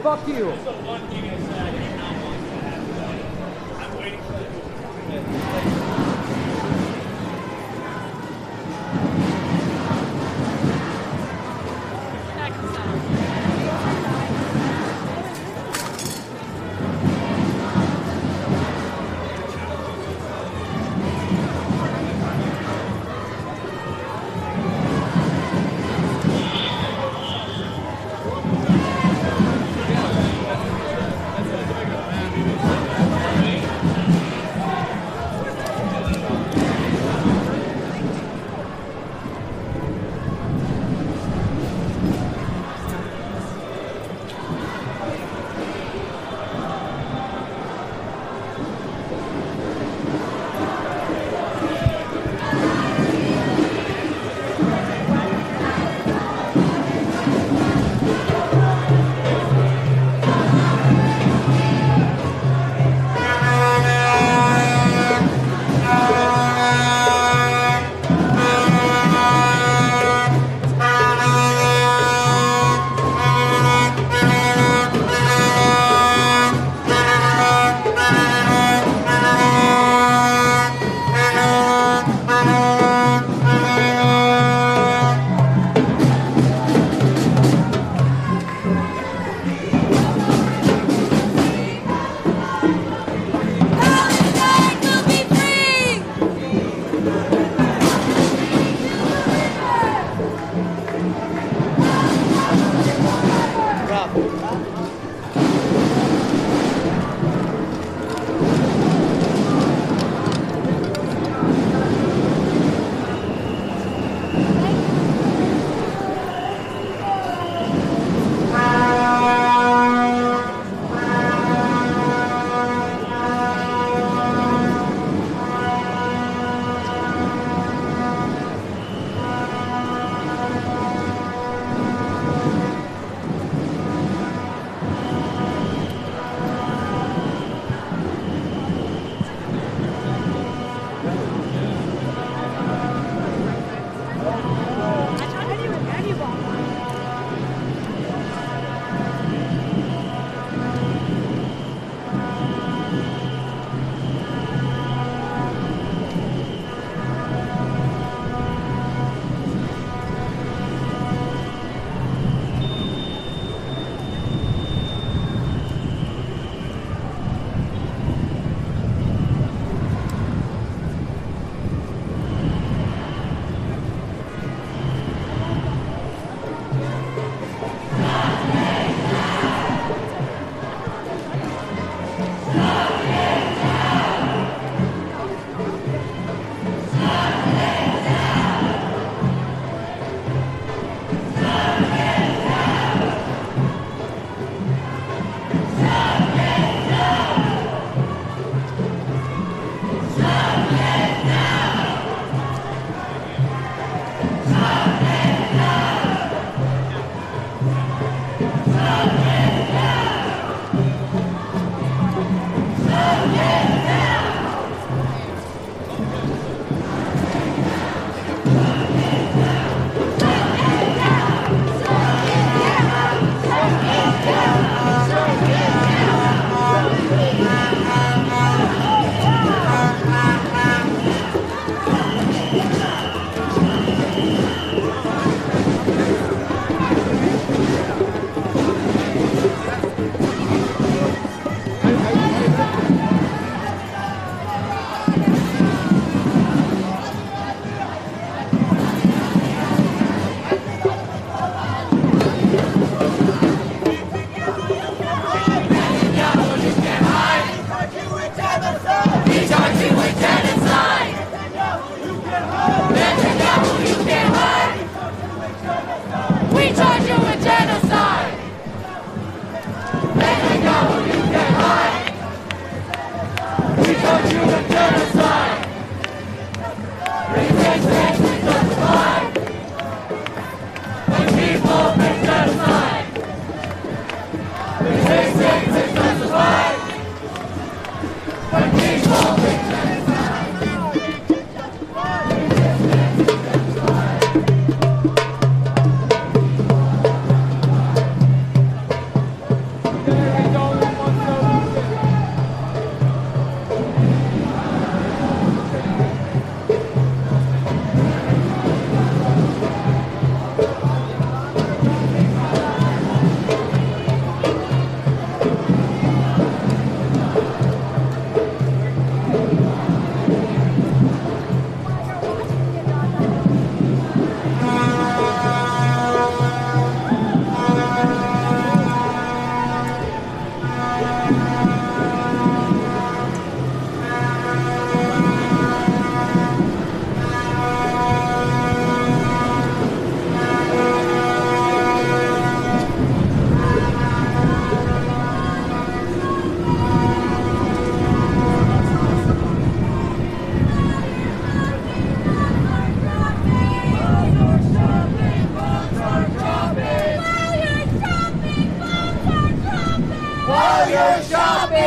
Speaker 14: Fuck you.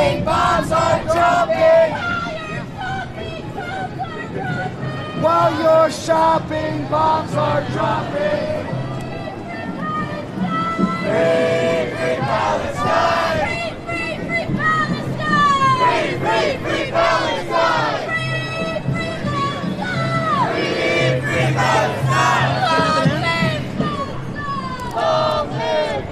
Speaker 1: shopping, bombs are dropping. While you're shopping, bombs are dropping. Free, free Palestine! Free, free, free Palestine! Free, free, free Palestine! Free, free Palestine! Long live Palestine! Long live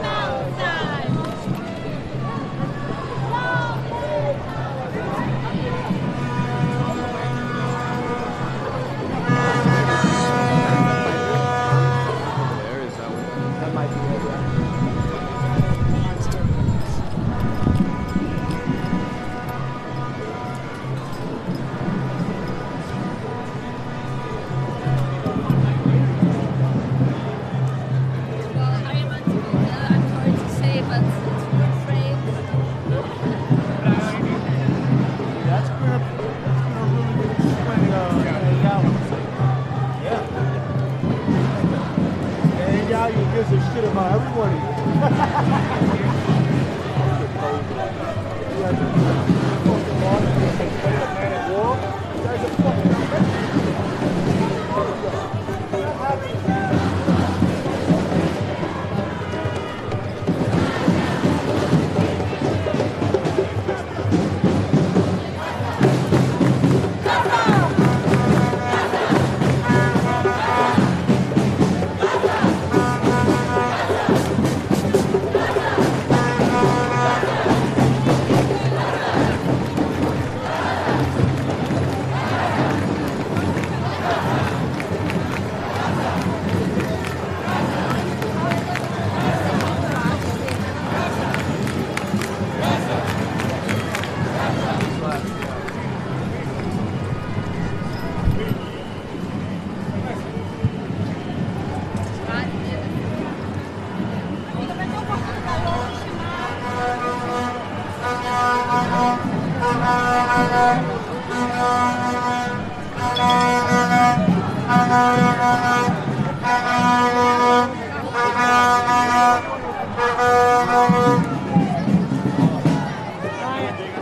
Speaker 13: That might be it, yeah.
Speaker 8: Netanyahu gives a shit about everybody.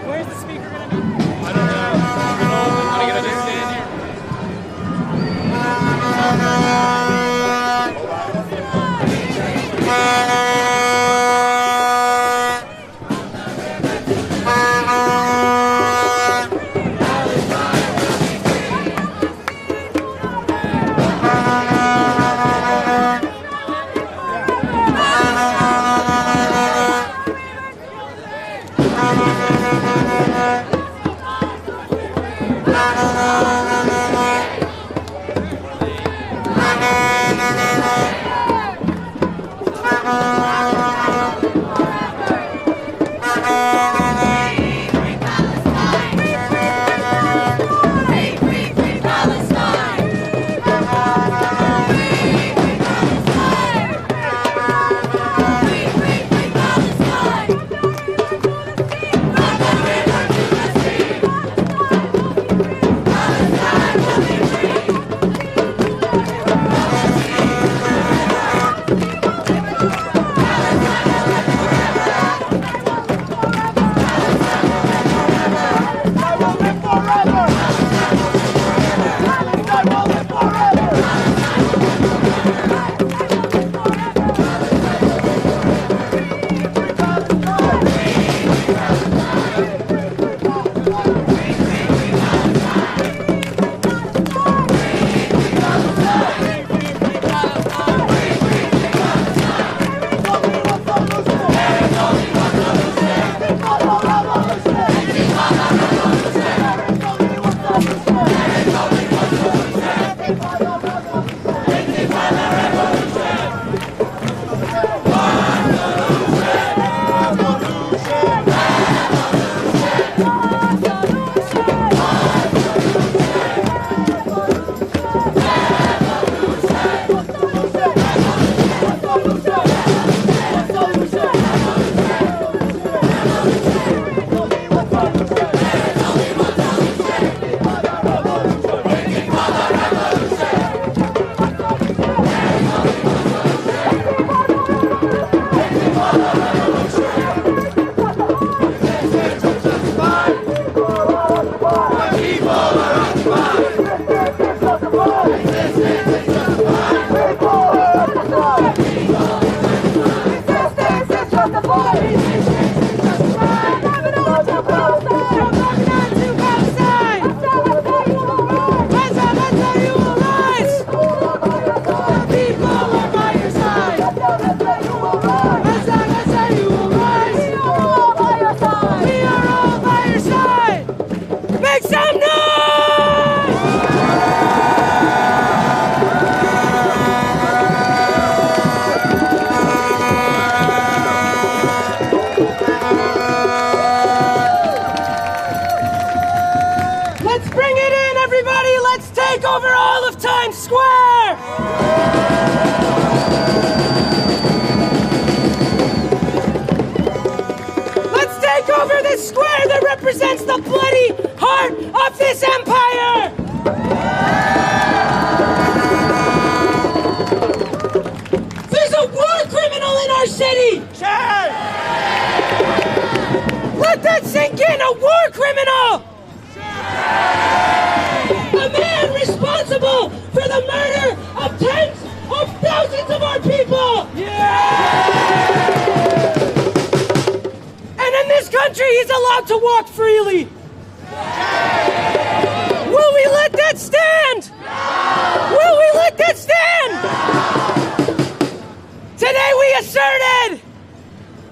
Speaker 6: Where's the speaker going to be?
Speaker 10: I don't know. Are you going to just stand here?
Speaker 1: Palestine!
Speaker 6: off Times Square! Let's take over this square that represents the bloody heart of this empire! There's a war criminal in our city! Let that sink in, a war criminal! A man responsible for the murder of tens of thousands of our people! And in this country, he's allowed to walk freely! Will we let that stand? Will we let that stand? Today we asserted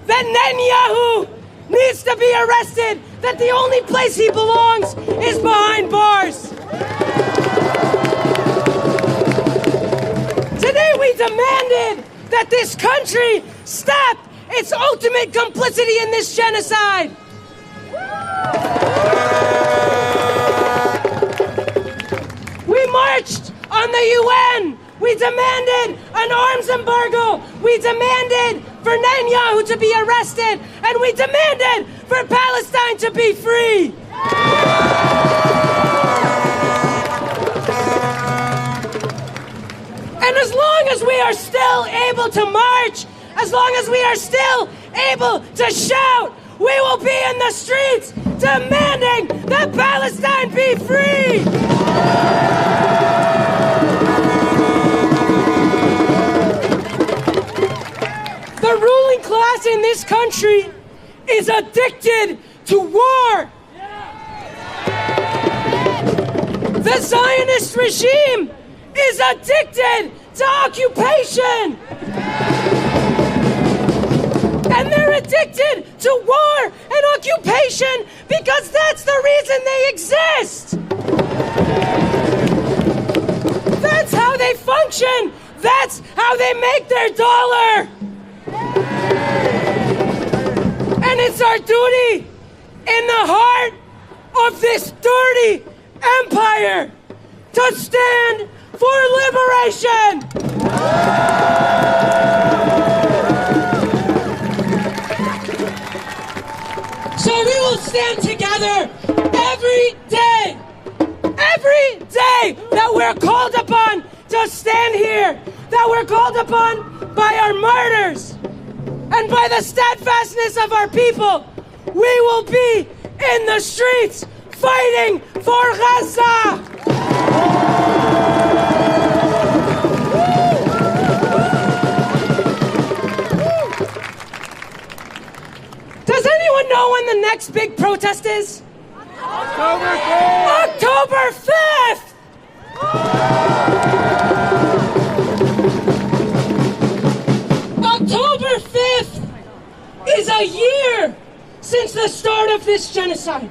Speaker 6: that Netanyahu needs to be arrested, that the only place he belongs is behind bars. Today we demanded that this country stop its ultimate complicity in this genocide. We marched on the UN. We demanded an arms embargo. We demanded for Netanyahu to be arrested. And we demanded for Palestine to be free. And as long as we are still able to march, as long as we are still able to shout, we will be in the streets demanding that Palestine be free. The ruling class in this country is addicted to war. The Zionist regime is addicted to occupation. And they're addicted to war and occupation because that's the reason they exist. That's how they function. That's how they make their dollar. And it's our duty in the heart of this dirty empire to stand for liberation. So we will stand together every day that we're called upon to stand here, that we're called upon by our martyrs and by the steadfastness of our people. We will be in the streets fighting for Gaza. Does anyone know when the next big protest is? October 5th! October 5th! October 5th is a year since the start of this genocide.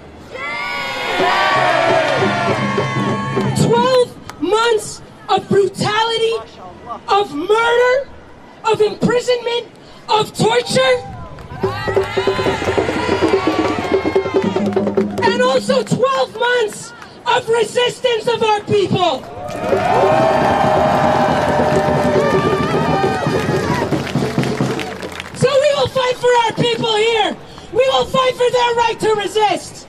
Speaker 6: 12 months of brutality, of murder, of imprisonment, of torture, and also 12 months of resistance of our people. So we will fight for our people here. We will fight for their right to resist.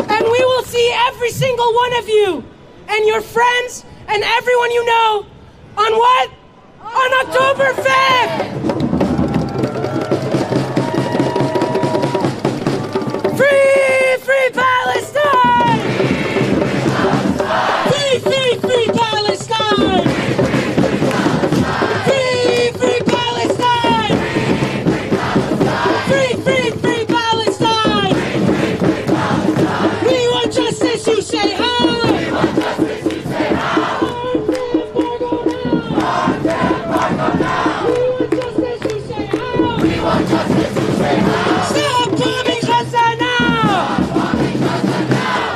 Speaker 6: And we will see every single one of you and your friends and everyone you know on what? On October 5th! Free, free Palestine! Free, free, free Palestine! Free, free Palestine! Free, free, free Palestine! We want justice, you say how? We want justice, you say how? We want justice, you say how? Stop bombing Gaza now!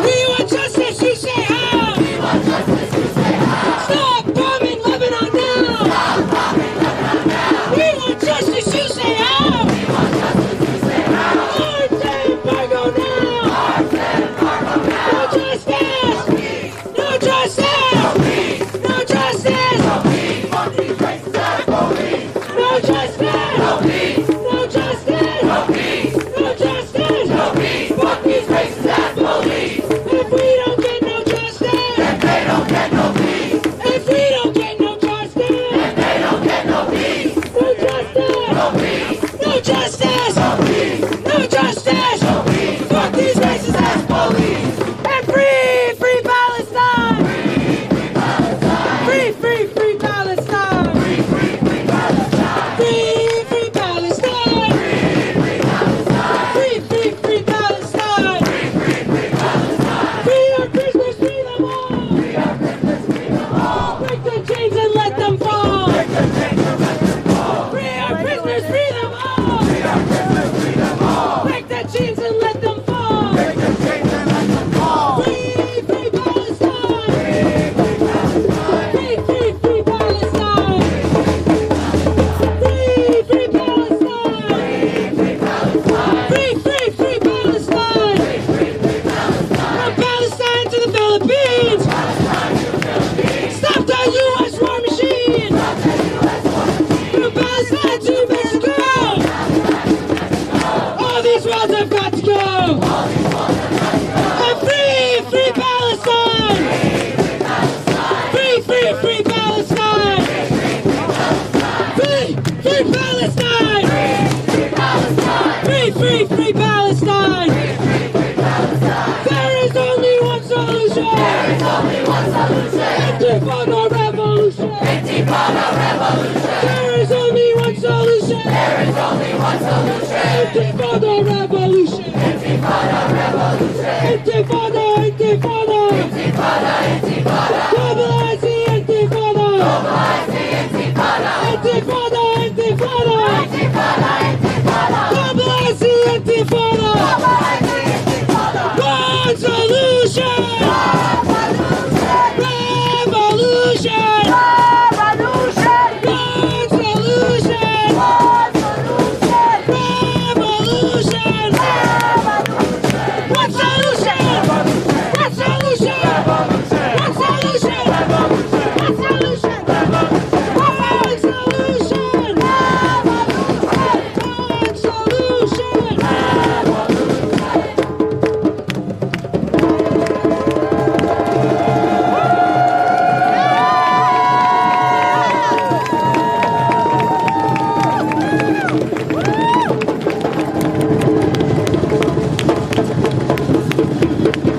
Speaker 6: We want justice, you say how? We want justice, you say how? Stop bombing Lebanon now! We want justice, you say how? We want justice, you say how? Arms embargo now! Arms embargo justice! No peace! No justice! No peace! Fuck these racist ass police! And free, free Palestine! Free, free, free Palestine! Free, free, free Palestine! Free, free Palestine! Free, free, free Palestine! Free, free, free Palestine! Free our prisoners, free them all! Free our prisoners, free them all! Break their chains and let them fall! Break their chains and let them fall! Free our prisoners, free them all! Free our prisoners, free them all! Break their chains and let them fall! Break their chains and let them fall! Free, free Palestine! Free, free Palestine! Free, free, free Palestine! Free, free Palestine! Free, free, free Palestine! From Palestine to the Philippines! Stop the U.S. war machine! From Palestine to Mexico! All these walls have got to go! And free, free Palestine! Free, free, free Palestine! Free, free Palestine! Free, free, free Palestine! There is only one solution! There is only one solution! Intifada revolution! Intifada revolution! There is only one solution! There is only one solution! Intifada revolution! Intifada revolution! Intifada, intifada! Intifada, intifada! Globalize the intifada! Globalize the intifada! Intifada, intifada! Intifada, intifada! Globalize the intifada! Globalize the intifada! One solution! Revolution! Revolution! One solution! One solution!